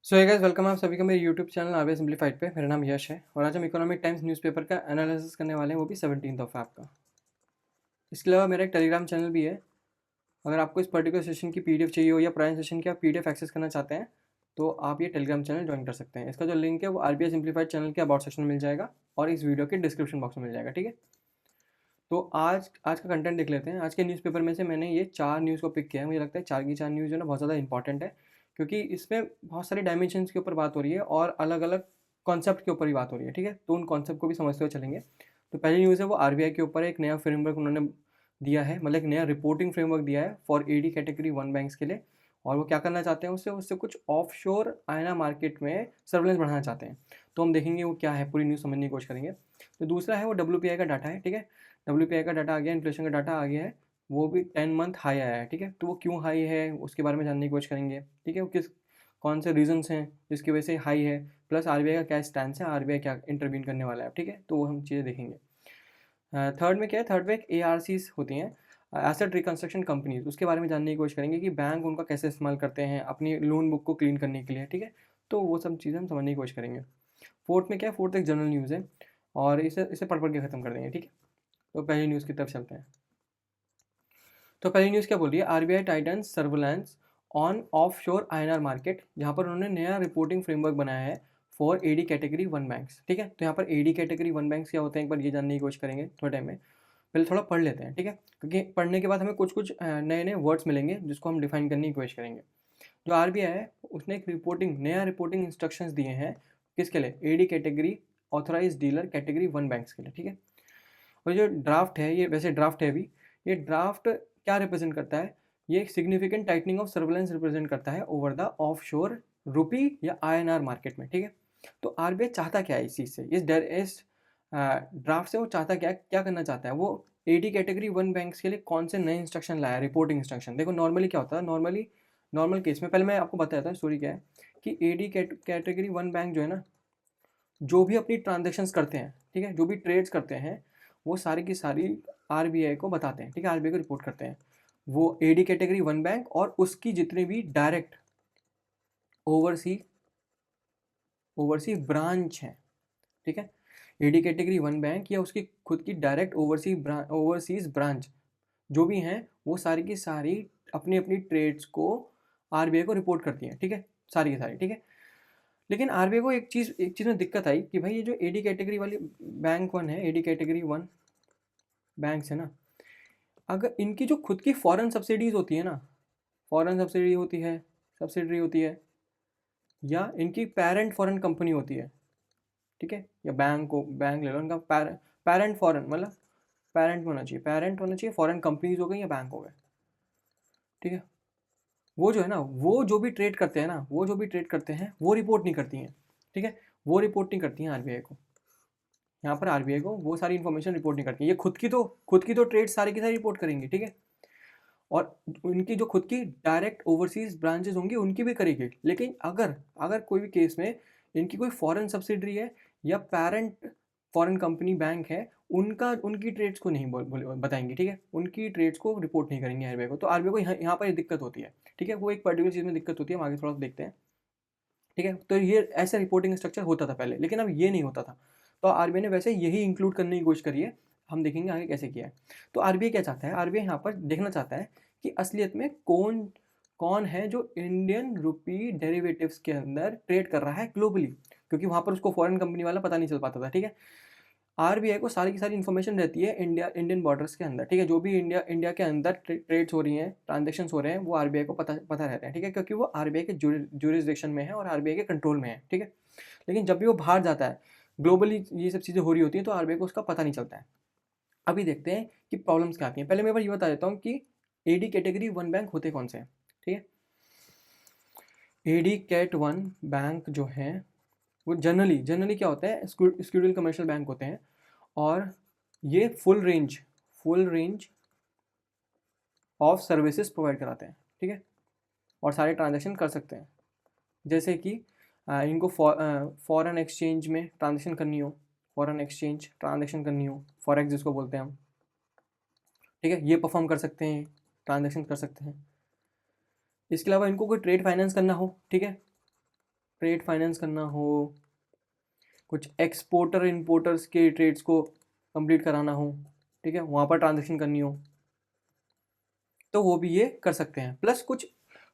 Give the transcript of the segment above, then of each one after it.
सो hey guys, welcome आप सभी का मेरे यूट्यूब चैनल आरबीआई सिंप्लीफाइड पे। मेरा नाम यश है और आज हम इकोनॉमिक टाइम्स न्यूज़पेपर का एनालिसिस करने वाले हैं, वो भी 17th ऑफ ऐप का। इसके अलावा मेरा एक टेलीग्राम चैनल भी है। अगर आपको इस पर्टिकुलर सेशन की पीडीएफ चाहिए हो या पुराने सेशन की आप पीडीएफ एक्सेस करना चाहते हैं तो आप ये टेलीग्राम चैनल ज्वाइन कर सकते हैं। इसका जो लिंक है वो आरबीआई सिंप्लीफाइड चैनल के अबाउट सेक्शन में मिल जाएगा और इस वीडियो के डिस्क्रिप्शन बॉक्स में मिल जाएगा। ठीक है, तो आज आज का कंटेंट देख लेते हैं। आज के न्यूज़पेपर में से मैंने ये 4 न्यूज़ को पिक किया है। मुझे लगता है 4 की 4 न्यूज़ जो है ना बहुत ज़्यादा इंपॉर्टेंट है, क्योंकि इसमें बहुत सारे डायमेंशंस के ऊपर बात हो रही है और अलग अलग कॉन्सेप्ट के ऊपर भी बात हो रही है। ठीक है, तो उन कॉन्सेप्ट को भी समझते हुए चलेंगे। तो पहली न्यूज़ है वो आरबीआई के ऊपर एक नया फ्रेमवर्क उन्होंने दिया है, मतलब एक नया रिपोर्टिंग फ्रेमवर्क दिया है फॉर एडी कैटेगरी 1 बैंक्स के लिए। और वो क्या करना चाहते हैं, उससे उससे कुछ ऑफशोर आयना मार्केट में सर्वेलेंस बढ़ाना चाहते हैं। तो हम देखेंगे वो क्या है, पूरी न्यूज़ समझने की कोशिश करेंगे। तो दूसरा है वो डब्ल्यूपीआई का डाटा है। ठीक है, डब्ल्यूपीआई का डाटा आ गया, इन्फ्लेशन का डाटा आ गया है, वो भी 10 मंथ हाई आया है। ठीक है, तो वो क्यों हाई है उसके बारे में जानने की कोशिश करेंगे। ठीक है, वो कौन से रीजंस हैं जिसकी वजह से हाई है, प्लस आरबीआई का क्या स्टैंड है, आरबीआई क्या इंटरवीन करने वाला है। ठीक है, तो वो हम चीज़ें देखेंगे। थर्ड में क्या है, थर्ड में एक एआरसीज होती हैं, एसेट रिकंस्ट्रक्शन कंपनीज, उसके बारे में जानने की कोशिश करेंगे कि बैंक उनका कैसे इस्तेमाल करते हैं अपनी लोन बुक को क्लीन करने के लिए। ठीक है, तो वो सब चीज़ें हम समझने की कोशिश करेंगे। फोर्थ में क्या है, फोर्थ एक जनरल न्यूज़ है और इसे इसे पढ़ के ख़त्म कर देंगे। ठीक है, तो पहली न्यूज़ की तरफ चलते हैं। तो पहली न्यूज़ क्या बोल रही है, RBI titans surveillance on offshore INR market. यहाँ पर उन्होंने नया रिपोर्टिंग फ्रेमवर्क बनाया है फॉर एडी कैटेगरी 1 बैंक्स। ठीक है, तो यहाँ पर एडी कैटेगरी 1 बैंक्स क्या होते हैं एक बार ये जानने की कोशिश करेंगे थोड़े टाइम में। पहले थोड़ा पढ़ लेते हैं। ठीक है, क्योंकि पढ़ने के बाद हमें कुछ कुछ नए नए वर्ड्स मिलेंगे जिसको हम डिफाइन करने की कोशिश करेंगे। जो आरबीआई है उसने एक नया रिपोर्टिंग इंस्ट्रक्शंस दिए हैं, किसके लिए, AD category authorised dealer category 1 banks के लिए। ठीक है, और जो ड्राफ्ट है, ये वैसे ड्राफ्ट है अभी, ये ड्राफ्ट क्या रिप्रेजेंट करता है, ये एक significant tightening of surveillance represent करता है ओवर द ऑफशोर रुपी या आईएनआर मार्केट में। ठीक है, तो आरबीआई चाहता क्या है इस चीज़ से, इस ड्राफ्ट से वो चाहता क्या करना चाहता है, वो एडी कैटेगरी 1 बैंक्स के लिए कौन से नए इंस्ट्रक्शन लाया, रिपोर्टिंग इंस्ट्रक्शन। देखो नॉर्मली क्या होता है, नॉर्मल केस में, पहले मैं आपको बताता हूँ स्टोरी क्या है, कि एडी कैटेगरी 1 बैंक जो है ना, जो भी अपनी ट्रांजेक्शन्स करते हैं, ठीक है, जो भी ट्रेड्स करते हैं, वो सारी की सारी आरबीआई को बताते हैं। ठीक है, आरबीआई को रिपोर्ट करते हैं। वो एडी कैटेगरी 1 बैंक और उसकी जितने भी डायरेक्ट ओवरसी ओवरसी ब्रांच हैं। ठीक है, एडी कैटेगरी 1 बैंक या उसकी खुद की डायरेक्ट ओवरसीज ब्रांच जो भी हैं, वो सारी की सारी अपनी अपनी ट्रेड्स को आरबीआई को रिपोर्ट करती हैं। ठीक है, सारी की सारी। ठीक है, लेकिन आरबीआई को एक चीज़ में दिक्कत आई कि भाई ये जो एडी कैटेगरी वाली बैंक 1 है, एडी कैटेगरी 1 बैंक्स है ना, अगर इनकी जो खुद की फॉरेन सब्सिडीज होती है ना, फॉरेन सब्सिडरी होती है या इनकी पेरेंट फॉरेन कंपनी होती है। ठीक है, या बैंक ले लो, इनका पेरेंट फॉरेन, मतलब पेरेंट होना चाहिए, फॉरेन कंपनीज हो गई या बैंक हो गए। ठीक है, वो जो है ना, वो जो भी ट्रेड करते हैं वो रिपोर्ट नहीं करती हैं। ठीक है, वो रिपोर्ट नहीं करती हैं आरबीआई को। यहाँ पर आरबीआई को वो सारी इन्फॉर्मेशन रिपोर्ट नहीं करती है, ये खुद की तो ट्रेड सारी की सारी रिपोर्ट करेंगी। ठीक है, और उनकी जो खुद की डायरेक्ट ओवरसीज ब्रांचेस होंगी उनकी भी करेगी। लेकिन अगर अगर कोई भी केस में इनकी कोई फॉरेन सब्सिडरी है या पेरेंट फॉरेन कंपनी बैंक है, उनकी ट्रेड्स को नहीं बताएंगी। ठीक है, उनकी ट्रेड्स को रिपोर्ट नहीं करेंगे आरबीआई को। तो आरबीआई को यहाँ पर दिक्कत होती है। ठीक है, वो एक पर्टिकुलर चीज़ में दिक्कत होती है, हम आगे थोड़ा सा देखते हैं। ठीक है, तो ये ऐसा रिपोर्टिंग स्ट्रक्चर होता था पहले, लेकिन अब ये नहीं होता था। तो आरबीआई ने वैसे यही इंक्लूड करने की कोशिश करी है, हम देखेंगे आगे कैसे किया है। तो आरबीआई क्या चाहता है, आरबीआई यहाँ पर देखना चाहता है कि असलियत में कौन कौन है जो इंडियन रुपी डेरिवेटिव्स के अंदर ट्रेड कर रहा है ग्लोबली, क्योंकि वहाँ पर उसको फॉरेन कंपनी वाला पता नहीं चल पाता था। ठीक है, आरबीआई को सारी की सारी इन्फॉर्मेशन रहती है इंडियन बॉर्डर्स के अंदर। ठीक है, जो भी इंडिया के अंदर ट्रेड्स हो रही हैं, ट्रांजेक्शन्स हो रहे हैं, वो आरबीआई को पता रहते हैं। ठीक है, क्योंकि वो आरबीआई के जुरिस्डिक्शन में है और आरबीआई के कंट्रोल में है। ठीक है, लेकिन जब भी वो बाहर जाता है, ग्लोबली ये सब चीज़ें हो रही होती हैं, तो आरबीआई को उसका पता नहीं चलता है। अभी देखते हैं कि प्रॉब्लम्स क्या आती हैं। पहले मैं एक बार ये बता देता हूँ कि एडी कैटेगरी 1 बैंक होते कौन से हैं। ठीक है, एडी कैट 1 बैंक जो हैं वो जनरली क्या होता है, स्क्यूडल कमर्शियल बैंक होते हैं और ये full range of services provide कराते हैं। ठीक है, और सारे ट्रांजेक्शन कर सकते हैं, जैसे कि इनको फॉरेन एक्सचेंज में ट्रांजेक्शन करनी हो, फॉरेक्स जिसको बोलते हैं हम। ठीक है, ये परफॉर्म कर सकते हैं, ट्रांजेक्शन कर सकते हैं। इसके अलावा इनको कोई ट्रेड फाइनेंस करना हो, ठीक है, ट्रेड फाइनेंस करना हो, कुछ एक्सपोर्टर इंपोर्टर्स के ट्रेड्स को कंप्लीट कराना हो, ठीक है, वहाँ पर ट्रांजेक्शन करनी हो, तो वो भी ये कर सकते हैं। प्लस कुछ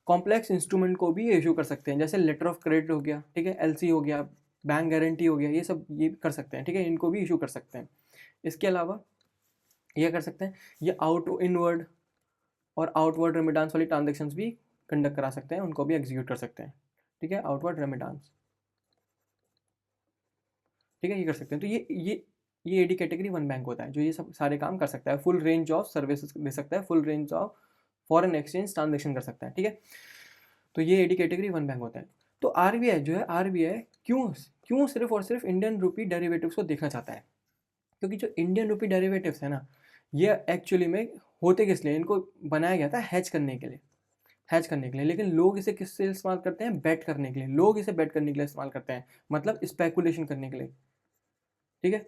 कॉम्प्लेक्स इंस्ट्रूमेंट को भी इशू कर सकते हैं, जैसे लेटर ऑफ क्रेडिट हो गया, ठीक है, एलसी हो गया, बैंक गारंटी हो गया, ये सब ये कर सकते हैं, ठीक है, इनको भी इशू कर सकते हैं। इसके अलावा ये कर सकते हैं, ये इनवर्ड और आउटवर्ड रेमिटेंस वाली ट्रांजेक्शन्स भी कंडक्ट करा सकते हैं, उनको भी एग्जीक्यूट कर सकते हैं, ठीक है, आउटवर्ड रेमिटेंस, ठीक है, ये कर सकते हैं। तो ये एडी कैटेगरी वन बैंक होता है जो ये सब सारे काम कर सकता है, फुल रेंज ऑफ सर्विसेज दे सकता है, full range of foreign exchange transaction कर सकता है, ठीक है। तो ये एडी कैटेगरी वन बैंक होता है। तो आरबीआई जो है, आरबीआई क्यों क्यों सिर्फ और सिर्फ इंडियन रुपी डेरिवेटिव्स को देखना चाहता है? क्योंकि जो इंडियन रुपी डेरिवेटिव्स है ना, ये एक्चुअली में होते किस लिए, इनको बनाया गया था हैज करने के लिए, हैज करने के लिए, लेकिन लोग इसे किससे इस्तेमाल करते हैं? बेट करने के लिए। लोग इसे बेट करने के लिए इस्तेमाल करते हैं, मतलब स्पेकुलेशन करने के लिए, ठीक है।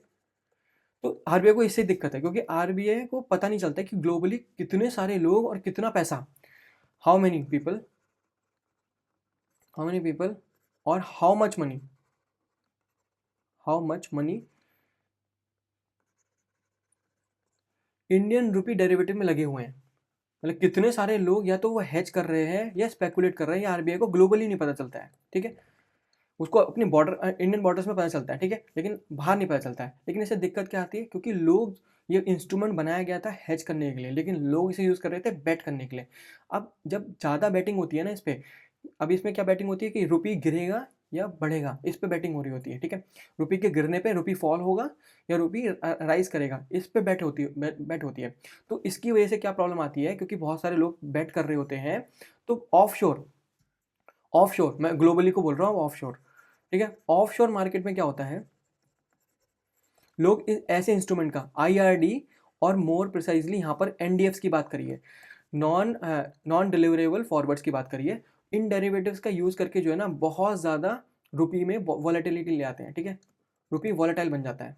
तो आरबीआई को इससे दिक्कत है, क्योंकि आरबीआई को पता नहीं चलता कि ग्लोबली कितने सारे लोग और कितना पैसा, हाउ मेनी पीपल और how much money Indian rupee derivative में लगे हुए हैं। मतलब कितने सारे लोग या तो वो हेज कर रहे हैं या स्पेकुलेट कर रहे हैं, या आरबीआई को ग्लोबली नहीं पता चलता है, ठीक है। उसको अपनी बॉर्डर इंडियन बॉर्डर्स में पता चलता है, ठीक है, लेकिन बाहर नहीं पता चलता है। लेकिन इससे दिक्कत क्या आती है? क्योंकि लोग, ये इंस्ट्रूमेंट बनाया गया था हेज करने के लिए, लेकिन लोग इसे यूज़ कर रहे थे बेट करने के लिए। अब जब ज़्यादा बैटिंग होती है ना इस पर, अब इसमें क्या बैटिंग होती है कि रुपी गिरेगा या बढ़ेगा, इस पे बैटिंग हो रही होती है, ठीक है। रुपी के गिरने पे रुपी फॉल होगा या रुपी राइज करेगा, इस पे बैट होती है। तो इसकी वजह से क्या प्रॉब्लम आती है? क्योंकि बहुत सारे लोग बैट कर रहे होते हैं, तो ऑफशोर मैं ग्लोबली को बोल रहा हूँ, ऑफशोर, ठीक है। ऑफशोर मार्केट में क्या होता है, लोग ऐसे इंस्ट्रूमेंट का आईआरडी और मोर प्रिसाइजली यहाँ पर एनडीएफ्स की बात करिए, नॉन डिलीवरेबल फॉरवर्ड्स की बात करिए, इन डेरिवेटिव्स का यूज़ करके जो है ना बहुत ज़्यादा रुपी में वॉलेटिलिटी ले आते हैं, ठीक है। रुपी वॉलेटाइल बन जाता है,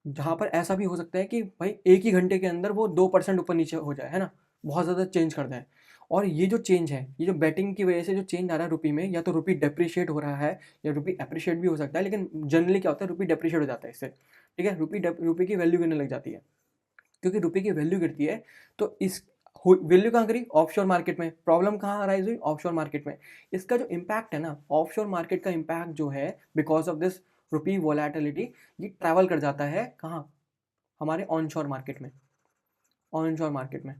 जहाँ पर ऐसा भी हो सकता है कि भाई एक ही घंटे के अंदर वो 2% ऊपर नीचे हो जाए, है ना, बहुत ज़्यादा चेंज कर दें। और ये जो चेंज है, ये जो बेटिंग की वजह से जो चेंज आ रहा है रुपी में, या तो रुपी डेप्रिशिएट हो रहा है या रुपी अप्रिशिएट भी हो सकता है, लेकिन जनरली क्या होता है, रुपी डेप्रिशिएट हो जाता है इससे, ठीक है। रुपी की वैल्यू गिरने लग जाती है। क्योंकि रुपये की वैल्यू गिरती है, तो इस वैल्यू कहाँ गिरी? ऑफशोर मार्केट में। प्रॉब्लम कहाँ अराइज हुई? ऑफशोर मार्केट में। इसका जो इम्पैक्ट है ना, ऑफशोर मार्केट का इम्पैक्ट जो है, because of this rupee volatility, ये ट्रैवल कर जाता है कहाँ? हमारे ऑनशोर मार्केट में, ऑनशोर मार्केट में।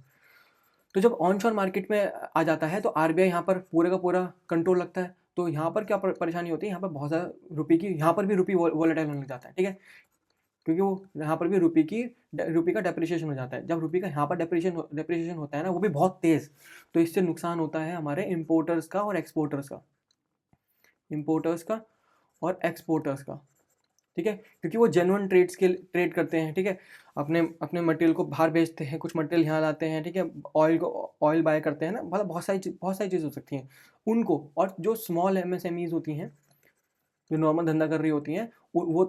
तो जब ऑनशोर मार्केट में आ जाता है, तो आरबीआई यहाँ पर पूरे का पूरा कंट्रोल लगता है। तो यहाँ पर क्या परेशानी होती है? यहाँ पर बहुत ज़्यादा रुपये की, यहाँ पर भी रुपी वोलेटाइल होने लग जाता है, ठीक है। क्योंकि वो यहाँ पर भी रुपये का डेप्रिसिएशन हो जाता है। जब रुपये का यहाँ पर डेप्रिसिएशन होता है ना, वो भी बहुत तेज़, तो इससे नुकसान होता है हमारे इम्पोर्टर्स का और एक्सपोर्टर्स का, ठीक है। क्योंकि वो जेन्युइन ट्रेड करते हैं, ठीक है, अपने अपने मटेरियल को बाहर बेचते हैं, कुछ मटेरियल यहाँ लाते हैं, ठीक है, ऑयल बाय करते हैं ना, मतलब बहुत सारी चीज़ हो सकती हैं उनको। और जो स्मॉल एमएसएमईज होती हैं, जो नॉर्मल धंधा कर रही होती हैं, वो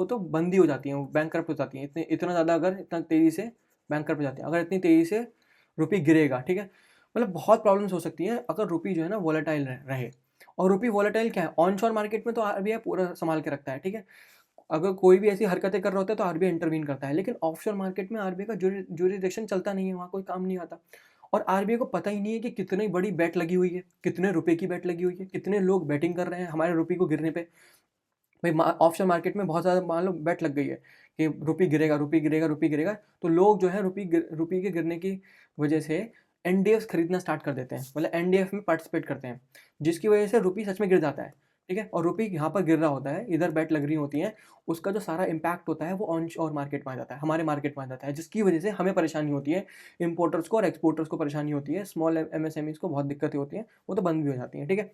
तो बंद ही हो जाती हैं, वो बैंकरप्ट हो जाती हैं। इतना ज़्यादा, अगर इतना तेज़ी से बैंकरप्ट हो जाती हैं, अगर इतनी तेज़ी से रुपी गिरेगा, ठीक है, मतलब बहुत प्रॉब्लम्स हो सकती हैं अगर रुपी जो है ना वॉलेटाइल रहे। और रुपी वॉलेटाइल क्या है? ऑनशोर मार्केट में तो आरबीआई पूरा संभाल के रखता है, ठीक है। अगर कोई भी ऐसी हरकतें कर रहा होता है तो आरबीआई इंटरवीन करता है, लेकिन ऑफशोर मार्केट में आरबीआई का जुरिडिक्शन चलता नहीं है, वहाँ कोई काम नहीं आता। और आरबीआई को पता ही नहीं है कि कितनी बड़ी बेट लगी हुई है, कितने रुपए की बेट लगी हुई है, कितने लोग बैटिंग कर रहे हैं हमारे रुपये को गिरने पे। भाई ऑप्शन मार्केट में बहुत ज़्यादा मान लो बेट लग गई है कि रुपी गिरेगा, तो लोग जो है रुपी के गिरने की वजह से एनडीएफ खरीदना स्टार्ट कर देते हैं, मतलब एनडीएफ में पार्टिसिपेट करते हैं, जिसकी वजह से रुपी सच में गिर जाता है, ठीक है। और रुपी यहाँ पर गिर रहा होता है, इधर बेट लग रही होती है, उसका जो सारा इम्पैक्ट होता है वो ऑन शोर मार्केट में आ जाता है, हमारे मार्केट में आ जाता है, जिसकी वजह से हमें परेशानी होती है, इंपोर्टर्स को और एक्सपोर्टर्स को परेशानी होती है, स्मॉल एमएसएमईज को बहुत दिक्कतें होती हैं, वो तो बंद भी हो जाती हैं, ठीक है।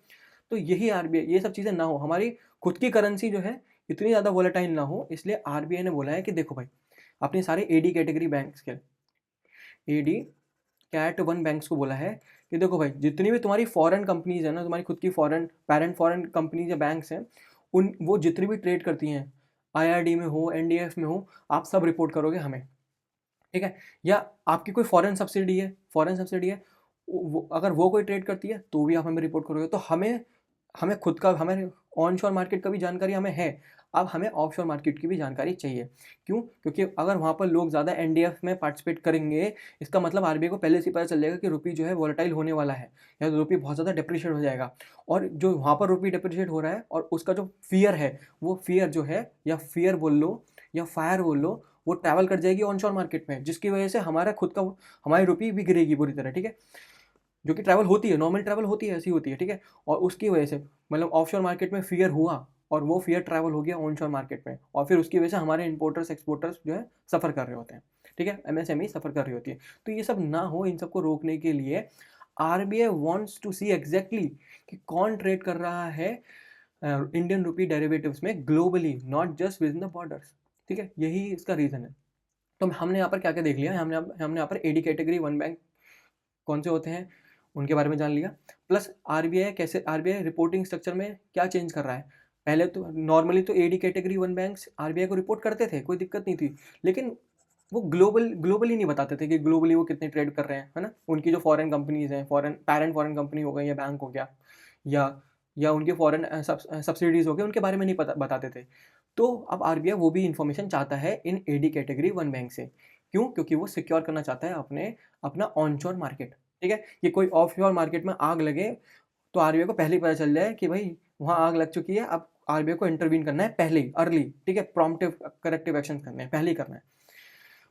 तो यही आरबीआई, ये सब चीज़ें ना हो, हमारी खुद की करेंसी जो है इतनी ज़्यादा वोलेटाइल ना हो, इसलिए आरबीआई ने बोला है कि देखो भाई, अपने सारे एडी कैटेगरी बैंक्स के, एडी कैट वन बैंक्स को बोला है कि देखो भाई, जितनी भी तुम्हारी फॉरेन कंपनीज है ना, तुम्हारी खुद की फॉरेन कंपनीज या बैंक्स हैं, वो जितनी भी ट्रेड करती हैं, आईआरडी में हो, एनडीएफ में हो, आप सब रिपोर्ट करोगे हमें, ठीक है। या आपकी कोई फॉरेन सब्सिडी है, अगर वो कोई ट्रेड करती है तो भी आप हमें रिपोर्ट करोगे। तो हमें हमें खुद का, हमें ऑनशोर मार्केट का भी जानकारी हमें है, अब हमें ऑफशोर मार्केट की भी जानकारी चाहिए। क्यों? क्योंकि अगर वहाँ पर लोग ज़्यादा एनडीएफ में पार्टिसिपेट करेंगे, इसका मतलब आरबीआई को पहले से ही पता चल जाएगा कि रुपी जो है वोलेटाइल होने वाला है, या रुपी बहुत ज़्यादा डिप्रिशिएट हो जाएगा। और जो वहाँ पर रुपी डिप्रिशिएट हो रहा है और उसका जो फियर है, वो फियर जो है, या फियर बोल लो या फायर बोल लो, वो ट्रैवल कर जाएगी ऑनशोर मार्केट में, जिसकी वजह से हमारा खुद का, हमारी रुपी भी गिरेगी बुरी तरह, ठीक है। जो कि ट्रैवल होती है, नॉर्मल ट्रैवल होती है, ऐसी होती है, ठीक है। और उसकी वजह से मतलब ऑफशोर मार्केट में फियर हुआ, और वो फियर ट्रैवल हो गया ऑनशोर मार्केट में, और फिर उसकी वजह से हमारे इंपोर्टर्स एक्सपोर्टर्स जो है सफ़र कर रहे होते हैं, ठीक है, एमएसएमई सफ़र कर रही होती है। तो ये सब ना हो, इन सबको रोकने के लिए RBI wants to see exactly कि कौन ट्रेड कर रहा है इंडियन रुपी डेरिवेटिव्स में globally, not just within the borders, ठीक है। यही इसका रीज़न है। तो हमने यहाँ पर क्या क्या देख लिया, हमने यहाँ पर एडी कैटेगरी वन बैंक कौन से होते हैं उनके बारे में जान लिया, प्लस आरबीआई कैसे, आरबीआई रिपोर्टिंग स्ट्रक्चर में क्या चेंज कर रहा है। पहले तो नॉर्मली तो AD category one banks RBI को रिपोर्ट करते थे, कोई दिक्कत नहीं थी, लेकिन वो ग्लोबली नहीं बताते थे कि ग्लोबली वो कितने ट्रेड कर रहे हैं, है ना। उनकी जो फॉरेन कंपनीज हैं, फॉरेन पैरेंट फॉरेन कंपनी हो गई, या बैंक हो गया, या उनके फॉरेन सब्सिडीज हो गए, उनके बारे में नहीं बताते थे। तो अब आरबीआई वो भी इंफॉर्मेशन चाहता है इन एडी कैटेगरी वन बैंक से। क्यों? क्योंकि वो सिक्योर करना चाहता है अपना ऑनशोर मार्केट, ठीक है। कि कोई ऑफशोर मार्केट में आग लगे तो आरबीआई को पहले ही पता चल जाए कि भाई वहाँ आग लग चुकी है, अब आरबीआई को इंटरवीन करना है पहले ही, अर्ली, ठीक है, प्रॉम्प्टिव करेक्टिव एक्शन करने हैं, पहले ही करना है,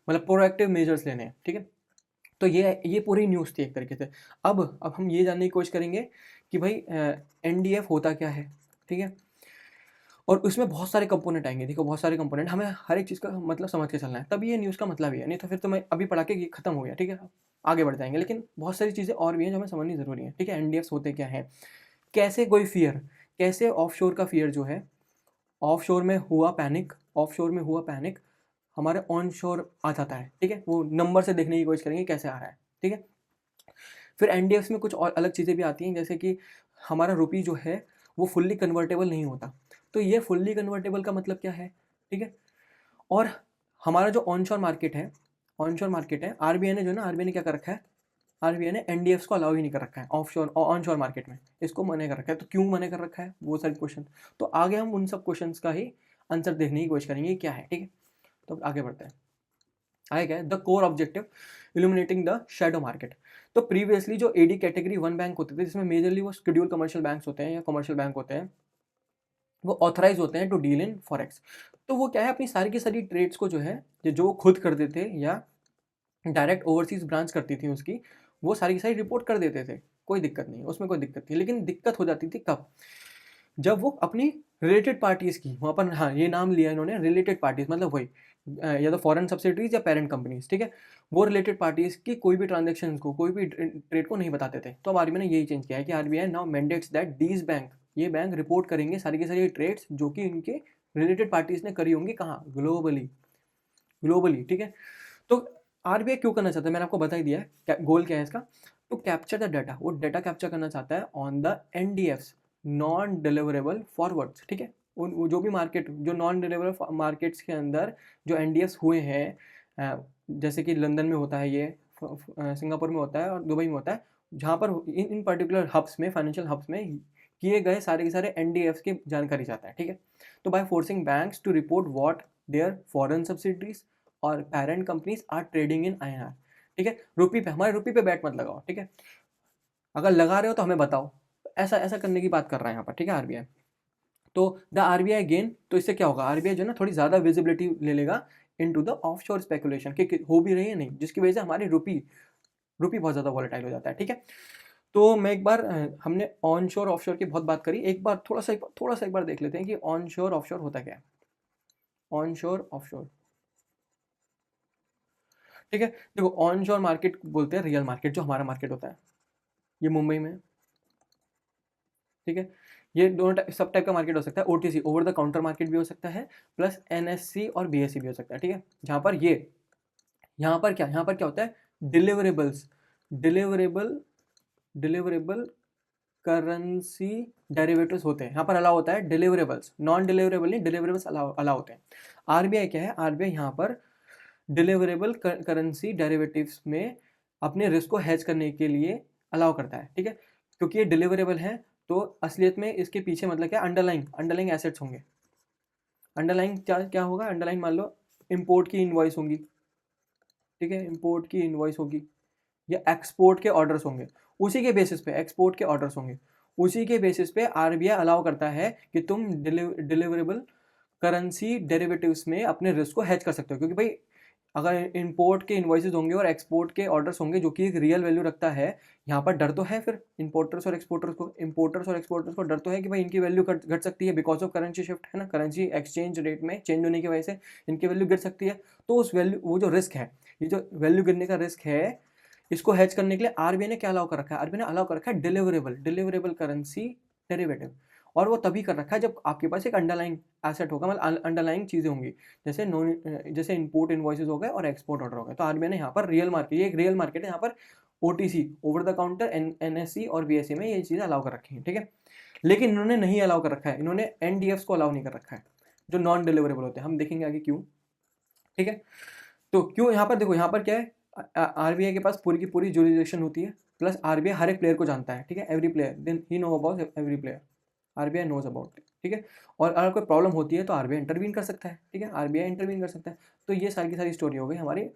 मतलब प्रोएक्टिव मेजर्स लेने हैं, ठीक है। तो ये पूरी न्यूज़ थी एक तरीके से। अब हम ये जानने की कोशिश करेंगे कि भाई एनडीएफ होता क्या है, ठीक है। और उसमें बहुत सारे कंपोनेंट आएंगे, देखो बहुत सारे कंपोनेंट, हमें हर एक चीज़ का मतलब समझ के चलना है, तभी ये न्यूज़ का मतलब ही है, नहीं तो फिर तो मैं अभी पढ़ा के ये खत्म हो गया, ठीक है। आगे बढ़ जाएंगे, लेकिन बहुत सारी चीज़ें और भी हैं जो हमें समझनी ज़रूरी है, ठीक है। एनडीएफ्स होते क्या हैं, कैसे कोई फियर, कैसे ऑफशोर का फियर जो है, ऑफशोर में हुआ पैनिक, ऑफशोर में हुआ पैनिक हमारे ऑनशोर आ जाता है, ठीक है। वो नंबर से देखने की कोशिश करेंगे कैसे आ रहा है, ठीक है। फिर एनडीएफ्स में कुछ और अलग चीज़ें भी आती हैं, जैसे कि हमारा रुपी जो है वो फुल्ली कन्वर्टेबल नहीं होता। तो ये फुल्ली कन्वर्टेबल का मतलब क्या है, ठीक है। और हमारा जो ऑनशोर मार्केट है, आरबीआई ने जो ना, आरबीआई ने क्या कर रखा है, आरबीआई ने एनडीएफ्स को अलाउ ही नहीं कर रखा है ऑफशोर ऑनशोर मार्केट में, इसको मना कर रखा है। तो क्यों मना कर रखा है, वो सारे क्वेश्चन, तो आगे हम उन सब क्वेश्चंस का ही आंसर देखने की कोशिश करेंगे क्या है, ठीक है। तो आगे बढ़ते हैं। आगे क्या है, the core objective illuminating the shadow market. तो प्रीवियसली जो एडी कैटेगरी वन बैंक होते थे, जिसमें मेजरली वो शेड्यूल कमर्शियल बैंक्स होते हैं या कमर्शियल बैंक होते हैं, वो ऑथराइज होते हैं टू डील इन फॉरेक्स। तो वो क्या है, अपनी सारी की सारी ट्रेड्स को जो है, जो वो खुद कर देते या डायरेक्ट ओवरसीज ब्रांच करती थी उसकी, वो सारी की सारी रिपोर्ट कर देते थे, कोई दिक्कत नहीं, उसमें कोई दिक्कत थी। लेकिन दिक्कत हो जाती थी कब, जब वो अपनी रिलेटेड पार्टीज़ की वहाँ पर, हाँ ये नाम लिया इन्होंने, रिलेटेड पार्टीज़, मतलब वही या तो फॉरेन सब्सिडरीज या पेरेंट कंपनीज, ठीक है। वो रिलेटेड पार्टीज़ की कोई भी ट्रांजेक्शन को, कोई भी ट्रेड को नहीं बताते थे। तो अब आरबीआई ने यही चेंज किया है कि RBI now mandates that these bank, ये बैंक रिपोर्ट करेंगे सारी की सारी ट्रेड्स जो कि इनके रिलेटेड पार्टीज़ ने करी होंगी, कहाँ, ग्लोबली, ठीक है। तो आरबीआई क्यों करना चाहता है, मैंने आपको बता ही दिया है गोल क्या है इसका। टू कैप्चर द डाटा, वो डाटा कैप्चर करना चाहता है on the NDFs, non deliverable forwards, ठीक है। उन वो जो भी मार्केट, जो नॉन डिलीवरेबल मार्केट्स के अंदर जो एनडीएफ्स हुए हैं, जैसे कि लंदन में होता है ये, सिंगापुर में होता है और दुबई में होता है, जहाँ पर इन पर्टिकुलर हब्स में, फाइनेंशियल हब्स में किए गए सारे के सारे एनडीएफ्स की जानकारी चाहता है, ठीक है। तो by forcing banks to report what their foreign subsidiaries और parent companies are trading in INR, ठीक है। रुपी पे, हमारे रुपी पे बैट मत लगाओ, ठीक है। अगर लगा रहे हो तो हमें बताओ, ऐसा ऐसा करने की बात कर रहा है यहाँ पर, ठीक है, आरबीआई। तो द आरबीआई गेन, तो इससे क्या होगा, आरबीआई जो है ना थोड़ी ज़्यादा विजिबिलिटी ले लेगा इनटू द ऑफशोर स्पेकुलेशन कि हो भी रही है नहीं, जिसकी वजह से हमारी रुपी बहुत ज़्यादा वॉलेटाइल हो जाता है, ठीक है। तो मैं एक बार, हमने ऑनशोर ऑफशोर की बहुत बात करी, एक बार थोड़ा सा एक बार देख लेते हैं कि ऑनशोर ऑफशोर होता क्या है। ऑनशोर ऑफशोर, ठीक है। देखो ऑनशोर मार्केट बोलते हैं रियल मार्केट, जो हमारा मार्केट होता है, ये मुंबई में है, ठीक है। ये दोनों सब टाइप का मार्केट हो सकता है, OTC over the counter market भी हो सकता है, प्लस एनएससी और बीएससी भी हो सकता है, ठीक है। जहाँ पर यहाँ पर क्या होता है, deliverables, deliverable deliverable currency derivatives होते हैं, यहाँ पर अलाउ होता है डिलीवरेबल्स, नॉन डिलीवरेबल नहीं, डिलीवरेबल्स अलाउ होते हैं। आरबीआई क्या है, आरबीआई यहाँ पर डिलीवरेबल करेंसी डेरिवेटिव्स में अपने रिस्क को हेज करने के लिए अलाउ करता है, ठीक है। क्योंकि ये डिलीवरेबल है, तो असलियत में इसके पीछे मतलब क्या, अंडरलाइंग एसेट्स होंगे। अंडरलाइंग क्या होगा, अंडरलाइंग मान लो इंपोर्ट की इनवॉइस होंगी, ठीक है, इंपोर्ट की इनवॉइस होगी या एक्सपोर्ट के ऑर्डर्स होंगे, उसी के बेसिस पे एक्सपोर्ट के ऑर्डर्स होंगे, उसी के बेसिस पे आरबीआई अलाउ करता है कि तुम डिलीवरेबल करेंसी डेरिवेटिव्स में अपने रिस्क को हेज कर सकते हो। क्योंकि भाई अगर इंपोर्ट के इन्वॉइसेज होंगे और एक्सपोर्ट के ऑर्डर्स होंगे जो कि एक रियल वैल्यू रखता है, यहाँ पर डर तो है फिर इम्पोर्टर्स और एक्सपोर्टर्स को डर तो है कि भाई इनकी वैल्यू घट सकती है बिकॉज ऑफ करेंसी शिफ्ट, है ना, करेंसी एक्सचेंज रेट में चेंज होने की वजह से इनकी वैल्यू गिर सकती है। तो उस वैल्यू, वो जो रिस्क है, ये जो वैल्यू गिरने का रिस्क है, इसको हेज करने के लिए आरबीआई ने क्या अलाउ कर रखा है, आरबीआई ने अलाउ कर रखा है डिलीवरेबल करेंसी डेरिवेटिव। और वो तभी कर रखा है जब आपके पास एक अंडरलाइंग एसेट होगा, मतलब अंडरलाइंग चीज़ें होंगी, जैसे इंपोर्ट इनवॉइसेज हो गए और एक्सपोर्ट ऑर्डर हो गए। तो आरबीआई ने यहाँ पर रियल मार्केट, ये एक रियल मार्केट है, यहाँ पर OTC, over the counter, NSC और बीएसई में ये चीज़ें अलाउ कर रखी हैं, ठीक है। लेकिन इन्होंने नहीं अलाउ कर रखा है, इन्होंने एनडीएफ्स को अलाउ नहीं कर रखा है, जो नॉन डिलीवरेबल होते हैं। हम देखेंगे आगे क्यों, ठीक है। तो क्यों, यहाँ पर देखो, यहाँ पर क्या है, आरबीआई के पास पूरी की पूरी जुरिडिक्शन होती है, प्लस आरबीआई हर एक प्लेयर को जानता है, ठीक है, every player, then he know about every player, RBI knows about, ठीक है। और अगर कोई प्रॉब्लम होती है तो आरबीआई इंटरवीन कर सकता है, ठीक है, आरबीआई इंटरवीन कर सकता है। तो ये सारी की सारी स्टोरी हो गई हमारी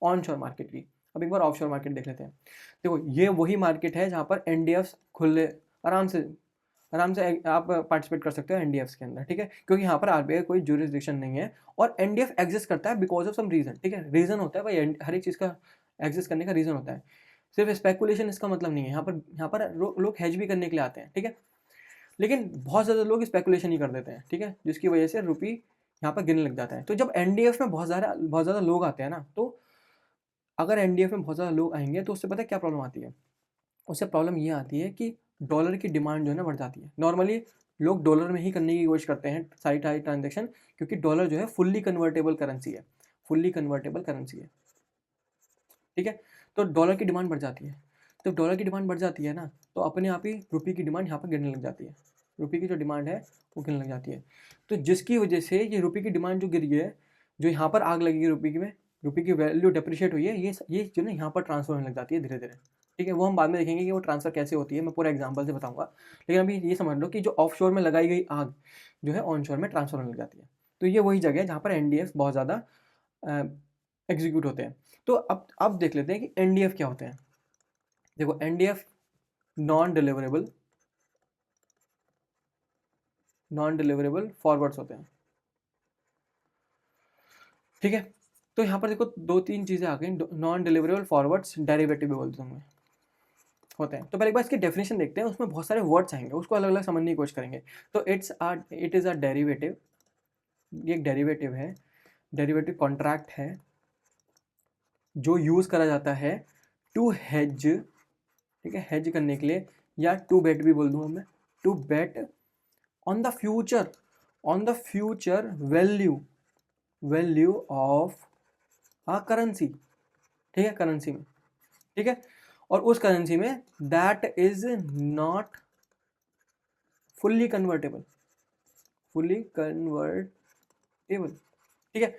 ऑन शोर मार्केट की। अब एक बार ऑफ शोर मार्केट देख लेते हैं। देखो ये वही मार्केट है जहाँ पर एनडीएफ्स खुले आराम से आप पार्टिसिपेट कर सकते हो एनडीएफ्स के अंदर, ठीक है, क्योंकि यहाँ पर आरबीआई कोई जुरिस्डिक्शन नहीं है और एनडीएफ एग्जिस्ट करता है बिकॉज ऑफ सम रीजन, ठीक है। रीजन होता है भाई, हर एक चीज़ का एग्जिस्ट करने का रीजन होता है, सिर्फ स्पेकुलेशन इसका मतलब नहीं है। यहाँ पर लोग हेज भी करने के लिए आते हैं, ठीक है, लेकिन बहुत ज़्यादा लोग स्पेकुलेशन ही कर देते हैं, ठीक है, जिसकी वजह से रुपी यहाँ पर गिरने लग जाता है। तो जब एनडीएफ में बहुत ज़्यादा लोग आते हैं ना, तो अगर एनडीएफ में बहुत ज़्यादा लोग आएंगे तो उससे पता है क्या प्रॉब्लम आती है, उससे प्रॉब्लम ये आती है कि डॉलर की डिमांड जो है ना बढ़ जाती है। नॉर्मली लोग डॉलर में ही करने की कोशिश करते हैं सारी ट्रांजेक्शन, क्योंकि डॉलर जो है फुल्ली कन्वर्टेबल करेंसी है, ठीक है। तो डॉलर की डिमांड बढ़ जाती है, तो डॉलर की डिमांड बढ़ जाती है ना, तो अपने आप ही रुपये की डिमांड यहाँ पर गिरने लग जाती है, रुपये की जो डिमांड है वो गिरने लग जाती है। तो जिसकी वजह से ये रुपये की डिमांड जो गिरी है, जो यहाँ पर आग लगेगी रुपये की में, रुपये की वैल्यू डिप्रिशिएट हुई है, ये जो ना यहाँ पर ट्रांसफर होने लग जाती है धीरे धीरे, ठीक है। वो हम बाद में देखेंगे कि वो ट्रांसफर कैसे होती है, मैं पूरा एग्जांपल से बताऊंगा। लेकिन अभी ये समझ लो कि जो ऑफशोर में लगाई गई आग जो है ऑनशोर में ट्रांसफर होने लग जाती है। तो ये वही जगह है जहाँ पर एनडीएफ बहुत ज़्यादा एग्जीक्यूट होते हैं। तो अब देख लेते हैं कि एनडीएफ क्या होते हैं। देखो एनडीएफ नॉन डिलीवरेबल फॉरवर्ड्स होते हैं, ठीक है। तो यहाँ पर देखो दो तीन चीज़ें आ गई, नॉन डिलीवरेबल फॉरवर्ड्स डेरिवेटिव बोलते हैं होते हैं। तो पहले एक बार इसकी डेफिनेशन देखते हैं, उसमें बहुत सारे वर्ड्स आएंगे, उसको अलग अलग समझने की कोशिश करेंगे। तो इट इज़ अ डेरिवेटिव, ये एक डेरिवेटिव है, डेरिवेटिव कॉन्ट्रैक्ट है जो यूज़ करा जाता है टू हेज, ठीक है, हेज करने के लिए, या टू बेट भी बोल दूँ मैं, to bet on the future value of a currency, ठीक है, करेंसी में, ठीक है। और उस करेंसी में that is not fully convertible, ठीक है।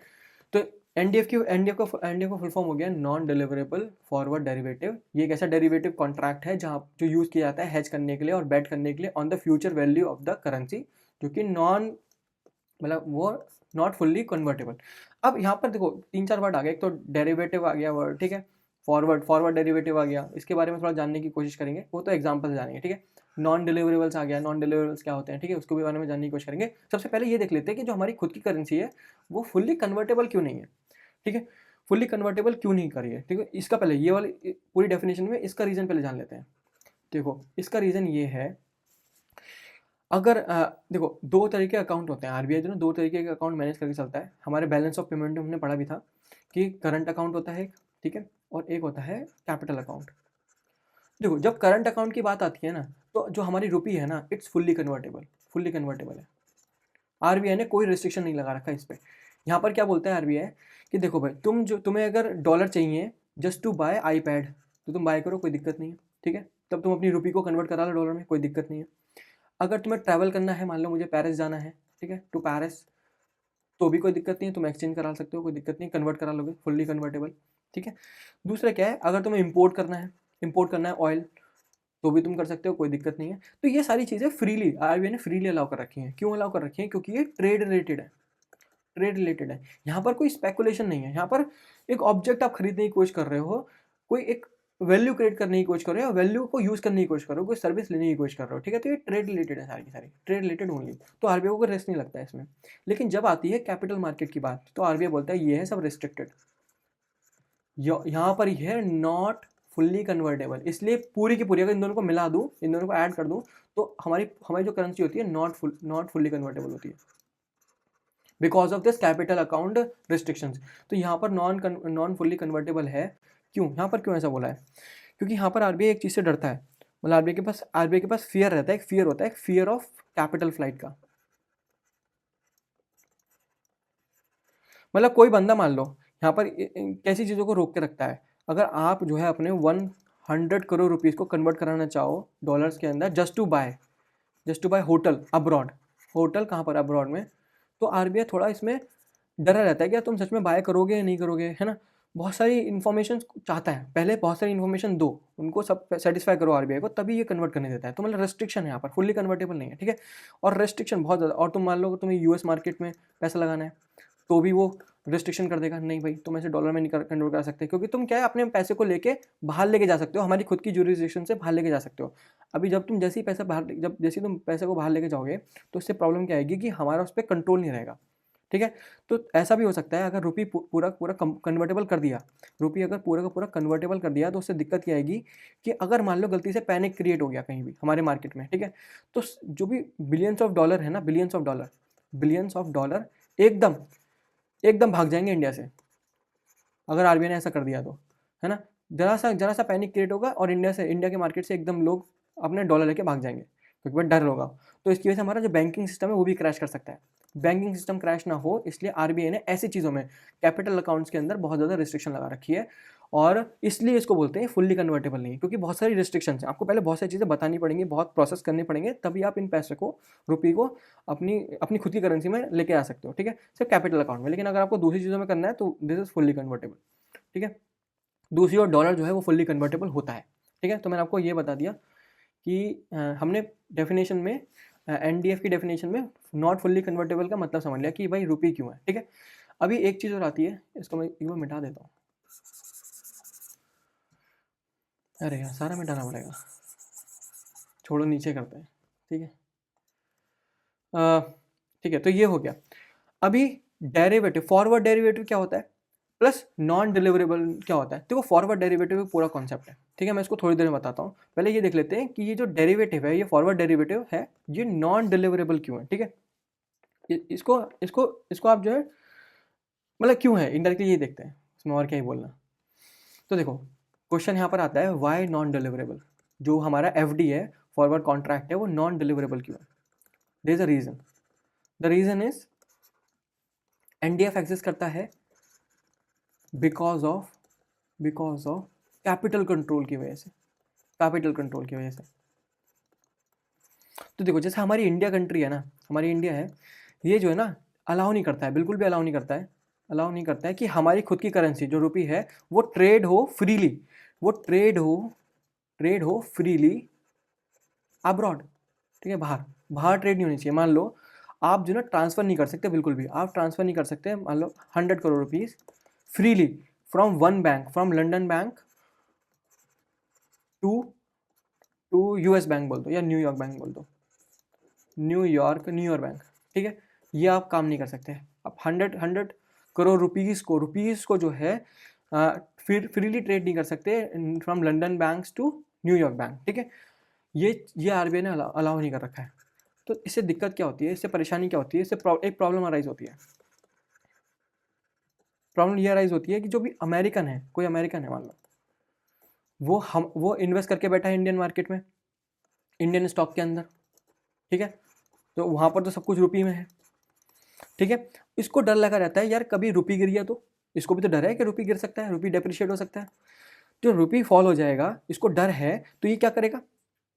तो एनडीएफ का फुल फॉर्म हो गया नॉन डिलीवरेबल फॉरवर्ड डेरिवेटिव। ये एक ऐसा डेरिवेटिव कॉन्ट्रैक्ट है जहाँ जो यूज़ किया जाता है हेज करने के लिए और बेट करने के लिए on the future value of the currency, जो कि मतलब वो नॉट फुल्ली कन्वर्टेबल। अब यहाँ पर देखो तीन चार वर्ड आ गए, एक तो डेरिवेटिव आ गया वर्ड, ठीक है, फॉरवर्ड डेरिवेटिव आ गया, इसके बारे में थोड़ा जानने की कोशिश करेंगे, वो तो एग्जाम्पल से जानेंगे, ठीक है। नॉन डिलीवरेबल्स आ गया, नॉन डिलीवरेबल्स क्या होते हैं, ठीक है, उसको भी बारे में जानने की कोशिश करेंगे। सबसे पहले ये देख लेते हैं कि जो हमारी खुद की करेंसी है वो फुल्ली कन्वर्टेबल क्यों नहीं है, ठीक है, फुल्ली कन्वर्टेबल क्यों नहीं करी है, ठीक है। इसका पहले ये वाली पूरी डेफिनेशन में इसका रीज़न पहले जान लेते हैं। देखो इसका रीज़न ये है, अगर देखो दो तरीके के अकाउंट होते हैं, आरबीआई जो ना दो तरीके के अकाउंट मैनेज करके चलता है। हमारे बैलेंस ऑफ पेमेंट में हमने पढ़ा भी था कि करंट अकाउंट होता है एक, ठीक है, और एक होता है कैपिटल अकाउंट। देखो जब करंट अकाउंट की बात आती है ना, तो जो हमारी रुपी है ना, इट्स फुल्ली कन्वर्टेबल है। आरबीआई ने कोई रिस्ट्रिक्शन नहीं लगा रखा इस पर। यहाँ पर क्या बोलता है आरबीआई कि देखो भाई तुम्हें अगर डॉलर चाहिए जस्ट टू बाय आईपैड, तो तुम बाय करो, कोई दिक्कत नहीं है, ठीक है, तब तुम अपनी रुपी को कन्वर्ट करा लो डॉलर में, कोई दिक्कत नहीं है। अगर तुम्हें ट्रैवल करना है, मान लो मुझे पेरिस जाना है, ठीक है, टू पेरिस, तो भी कोई दिक्कत नहीं है, तुम एक्सचेंज करा सकते हो, कोई दिक्कत नहीं, कन्वर्ट करा लोगे, फुल्ली कन्वर्टेबल, ठीक है। दूसरा क्या है, अगर तुम्हें इंपोर्ट करना है ऑयल, तो भी तुम कर सकते हो, कोई दिक्कत नहीं है। तो ये सारी चीज़ें फ्रीली आरबीआई ने फ्रीली अलाउ कर रखी हैं। क्यों अलाउ कर रखी हैं? क्योंकि ये ट्रेड रिलेटेड है, ट्रेड रिलेटेड है। यहाँ पर कोई स्पेकुलेशन नहीं है। यहाँ पर एक ऑब्जेक्ट आप खरीदने की कोशिश कर रहे हो, कोई एक वैल्यू क्रिएट करने की कोशिश कर रहे हो, वैल्यू को यूज़ करने की कोशिश कर रहे हो, कोई सर्विस लेने की कोशिश कर रहे हो, ठीक है? तो ये ट्रेड रिलेटेड है, सारी की सारी ट्रेड रिलेटेड ओनली। तो आरबीआई को कोई रिस्क नहीं लगता है इसमें। लेकिन जब आती है कैपिटल मार्केट की बात, तो आरबीआई बोलता है ये है सब रिस्ट्रिक्टेड। यहाँ पर ये है नॉट फुल्ली कन्वर्टेबल। इसलिए पूरी की पूरी अगर इन दोनों को मिला दूँ, इन दोनों को ऐड कर दूँ, तो हमारी हमारी जो करेंसी होती है नॉट फुल्ली कन्वर्टेबल होती है, because of this capital account restrictions. तो यहाँ पर नॉन फुल्ली कन्वर्टेबल है। क्यों यहाँ पर क्यों ऐसा बोला है? क्योंकि यहाँ पर आरबीआई एक चीज़ से डरता है, मतलब आरबीआई के पास फियर रहता है, एक फियर होता है, एक फियर ऑफ कैपिटल फ्लाइट का। मतलब कोई बंदा मान लो यहाँ पर कैसी चीज़ों को रोक के रखता है। अगर आप जो है अपने 100 करोड़ रुपीज़ को कन्वर्ट कराना चाहो डॉलर्स के अंदर, just to buy hotel abroad, hotel कहाँ पर अब्रॉड में, तो आरबीआई थोड़ा इसमें डरा रहता है कि यार तुम सच में बाय करोगे या नहीं करोगे, है ना? बहुत सारी इन्फॉर्मेशन चाहता है, पहले बहुत सारी इन्फॉर्मेशन दो उनको, सब सेटिस्फाई करो आरबीआई को, तभी ये कन्वर्ट करने देता है। तो मतलब रेस्ट्रिक्शन है यहाँ पर, फुल्ली कन्वर्टेबल नहीं है, ठीक है? और रेस्ट्रिक्शन बहुत ज़्यादा। और तुम मान लो कि तुम्हें यूएस मार्केट में पैसा लगाना है, तो भी वो रिस्ट्रिक्शन कर देगा, नहीं भाई तुम ऐसे डॉलर में नहीं कन्वर्ट कर सकते, क्योंकि तुम क्या है अपने पैसे को लेके बाहर लेके जा सकते हो, हमारी खुद की जुरिस्डिक्शन से बाहर लेके जा सकते हो। अभी जब तुम जैसे ही पैसा बाहर जब जैसे तुम पैसे को बाहर लेके जाओगे, तो उससे प्रॉब्लम क्या आएगी कि हमारा उस पर कंट्रोल नहीं रहेगा, ठीक है? तो ऐसा भी हो सकता है अगर रुपी पूरा पूरा कन्वर्टेबल कर दिया, रुपी अगर पूरा का पूरा कन्वर्टेबल कर दिया, तो उससे दिक्कत क्या आएगी कि अगर मान लो गलती से पैनिक क्रिएट हो गया कहीं भी हमारे मार्केट में, ठीक है? तो जो भी बिलियंस ऑफ डॉलर है ना, बिलियंस ऑफ डॉलर एकदम एकदम भाग जाएंगे इंडिया से, अगर आरबीआई ने ऐसा कर दिया तो, है ना? जरा सा पैनिक क्रिएट होगा और इंडिया के मार्केट से एकदम लोग अपने डॉलर लेके भाग जाएंगे, क्योंकि बहुत डर होगा। तो इसकी वजह से हमारा जो बैंकिंग सिस्टम है वो भी क्रैश कर सकता है। बैंकिंग सिस्टम क्रैश ना हो, इसलिए आरबीआई ने ऐसी चीज़ों में कैपिटल अकाउंट्स के अंदर बहुत ज़्यादा रिस्ट्रिक्शन लगा रखी है, और इसलिए इसको बोलते हैं फुल्ली कन्वर्टेबल नहीं, क्योंकि बहुत सारी रिस्ट्रिक्शन है। आपको पहले बहुत सारी चीज़ें बतानी पड़ेंगी, बहुत प्रोसेस करने पड़ेंगे, तभी आप इन पैसे को, रुपये को अपनी अपनी खुद की करेंसी में लेके आ सकते हो, ठीक है? सिर्फ कैपिटल अकाउंट में। लेकिन अगर आपको दूसरी चीज़ों में करना है तो दिस इज़ फुल्ली कन्वर्टेबल, ठीक है? दूसरी ओर डॉलर जो है वो फुल्ली कन्वर्टेबल होता है, ठीक है? तो मैंने आपको ये बता दिया कि हमने डेफिनेशन में एनडीएफ की डेफिनेशन में नॉट फुल्ली कन्वर्टेबल का मतलब समझ लिया कि भाई रुपये क्यों है, ठीक है? अभी एक चीज़ और आती है, इसको मैं एक बार मिटा देता हूँ। अरे यार सारा मिटाना पड़ेगा, छोड़ो नीचे करते हैं, ठीक है? ठीक है, तो ये हो गया। अभी डेरिवेटिव, फॉरवर्ड डेरिवेटिव क्या होता है, प्लस नॉन डिलीवरेबल क्या होता है? देखो फॉरवर्ड डेरिवेटिव पूरा कॉन्सेप्ट है, ठीक है? मैं इसको थोड़ी देर में बताता हूँ। पहले ये देख लेते हैं कि ये जो डेरिवेटिव है, ये फॉरवर्ड डेरिवेटिव है, ये नॉन डिलीवरेबल क्यों है, ठीक है? इसको इसको इसको आप जो है मतलब क्यों है, इनडायरेक्टली ये देखते हैं, इसमें और क्या ही बोलना। तो देखो क्वेश्चन यहाँ पर आता है, वाई नॉन डिलीवरेबल? जो हमारा एफडी है, फॉरवर्ड कॉन्ट्रैक्ट है, वो नॉन डिलीवरेबल क्यों है? There is a reason. The reason is NDF access करता है बिकॉज ऑफ कैपिटल कंट्रोल की वजह से, कैपिटल कंट्रोल की वजह से। तो देखो जैसे हमारी इंडिया कंट्री है ना, हमारी इंडिया है, ये जो है ना अलाउ नहीं करता है, बिल्कुल भी अलाउ नहीं करता है कि हमारी खुद की करेंसी जो रुपी है वो ट्रेड हो फ्रीली, वो ट्रेड हो फ्रीली अब्रॉड, ठीक है? बाहर ट्रेड नहीं होनी चाहिए। मान लो आप जो ना ट्रांसफ़र नहीं कर सकते, बिल्कुल भी आप ट्रांसफ़र नहीं कर सकते, मान लो 100 crore rupees freely from one bank, from London bank to US bank बोल दो, या न्यूयॉर्क बैंक बोल दो, न्यूयॉर्क बैंक, ठीक है? ये आप काम नहीं कर सकते। आप 100 करोड़ रुपीज़ को जो है फिर फ्रीली ट्रेड नहीं कर सकते from London banks to New York bank, ठीक है? ये आरबीआई ने अलाउ नहीं कर रखा है। तो इससे दिक्कत क्या होती है, इससे परेशानी क्या होती है, इससे एक प्रॉब्लम अराइज होती है। प्रॉब्लम ये अराइज होती है कि जो भी अमेरिकन है, कोई अमेरिकन है मान लो, वो इन्वेस्ट करके बैठा है इंडियन मार्केट में, इंडियन स्टॉक के अंदर, ठीक है? तो वहाँ पर तो सब कुछ रुपये में है, ठीक है? इसको डर लगा रहता है यार कभी रुपये गिर गया तो, इसको भी तो डर है कि रुपये गिर सकता है, रुपये डेप्रिशिएट हो सकता है, जो रुपये फॉल हो जाएगा, इसको डर है। तो ये क्या करेगा,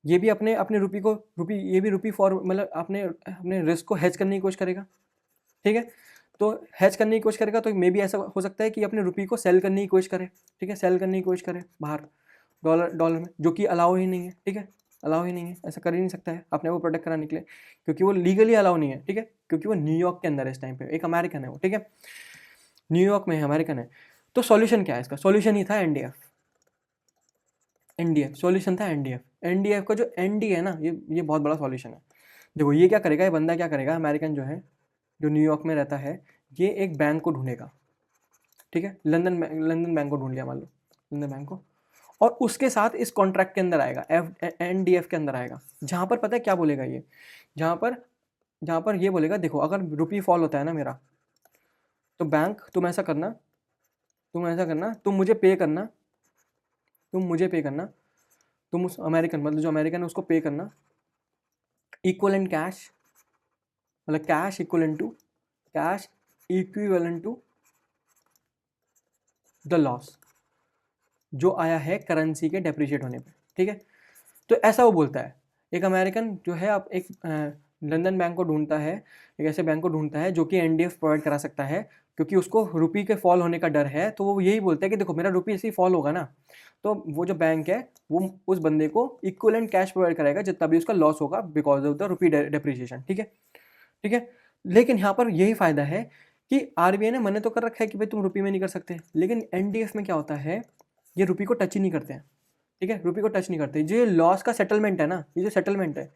ये भी अपने रुपये फॉर मतलब अपने रिस्क को हेज करने की कोशिश करेगा, ठीक है? तो हेज करने की कोशिश करेगा, तो मे बी ऐसा हो सकता है कि अपने रुपये को सेल करने की कोशिश करे, ठीक है? सेल करने की कोशिश करे बाहर, डॉलर में, जो कि अलाउ ही नहीं है, ठीक है, अलाउ ही नहीं है, ऐसा कर ही नहीं सकता है अपने को प्रोटेक्ट कराने के लिए, क्योंकि वो लीगली अलाउ नहीं है, ठीक है, क्योंकि वो न्यूयॉर्क के अंदर है इस टाइम पे, एक अमेरिकन है वो, ठीक है, न्यूयॉर्क में है, अमेरिकन है। तो सॉल्यूशन क्या है इसका? सॉल्यूशन ही था एनडीएफ। एनडीएफ सॉल्यूशन था, एनडीएफ। एनडीएफ का जो एनडी है ना, ये बहुत बड़ा सॉल्यूशन है। देखो ये क्या करेगा, ये बंदा क्या करेगा, अमेरिकन जो है, जो न्यूयॉर्क में रहता है, ये एक बैंक को ढूंढेगा, ठीक है, लंदन बैंक को ढूंढ लिया मान लो, लंदन बैंक को, और उसके साथ इस कॉन्ट्रैक्ट के अंदर आएगा, एनडीएफ के अंदर आएगा, जहाँ पर पता है क्या बोलेगा ये, जहाँ पर ये बोलेगा देखो अगर रुपी फॉल होता है ना मेरा, तो बैंक तुम मुझे पे करना, तुम उस अमेरिकन, मतलब जो अमेरिकन है उसको पे करना, इक्वलेंट कैश, मतलब cash equivalent to the loss जो आया है करेंसी के डेप्रिशिएट होने पे, ठीक है। तो ऐसा वो बोलता है, एक अमेरिकन जो है अब एक लंदन बैंक को ढूंढता है, एक ऐसे बैंक को ढूंढता है जो कि एनडीएफ प्रोवाइड करा सकता है, क्योंकि उसको रुपी के फॉल होने का डर है, तो वो यही बोलता है कि देखो मेरा रुपी ऐसे ही फॉल होगा ना, तो वो जो बैंक है वो उस बंदे को इक्वलेंट कैश प्रोवाइड कराएगा जितना भी उसका लॉस होगा because of the rupee depreciation, ठीक है, ठीक है। लेकिन यहाँ पर यही फायदा है कि आरबीआई ने मना तो कर रखा है कि भाई तुम रुपी में नहीं कर सकते, लेकिन एनडीएफ में क्या होता है, ये रुपी को टच ही नहीं करते हैं, ठीक है, रुपी को टच नहीं करते। जो लॉस का सेटलमेंट है ना, ये जो सेटलमेंट है,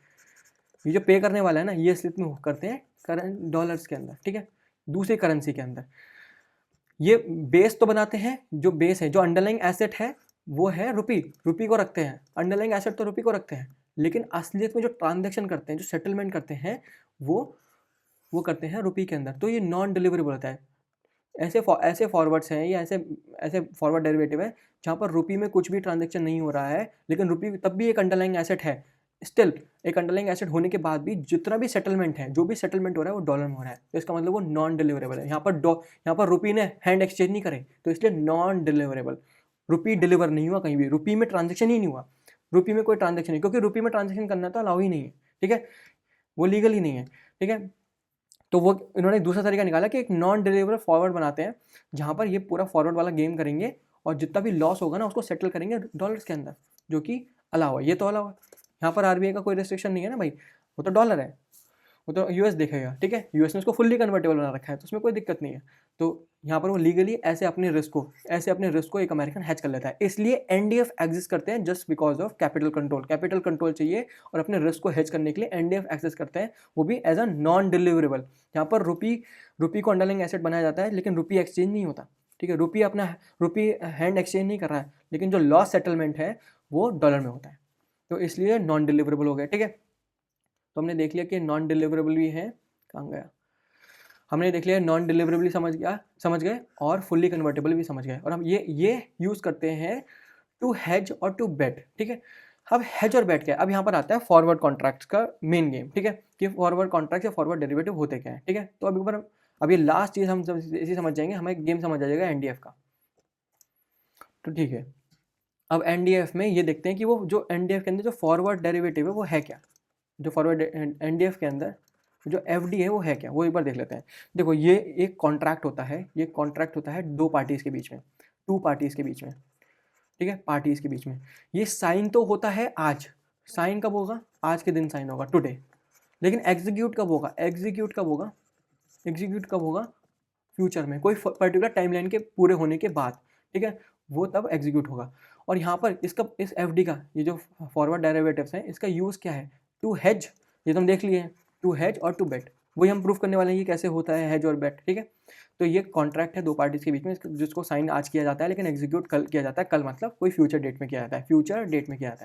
ये जो पे करने वाला है ना, ये स्लिप में करते हैं करंट डॉलर्स के अंदर, ठीक है, दूसरी करेंसी के अंदर। ये बेस तो बनाते हैं, जो बेस है, जो अंडरलाइंग एसेट है वो है रुपी को रखते हैं, अंडरलाइंग एसेट तो रुपी को रखते हैं, लेकिन असलियत में जो ट्रांजेक्शन करते हैं, जो सेटलमेंट करते हैं, वो करते हैं रुपी के अंदर। तो ये नॉन डिलीवरेबल होता है। ऐसे फॉरवर्ड्स हैं या ऐसे फॉरवर्ड डेरिवेटिव है जहाँ पर रुपी में कुछ भी ट्रांजेक्शन नहीं हो रहा है, लेकिन रुपी तब भी एक अंडरलाइंग एसेट है, स्टिल एक अंडरलाइंग एसेट होने के बाद भी जितना भी सेटलमेंट है, जो भी सेटलमेंट हो रहा है वो डॉलर में हो रहा है, तो इसका मतलब वो नॉन डिलीवरेबल है। यहाँ पर रुपी ने हैंड एक्सचेंज नहीं करे, तो इसलिए नॉन डिलीवरेबल, रुपी डिलीवर नहीं हुआ कहीं भी, रुपी में ट्रांजेक्शन ही नहीं हुआ, रुपी में कोई ट्रांजेक्शन नहीं, क्योंकि रुपी में ट्रांजेक्शन करना तो अलाउ ही नहीं है, ठीक है, वो लीगल ही नहीं है, ठीक है। तो वो इन्होंने दूसरा तरीका निकाला कि एक नॉन डिलीवरेबल फॉरवर्ड बनाते हैं, जहाँ पर ये पूरा फॉरवर्ड वाला गेम करेंगे और जितना भी लॉस होगा ना उसको सेटल करेंगे डॉलर्स के अंदर, जो कि अलाउ है, ये तो अलाउ है। यहाँ पर आरबीआई का कोई रेस्ट्रिक्शन नहीं है ना भाई, वो तो डॉलर है, वो तो यूएस देखेगा, ठीक है, यूएस ने उसको फुल्ली कन्वर्टेबल बना रखा है, तो उसमें कोई दिक्कत नहीं है। तो यहाँ पर वो लीगली ऐसे अपने रिस्क को एक अमेरिकन हैच कर लेता है, इसलिए एनडीएफ एग्जिस्ट करते हैं just because of capital control चाहिए, और अपने रिस्क को हैच करने के लिए एनडीएफ एक्सेस करते हैं, वो भी एज अ नॉन डिलीवरेबल। यहाँ पर रुपी को अंडरलाइंग एसेट बनाया जाता है, लेकिन रुपी एक्सचेंज नहीं होता, ठीक है, रुपी हैंड एक्सचेंज नहीं कर रहा है, लेकिन जो लॉस सेटलमेंट है वो डॉलर में होता है, तो इसलिए नॉन डिलीवरेबल हो गया, ठीक है। तो हमने देख लिया कि नॉन डिलीवरेबल भी है, कहाँ गया, हमने देख लिया नॉन डिलीवरेबल समझ गए और फुल्ली कन्वर्टेबल भी समझ गए, और हम ये यूज़ करते हैं टू हेज और टू बेट, ठीक है। अब हेज और बेट क्या है, अब यहाँ पर आता है फॉरवर्ड कॉन्ट्रैक्ट्स का मेन गेम, ठीक है, कि फॉरवर्ड कॉन्ट्रैक्ट या फॉरवर्ड डेरिवेटिव होते क्या है, ठीक है। तो अब ये लास्ट चीज़ हम इसी समझ जाएंगे, हमें गेम समझ आ जाएगा एनडीएफ का, तो ठीक है। अब एनडीएफ में ये देखते हैं कि वो जो एनडीएफ के अंदर जो फॉरवर्ड डेरिवेटिव है वो है क्या, जो फॉरवर्ड एनडीएफ के अंदर जो एफडी है वो है क्या, वो एक बार देख लेते हैं। देखो ये एक कॉन्ट्रैक्ट होता है, दो पार्टीज़ के बीच में, टू पार्टीज़ के बीच में, ठीक है, पार्टीज़ के बीच में। ये साइन तो होता है आज, साइन कब होगा, आज के दिन साइन होगा, टुडे, लेकिन एग्जीक्यूट कब होगा फ्यूचर में, कोई पर्टिकुलर टाइमलाइन के पूरे होने के बाद, ठीक है, वो तब एग्जीक्यूट होगा। और यहाँ पर इस एफडी का, ये जो फॉरवर्ड डेरिवेटिव्स हैं, इसका यूज़ क्या है, टू हेज, ये तो हम देख लिए हैं, टू हेज और टू बेट, वही हम प्रूफ करने वाले हैं कि कैसे होता है हेज और बेट, ठीक है। तो ये कॉन्ट्रैक्ट है दो पार्टीज के बीच में, जिसको साइन आज किया जाता है, लेकिन एग्जीक्यूट कल किया जाता है, कल मतलब कोई फ्यूचर डेट में किया जाता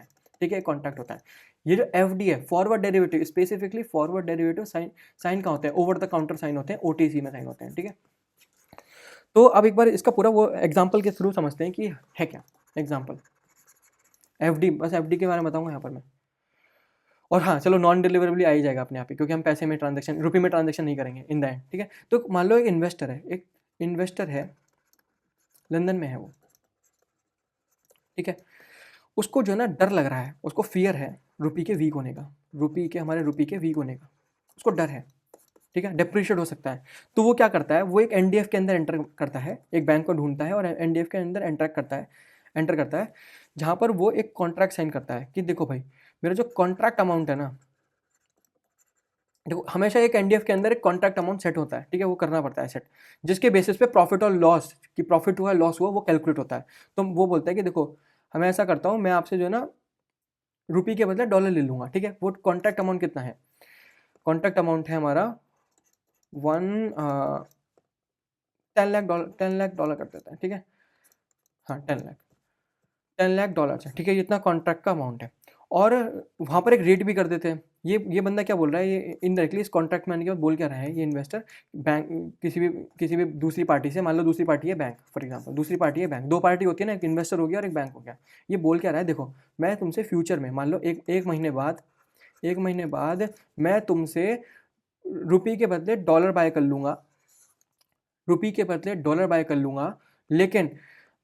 है, ठीक है, कॉन्ट्रैक्ट होता है। ये जो एफडी है, forward derivative, specifically forward derivative sign का होता है, ओवर द काउंटर साइन होते हैं, ओटीसी में साइन होते हैं, ठीक है। तो अब एक बार इसका पूरा वो एग्जाम्पल के थ्रू समझते हैं कि है क्या एग्जाम्पल, एफडी, बस एफडी के बारे में बताऊंगा यहाँ पर मैं। और हाँ चलो, नॉन डिलीवरेबली आ ही जाएगा अपने आप ही, क्योंकि हम पैसे में ट्रांजेक्शन, रुपये में ट्रांजेक्शन नहीं करेंगे इन द एंड, ठीक है। तो मान लो एक इन्वेस्टर है, लंदन में है वो, ठीक है, उसको जो है ना डर लग रहा है, उसको फियर है रुपये के वीक होने का, हमारे रुपये के वीक होने का उसको डर है, ठीक है, डेप्रिशिएट हो सकता है। तो वो क्या करता है, वो एक एनडीएफ के अंदर एंटर करता है, एक बैंक को ढूंढता है और एनडीएफ के अंदर एंटर करता है, एंटर करता है, जहाँ पर वो एक कॉन्ट्रैक्ट साइन करता है कि देखो भाई मेरा जो कॉन्ट्रैक्ट अमाउंट है ना, देखो हमेशा एक एनडीएफ के अंदर एक कॉन्ट्रैक्ट अमाउंट सेट होता है, ठीक है, वो करना पड़ता है सेट, जिसके बेसिस पे प्रॉफिट और लॉस, कि प्रॉफिट हुआ लॉस हुआ वो कैलकुलेट होता है। तो वो बोलता है कि देखो मैं ऐसा करता हूँ, मैं आपसे जो है ना रुपये के बदले डॉलर ले लूँगा, ठीक है। वो कॉन्ट्रैक्ट अमाउंट कितना है, कॉन्ट्रैक्ट अमाउंट है हमारा 10 लाख डॉलर कर देता है, ठीक है, हाँ 10 लाख डॉलर है, ठीक है, ये इतना कॉन्ट्रैक्ट का अमाउंट है। और वहाँ पर एक रेट भी कर देते हैं। ये बंदा क्या बोल रहा है, ये इनडायरेक्टली इस कॉन्ट्रैक्ट में आने के बाद बोल क्या रहा है ये इन्वेस्टर, बैंक किसी भी दूसरी पार्टी से, मान लो दूसरी पार्टी है बैंक, फॉर एग्जांपल दूसरी पार्टी है बैंक, दो पार्टी होती है ना, एक इन्वेस्टर हो गया और एक बैंक हो गया। ये बोल क्या रहा है, देखो मैं तुमसे फ्यूचर में मान लो एक महीने बाद मैं तुमसे रुपये के बदले डॉलर बाय कर लूँगा, लेकिन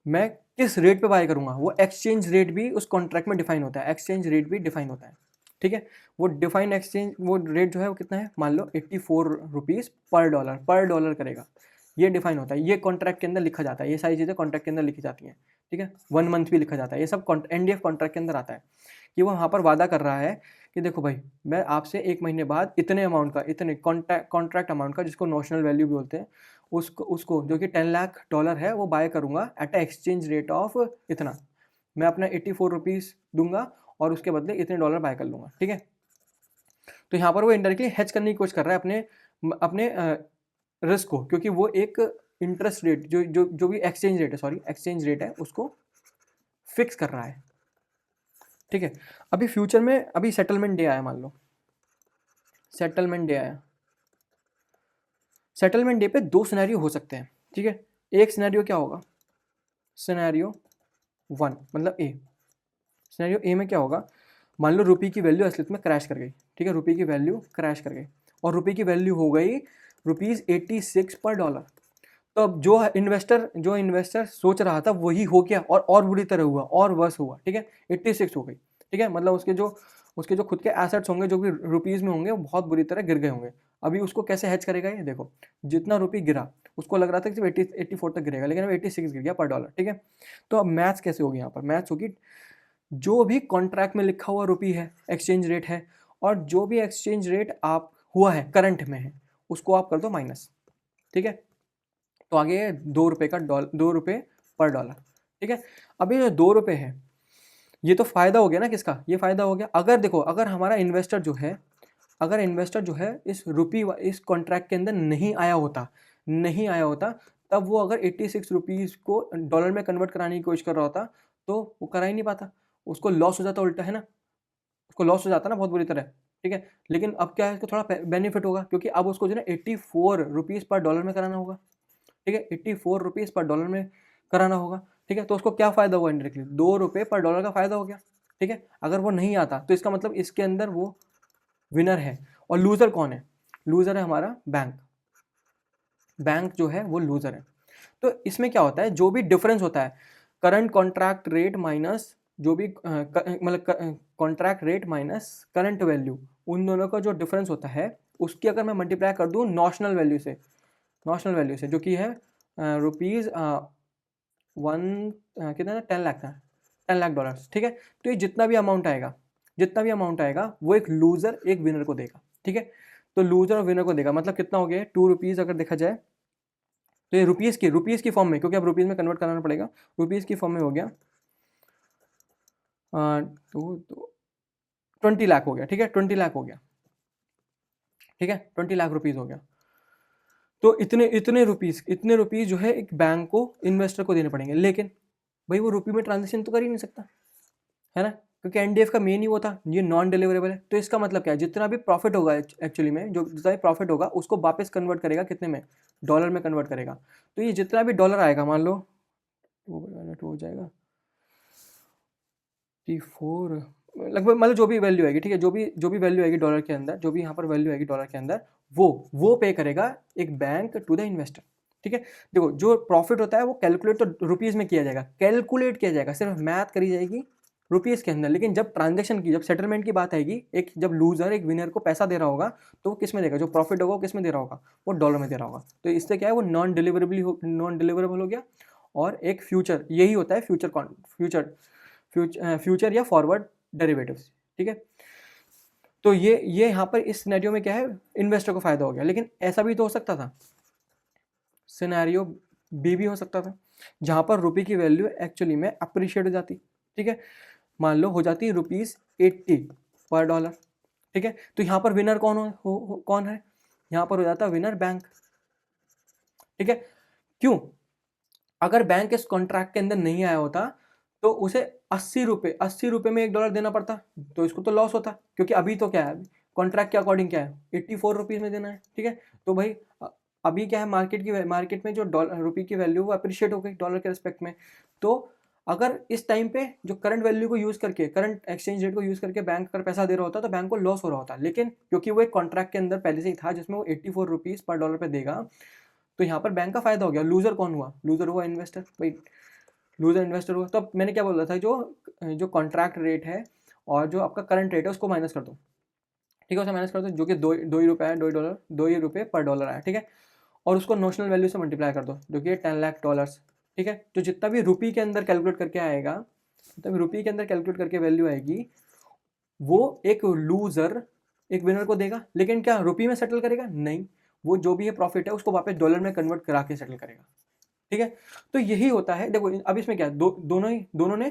मैं किस रेट पे बाय करूंगा वो एक्सचेंज रेट भी उस कॉन्ट्रैक्ट में डिफाइन होता है, एक्सचेंज रेट भी डिफाइन होता है, ठीक है। वो डिफाइन एक्सचेंज वो रेट जो है वो कितना है, मान लो 84 रुपीज़ पर डॉलर करेगा, ये डिफाइन होता है, ये कॉन्ट्रैक्ट के अंदर लिखा जाता है, ये सारी चीज़ें कॉन्ट्रैक्ट के अंदर लिखी जाती हैं, ठीक है। 1 मंथ भी लिखा जाता है, ये सब एनडीएफ कॉन्ट्रैक्ट के अंदर आता है कि वो वहाँ पर वादा कर रहा है कि देखो भाई मैं आपसे 1 महीने बाद इतने अमाउंट का, इतने कॉन्ट्रैक्ट अमाउंट का, जिसको नॉशनल वैल्यू भी बोलते हैं, उसको जो कि 10 लाख डॉलर है वो बाय करूंगा at a exchange rate of इतना, मैं अपना 84 रुपीज़ दूंगा और उसके बदले इतने डॉलर बाय कर लूँगा, ठीक है। तो यहाँ पर वो इनडायरेक्टली हेज करने की कोशिश कर रहा है अपने रिस्क को, क्योंकि वो एक इंटरेस्ट रेट जो भी एक्सचेंज रेट है उसको फिक्स कर रहा है, ठीक है। अभी फ्यूचर में अभी सेटलमेंट डे आया, मान लो सेटलमेंट डे पे 2 सिनेरियो हो सकते हैं, ठीक है। एक सिनेरियो क्या होगा, सिनेरियो 1 मतलब सिनेरियो ए में क्या होगा, मान लो रुपये की वैल्यू असलियत में क्रैश कर गई, ठीक है, रुपये की वैल्यू क्रैश कर गई और रुपये की वैल्यू हो गई ₹86 पर डॉलर। तो अब जो इन्वेस्टर सोच रहा था वही हो गया और बुरी तरह हुआ और वर्स हुआ, ठीक है, 86 हो गई, ठीक है, मतलब उसके जो खुद के एसेट्स होंगे जो भी रुपीज़ में होंगे वो बहुत बुरी तरह गिर गए होंगे। अभी उसको कैसे हेज करेगा ये देखो, जितना रुपये गिरा उसको लग रहा था कि सिर्फ 84 तक गिरेगा, लेकिन अब 86 गिर गया पर डॉलर, ठीक है। तो अब मैथ्स कैसे होगी, यहाँ पर मैथ्स होगी, जो भी कॉन्ट्रैक्ट में लिखा हुआ रुपये है, एक्सचेंज रेट है, और जो भी एक्सचेंज रेट आप हुआ है करंट में है उसको आप कर दो माइनस, ठीक है। तो आगे 2 रुपये का 2 रुपये पर डॉलर, ठीक है। अब ये जो 2 रुपये है ये तो फ़ायदा हो गया ना, किसका, ये फ़ायदा हो गया। अगर देखो अगर हमारा इन्वेस्टर जो है इस कॉन्ट्रैक्ट के अंदर नहीं आया होता, तब वो अगर 86 रुपीज़ को डॉलर में कन्वर्ट कराने की कोशिश कर रहा होता तो वो करा ही नहीं पाता, उसको लॉस हो जाता उल्टा, है ना, उसको लॉस हो जाता ना बहुत बुरी तरह, ठीक है। लेकिन अब क्या है, इसको थोड़ा बेनिफिट होगा, क्योंकि अब उसको जो है 84 रुपीज़ पर डॉलर में कराना होगा, ठीक है, 84 रुपीज़ पर डॉलर में कराना होगा, ठीक है। तो उसको क्या फ़ायदा हुआ, इंडायरेक्टली 2 रुपये पर डॉलर का फ़ायदा हो गया, ठीक है। अगर वो नहीं आता तो इसका मतलब इसके अंदर वो विनर है, और लूज़र कौन है, लूज़र है हमारा बैंक जो है वो लूज़र है। तो इसमें क्या होता है, जो भी डिफरेंस होता है करंट कॉन्ट्रैक्ट रेट माइनस जो भी मतलब contract rate minus current value, उन दोनों का जो डिफरेंस होता है उसकी अगर मैं मल्टीप्लाई कर दूँ नॉशनल वैल्यू से जो कि है रुपीज़ 1 कितना था, 10 लाख था, 10 लाख डॉलर, ठीक है। तो ये जितना भी अमाउंट आएगा वो एक लूज़र एक विनर को देगा, ठीक है। तो लूज़र और विनर को देगा, मतलब कितना हो गया 2 रुपीज़ अगर देखा जाए तो ये रुपीज़ की फॉर्म में, क्योंकि अब रुपीज़ में कन्वर्ट कराना पड़ेगा, रुपीज़ की फॉर्म में हो गया तो 20 लाख हो गया, ठीक है, 20 लाख हो गया, ठीक है, 20 लाख रुपीज़ हो गया। तो इतने रुपीज़ जो है एक बैंक को, इन्वेस्टर को देने पड़ेंगे, लेकिन भाई वो रुपये में ट्रांजेक्शन तो कर ही नहीं सकता, है ना, क्योंकि एनडीएफ का मेन ही वो था, ये नॉन डिलीवरेबल है। तो इसका मतलब क्या है, जितना भी प्रॉफिट होगा एक्चुअली में, जो जितना भी प्रॉफिट होगा उसको वापस कन्वर्ट करेगा कितने में, डॉलर में कन्वर्ट करेगा। तो ये जितना भी डॉलर आएगा, मान लो हो जाएगा 4 लगभग, मतलब जो भी वैल्यू आएगी, ठीक है, जो भी वैल्यू आएगी डॉलर के अंदर, जो भी यहाँ पर वैल्यू आएगी डॉलर के अंदर, वो पे करेगा एक बैंक टू द इन्वेस्टर, ठीक है। देखो जो प्रॉफिट होता है वो कैलकुलेट तो रुपीज़ में किया जाएगा, सिर्फ मैथ करी जाएगी रुपीज़ के अंदर, लेकिन जब ट्रांजेक्शन की, जब सेटलमेंट की बात आएगी, जब लूजर एक विनर को पैसा दे रहा होगा तो वो किस में देगा, जो प्रॉफिट होगा वो किस में दे रहा होगा, वो डॉलर में दे रहा होगा। तो इससे क्या है, वो नॉन डिलीवरेबल हो गया, और एक फ्यूचर, यही होता है फ्यूचर या फॉरवर्ड डेरिवेटिव्स, ठीक है। तो ये यहाँ पर इस सिनेरियो में क्या है, इन्वेस्टर को फायदा हो गया। लेकिन ऐसा भी तो हो सकता था, सिनेरियो बी भी हो सकता था, जहां पर रुपये की वैल्यू एक्चुअली में अप्रिशिएट हो जाती, ठीक है। मान लो हो जाती ₹80 पर डॉलर, ठीक है। तो यहाँ पर विनर कौन है, यहाँ पर हो जाता विनर बैंक, ठीक है। क्यों? अगर बैंक इस कॉन्ट्रैक्ट के अंदर नहीं आया होता तो उसे $80 में $1 देना पड़ता, तो इसको तो लॉस होता, क्योंकि अभी तो क्या है, कॉन्ट्रैक्ट के अकॉर्डिंग क्या है, ₹84 में देना है, ठीक है। तो भाई अभी क्या है, मार्केट में जो रुपये की वैल्यू वो अप्रिशिएट हो गई डॉलर के रिस्पेक्ट में। तो अगर इस टाइम पे जो करंट वैल्यू को यूज़ करके, करंट एक्सचेंज रेट को यूज़ करके बैंक अगर पैसा दे रहा होता तो बैंक को लॉस हो रहा होता, लेकिन क्योंकि वो एक कॉन्ट्रैक्ट के अंदर पहले से ही था जिसमें वो ₹84 पर डॉलर पे देगा, तो यहाँ पर बैंक का फायदा हो गया। लूजर कौन हुआ? लूजर हुआ इन्वेस्टर, भाई लूजर इन्वेस्टर हुआ। तो मैंने क्या बोला था, जो कॉन्ट्रैक्ट रेट है और जो आपका करंट रेट है उसको माइनस कर दो, ठीक है, उसे माइनस कर दो, जो कि दो ही रुपये है, $2 पर डॉलर आया, ठीक है। और उसको नोशनल वैल्यू से मल्टीप्लाई कर दो, जो कि $10 लाख, ठीक है। तो जितना भी रुपये के अंदर कैलकुलेट करके आएगा, जितना भी रुपये के अंदर कैलकुलेट करके वैल्यू आएगी, वो एक लूजर एक विनर को देगा। लेकिन क्या रुपये में सेटल करेगा? नहीं, वो जो भी है प्रॉफिट है उसको वापस डॉलर में कन्वर्ट करा के सेटल करेगा, ठीक है। तो यही होता है। देखो अब इसमें क्या, दोनों ने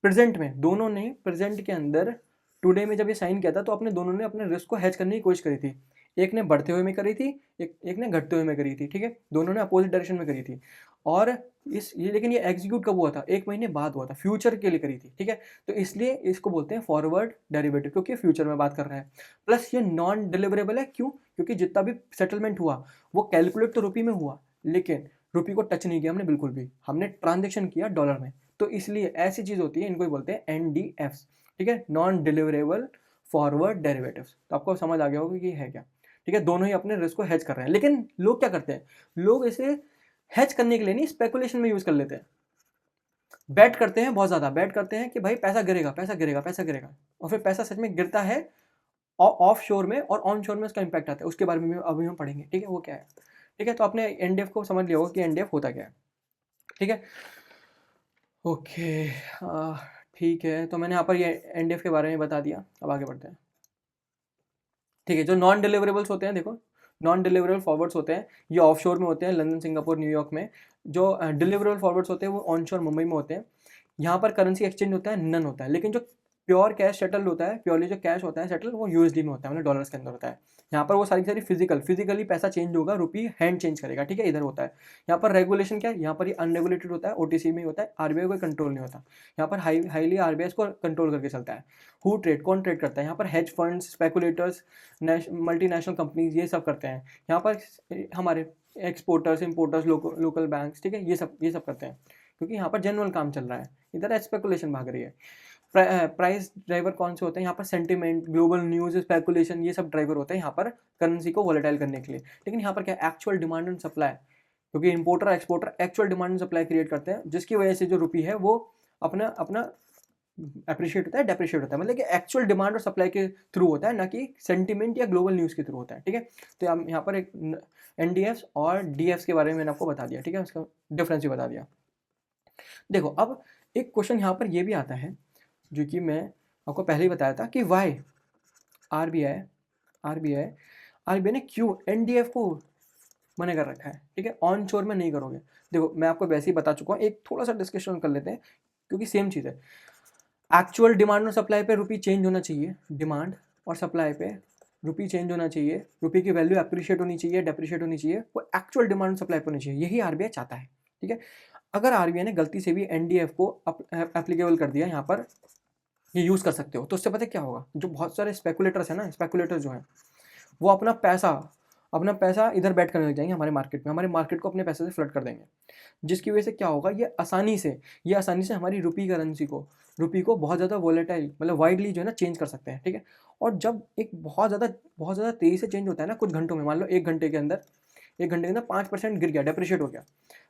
प्रेजेंट के अंदर टुडे में जब ये साइन किया था तो दोनों ने अपने रिस्क को हेज करने की कोशिश करी थी। एक ने बढ़ते हुए में करी थी, एक ने घटते हुए में करी थी, ठीक है। दोनों ने अपोजिट डायरेक्शन में करी थी। और लेकिन ये एग्जीक्यूट कब हुआ था? 1 महीने बाद हुआ था, फ्यूचर के लिए करी थी, ठीक है। तो इसलिए इसको बोलते हैं फॉरवर्ड डेरिवेटिव, क्योंकि फ्यूचर में बात कर रहा है। प्लस ये नॉन डिलीवरेबल है, क्यों? क्योंकि जितना भी सेटलमेंट हुआ वो कैलकुलेट तो रुपये में हुआ, लेकिन रुपये को टच नहीं किया हमने बिल्कुल भी, हमने ट्रांजेक्शन किया डॉलर में। तो इसलिए ऐसी चीज़ होती है, इनको ही बोलते हैं NDFs, ठीक है, नॉन डिलीवरेबल फॉरवर्ड डेरिवेटिव्स। तो आपको समझ आ गया होगा कि ये है क्या, ठीक है। दोनों ही अपने रिस्क को हेज कर रहे हैं। लेकिन लोग क्या करते हैं, लोग इसे हेज करने के लिए नहीं, स्पेकुलेशन में यूज कर लेते हैं। बैट करते हैं, बहुत ज़्यादा बैट करते हैं कि भाई पैसा गिरेगा, पैसा गिरेगा, पैसा गिरेगा, और फिर पैसा सच में गिरता है। ऑफ शोर में और ऑन शोर में उसका इंपैक्ट आता है, उसके बारे में अभी हम पढ़ेंगे, ठीक है, वो क्या है, ठीक है। तो आपने NDF को समझ लिया होगा कि NDF होता क्या है, ठीक है। ओके, ठीक है। तो मैंने यहाँ पर ये NDF के बारे में बता दिया। अब आगे बढ़ते हैं, ठीक है। जो नॉन डिलीवरेबल्स होते हैं, देखो नॉन डिलीवरेबल फॉरवर्ड्स होते हैं, ये ऑफ शोर में होते हैं, लंदन, सिंगापुर, न्यूयॉर्क में। जो डिलीवरेबल फॉरवर्ड्स होते हैं वो ऑन शोर, मुंबई में होते हैं। यहाँ पर करेंसी एक्सचेंज होता है, नन होता है। लेकिन जो प्योर कैश सेटल होता है, प्योरली जो कैश होता है सेटल, वो USD में होता है, मतलब डॉलर्स के अंदर होता है। यहाँ पर वो सारी फिजिकली पैसा चेंज होगा, रुपये हैंड चेंज करेगा, ठीक है, इधर होता है। यहाँ पर रेगुलेशन क्या है, यहाँ पर ये अनरेगुलेटेड होता है, OTC में ही होता है, RBI कोई कंट्रोल नहीं होता। यहाँ पर हाईली RBI इसको कंट्रोल करके चलता है। कौन ट्रेड करता है यहाँ पर? Hedge funds, speculators, multinational companies, ये सब करते हैं। यहाँ पर हमारे एक्सपोर्टर्स, इम्पोर्टर्स, लोकल बैंक्स, ठीक है, ये सब करते हैं, क्योंकि यहाँ पर जेन्युइन काम चल रहा है, इधर स्पेकुलेशन भाग रही है। प्राइस ड्राइवर कौन से होते हैं यहाँ पर? सेंटिमेंट, ग्लोबल न्यूज़, स्पेकुलेशन, ये सब ड्राइवर होते हैं यहाँ पर करेंसी को वोलेटाइल करने के लिए। लेकिन यहाँ पर क्या, एक्चुअल डिमांड एंड सप्लाई, क्योंकि importer exporter actual demand and supply create करते हैं, जिसकी वजह से जो रुपये है वो अपना अप्रिशिएट होता है, डेप्रिशिएट होता है, मतलब कि एक्चुअल डिमांड और सप्लाई के थ्रू होता है, ना कि सेंटिमेंट या ग्लोबल न्यूज़ के थ्रू होता है, ठीक है। तो यहाँ पर एक NDFs और DFs के बारे में मैंने आपको बता दिया, ठीक है, उसका डिफरेंस भी बता दिया। देखो अब एक क्वेश्चन यहाँ पर ये भी आता है, जो कि मैं आपको पहले ही बताया था, कि वाई आरबीआई ने क्यों NDF को मना कर रखा है, ठीक है, ऑन शोर में नहीं करोगे। देखो मैं आपको वैसे ही बता चुका हूँ, एक थोड़ा सा डिस्कशन कर लेते हैं, क्योंकि सेम चीज़ है। एक्चुअल डिमांड और सप्लाई पे रुपये चेंज होना चाहिए, डिमांड और सप्लाई पे रुपये चेंज होना चाहिए, रुपये की वैल्यू अप्रिशिएट होनी चाहिए, डेप्रिशिएट होनी चाहिए, वो एक्चुअल डिमांड और सप्लाई पे होनी चाहिए, यही RBI चाहता है, ठीक है। अगर RBI ने गलती से भी NDF को एप्लीकेबल कर दिया, यहाँ पर ये यूज़ कर सकते हो, तो उससे पता है क्या होगा? जो बहुत सारे स्पेकुलेटर्स हैं ना, स्पेकुलेटर जो हैं, वो अपना पैसा इधर बैठ करने लग जाएंगे हमारे मार्केट में, हमारे मार्केट को अपने पैसे से फ्लड कर देंगे, जिसकी वजह से क्या होगा, ये आसानी से हमारी रुपये को बहुत ज़्यादा वोलेटाइल, मतलब वाइडली जो है ना चेंज कर सकते हैं, ठीक है। और जब एक बहुत ज़्यादा तेज़ी से चेंज होता है ना, कुछ घंटों में, मान लो 1 घंटे के अंदर 5% गिर गया, डेप्रिशिएट हो गया,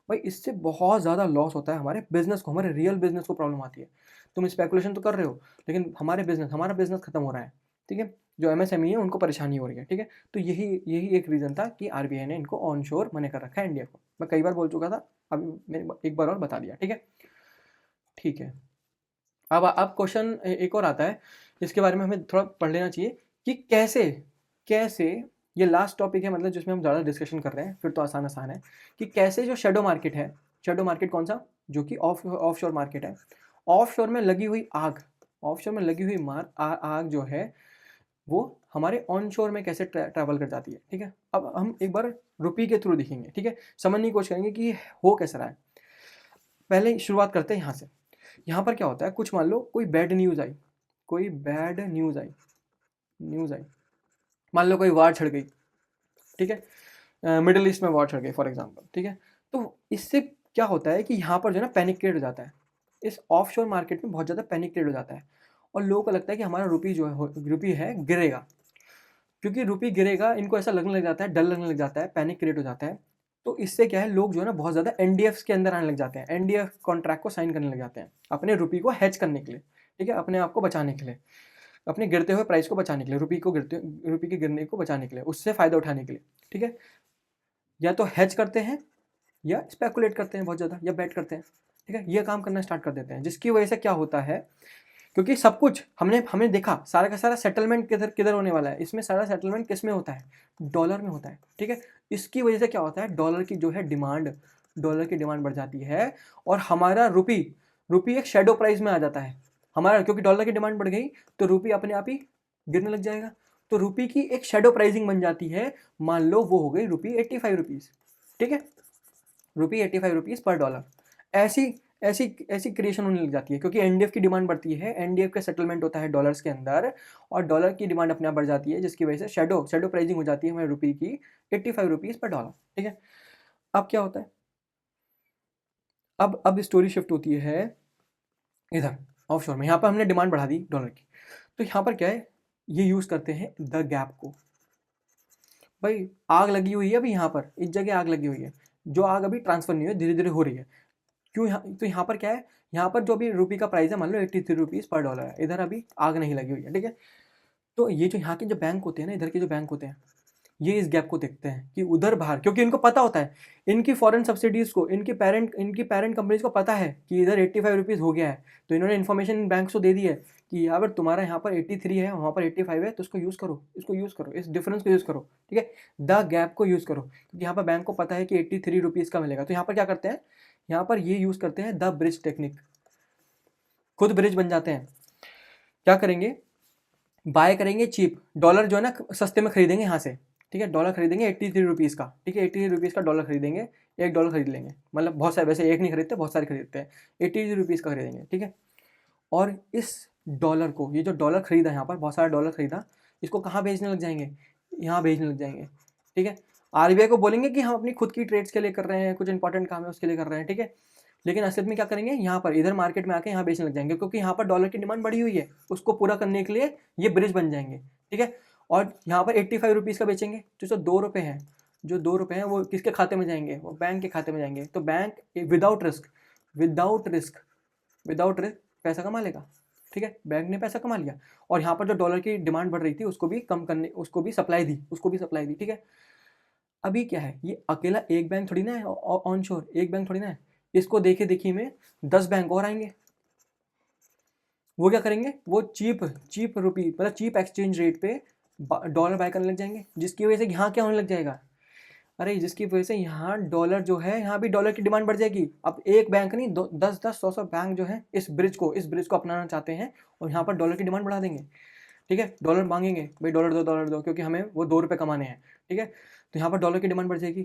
भाई इससे बहुत ज़्यादा लॉस होता है हमारे बिजनेस को, हमारे रियल बिजनेस को प्रॉब्लम आती है। तुम स्पेकुलेशन तो कर रहे हो, लेकिन हमारा बिजनेस खत्म हो रहा है, ठीक है। जो MSME है उनको परेशानी हो रही है, ठीक है। तो यही एक रीज़न था कि RBI ने इनको ऑन शोर मना कर रखा है NDF को। मैं कई बार बोल चुका था, अभी मैंने एक बार और बता दिया, ठीक है। ठीक है, अब क्वेश्चन एक और आता है, इसके बारे में हमें थोड़ा पढ़ लेना चाहिए कि कैसे कैसे ये लास्ट टॉपिक है, मतलब जिसमें हम ज़्यादा डिस्कशन कर रहे हैं, फिर तो आसान आसान है कि कैसे जो शेडो मार्केट है, शेडो मार्केट कौन सा, जो कि ऑफ शोर मार्केट है, ऑफ शोर में लगी हुई आग, ऑफ शोर में लगी हुई आग जो है वो हमारे ऑन शोर में कैसे ट्रैवल कर जाती है, ठीक है। अब हम एक बार रुपी के थ्रू दिखेंगे, ठीक है, समझने की कोशिश करेंगे कि हो कैसा रहा है। पहले शुरुआत करते हैं यहाँ से। यहाँ पर क्या होता है, कुछ मान लो कोई बैड न्यूज़ आई, कोई बैड न्यूज़ आई, मान लो कोई वार छिड़ गई, ठीक है, मिडिल ईस्ट में वार छिड़ गई फॉर एग्जांपल, ठीक है। तो इससे क्या होता है कि यहाँ पर जो है ना पैनिक क्रिएट हो जाता है, इस ऑफ शोर मार्केट में बहुत ज़्यादा पैनिक क्रिएट हो जाता है, और लोगों को लगता है कि हमारा रुपी जो है, रुपी है गिरेगा, क्योंकि रुपी गिरेगा इनको ऐसा लगने लग जाता है, डर लगने लग जाता है, पैनिक क्रिएट हो जाता है। तो इससे क्या है, लोग जो है ना बहुत ज़्यादा एनडीएफ्स के अंदर आने लग जाते हैं, एनडीएफ कॉन्ट्रैक्ट को साइन करने लग जाते हैं अपने रुपी को हेज करने के लिए, ठीक है, अपने आप को बचाने के लिए, अपने गिरते हुए प्राइस को बचाने के लिए, रुपी के गिरने को बचाने के लिए, उससे फ़ायदा उठाने के लिए, ठीक है। या तो हेज करते हैं या स्पेकुलेट करते हैं बहुत ज़्यादा, या बेट करते हैं, ठीक है, ये काम करना स्टार्ट कर देते हैं, जिसकी वजह से क्या होता है, क्योंकि सब कुछ हमने देखा, सारा का सारा सेटलमेंट किधर किधर होने वाला है, इसमें सारा सेटलमेंट किस में होता है, डॉलर में होता है, ठीक है। इसकी वजह से क्या होता है, डॉलर की जो है डिमांड, डॉलर की डिमांड बढ़ जाती है, और हमारा रुपी रुपी एक शेडो प्राइस में आ जाता है हमारा, क्योंकि डॉलर की डिमांड बढ़ गई तो रुपी अपने आप ही गिरने लग जाएगा, तो रुपी की एक शेडो प्राइसिंग बन जाती है। मान लो वो हो गई रुपी 85 रुपीज़, ठीक है, रुपी 85 रुपीज़ पर डॉलर, ऐसी ऐसी ऐसी क्रिएशन होने लग जाती है, क्योंकि एनडीएफ की डिमांड बढ़ती है, एनडीएफ का सेटलमेंट होता है डॉलर्स के अंदर, और डॉलर की डिमांड अपने आप बढ़ जाती है, जिसकी वजह से शेडो प्राइसिंग हो जाती है हमारे रुपी की 85 रुपीज़ पर डॉलर, ठीक है। अब क्या होता है, अब स्टोरी शिफ्ट होती है इधर ऑफशोर में, यहाँ पर हमने डिमांड बढ़ा दी डॉलर की, तो यहाँ पर क्या है, ये यूज़ करते हैं द गैप को। भाई आग लगी हुई है, अभी यहाँ पर इस जगह आग लगी हुई है, जो आग अभी ट्रांसफर नहीं हुई, धीरे धीरे हो रही है, क्यों यहाँ, तो यहाँ पर क्या है, यहाँ पर जो अभी रुपी का प्राइस है मान लो 83 रुपीज़ पर डॉलर है, इधर अभी आग नहीं लगी हुई है, ठीक है। तो ये जो यहाँ के जो बैंक होते हैं ना, इधर के जो बैंक होते हैं, ये इस गैप को देखते हैं कि उधर बाहर, क्योंकि इनको पता होता है, इनकी फॉरेन सब्सिडीज़ को, इनकी पेरेंट कंपनीज को पता है कि इधर 85 रुपीज़ हो गया है, तो इन्होंने इन्फॉर्मेशन बैंक को दे दी है कि अगर तुम्हारा यहाँ पर 83 है, वहाँ पर 85 है, तो इसको यूज़ करो, इस डिफरेंस को यूज़ करो, ठीक है, द गैप को यूज़ करो, क्योंकि यहाँ पर बैंक को पता है कि 83 रुपीज़ का मिलेगा। तो यहाँ पर क्या करते हैं, यहाँ पर ये यूज़ करते हैं द ब्रिज टेक्निक, खुद ब्रिज बन जाते हैं। क्या करेंगे, बाय करेंगे चीप, डॉलर जो है ना सस्ते में खरीदेंगे यहाँ से, ठीक है, डॉलर खरीदेंगे 83 रुपीज़ का, ठीक है, 83 रुपीज़ का डॉलर खरीदेंगे, $1 खरीद लेंगे, मतलब बहुत सारे, वैसे एक नहीं खरीदते, बहुत सारे खरीदते हैं, 83 रुपीज़ का खरीदेंगे, ठीक है। और इस डॉलर को, ये जो डॉलर खरीदा यहाँ पर, बहुत सारा डॉलर खरीदा, इसको कहाँ भेजने लग जाएंगे, यहाँ भेजने लग जाएंगे, ठीक है। आरबीआई को बोलेंगे कि हम अपनी खुद की ट्रेड्स के लिए कर रहे हैं, कुछ इंपॉर्टेंट काम है उसके लिए कर रहे हैं, ठीक है, लेकिन असलियत में क्या करेंगे, यहाँ पर इधर मार्केट में आके यहाँ बेचने लग जाएंगे, क्योंकि यहाँ पर डॉलर की डिमांड बढ़ी हुई है, उसको पूरा करने के लिए ये ब्रिज बन जाएंगे, ठीक है। और यहाँ पर 85 रुपीज़ का बेचेंगे, तो जो 2 रुपये हैं, जो 2 रुपये हैं वो किसके खाते में जाएंगे, वो बैंक के खाते में जाएंगे, तो बैंक विदाउट रिस्क पैसा कमा लेगा, ठीक है, बैंक ने पैसा कमा लिया। और यहाँ पर जो डॉलर की डिमांड बढ़ रही थी उसको भी कम करने, उसको भी सप्लाई दी, ठीक है। अभी क्या है, ये अकेला एक बैंक थोड़ी ना है, ऑन शोर एक बैंक थोड़ी ना है, इसको देखे देखी में 10 बैंक और आएंगे, वो क्या करेंगे, वो चीप रुपी, मतलब चीप एक्सचेंज रेट पे डॉलर बाय करने लग जाएंगे, जिसकी वजह से यहाँ क्या होने लग जाएगा, अरे जिसकी वजह से यहाँ डॉलर जो है, यहाँ भी डॉलर की डिमांड बढ़ जाएगी। अब एक बैंक नहीं, 10 100 बैंक जो है इस ब्रिज को अपनाना चाहते हैं, और यहाँ पर डॉलर की डिमांड बढ़ा देंगे, ठीक है, डॉलर मांगेंगे, भाई डॉलर दो, क्योंकि हमें वो 2 रुपये कमाने हैं, ठीक है। तो यहाँ पर डॉलर की डिमांड बढ़ जाएगी,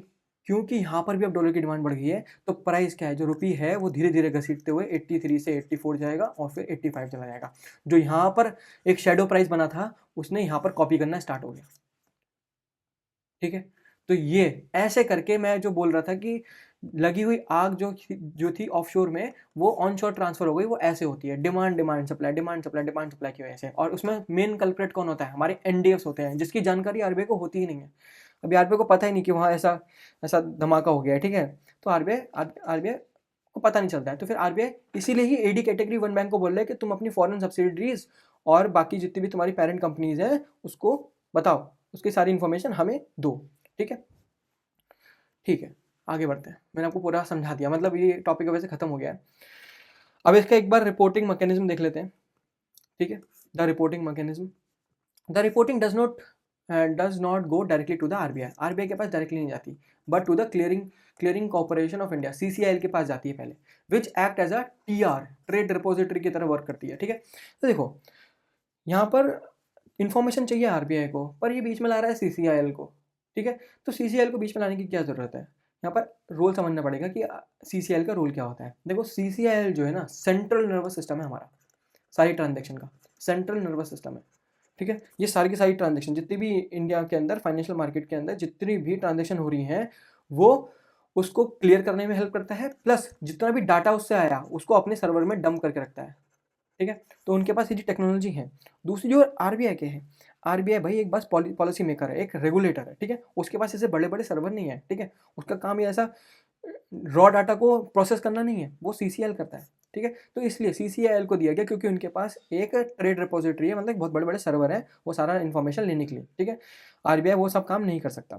क्योंकि यहाँ पर भी अब डॉलर की डिमांड बढ़ गई है, तो प्राइस क्या है, जो रुपी है वो धीरे धीरे घसीटते हुए 83 से 84 जाएगा, और फिर 85 चला जाएगा। जो यहाँ पर एक शेडो प्राइस बना था, उसने यहाँ पर कॉपी करना स्टार्ट हो गया, ठीक है। तो ये ऐसे करके मैं जो बोल रहा था कि लगी हुई आग जो थी ऑफशोर में, वो ऑनशोर ट्रांसफर हो गई, वो ऐसे होती है, डिमांड सप्लाई की वजह से। और उसमें मेन कल्प्रेट कौन होता है, हमारे एनडीएफ्स होते हैं, जिसकी जानकारी आरबीआई को होती ही नहीं है। अभी आरबीआई को पता ही नहीं कि वहाँ ऐसा ऐसा धमाका हो गया है, ठीक है। तो आरबीआई को पता नहीं चलता है, तो फिर आरबीआई इसीलिए ही एडी कैटेगरी 1 बैंक को बोल रहा है कि तुम अपनी फॉरेन सब्सिडरीज और बाकी जितनी भी तुम्हारी पेरेंट कंपनीज हैं उसको बताओ, उसकी सारी इन्फॉर्मेशन हमें दो, ठीक है। ठीक है, आगे बढ़ते हैं, मैंने आपको पूरा समझा दिया, मतलब ये टॉपिक वैसे खत्म हो गया है। अब इसका एक बार रिपोर्टिंग मैकेनिज्म देख लेते हैं, ठीक है। The reporting mechanism, the reporting does not go directly to the RBI, RBI के पास डायरेक्टली नहीं जाती, but to the Clearing Corporation of India, CCIL के पास जाती है पहले, which act as a TR, trade repository की तरह वर्क करती है, ठीक है। तो देखो यहाँ पर इंफॉर्मेशन चाहिए आरबीआई को, पर ये बीच में ला रहा है सीसीआईएल को, ठीक है। तो सीसीआईएल को बीच में लाने की क्या ज़रूरत है, यहाँ पर रोल समझना पड़ेगा कि सीसीआईएल का रोल क्या होता है। देखो सीसीआईएल जो है ना, सेंट्रल नर्वस सिस्टम है हमारा, सारी ट्रांजेक्शन का सेंट्रल नर्वस सिस्टम है, ठीक है। ये सारी की सारी ट्रांजेक्शन जितनी भी इंडिया के अंदर फाइनेंशियल मार्केट के अंदर जितनी भी ट्रांजेक्शन हो रही हैं, वो उसको क्लियर करने में हेल्प करता है, प्लस जितना भी डाटा उससे आया उसको अपने सर्वर में डंप करके रखता है, ठीक है। तो उनके पास ये जी टेक्नोलॉजी है। दूसरी जो आरबीआई के है, आरबीआई भाई एक बस पॉलिसी मेकर है, एक रेगुलेटर है, ठीक है। उसके पास ऐसे बड़े बड़े सर्वर नहीं है, ठीक है। उसका काम ये ऐसा रॉ डाटा को प्रोसेस करना नहीं है, वो सीसीएल करता है, ठीक है। तो इसलिए सीसीआईएल को दिया गया क्योंकि उनके पास एक ट्रेड रिपोजिटरी है, मतलब बहुत बड़े बड़े सर्वर है वो सारा इन्फॉर्मेशन लेने के लिए, ठीक है। आरबीआई वो सब काम नहीं कर सकता,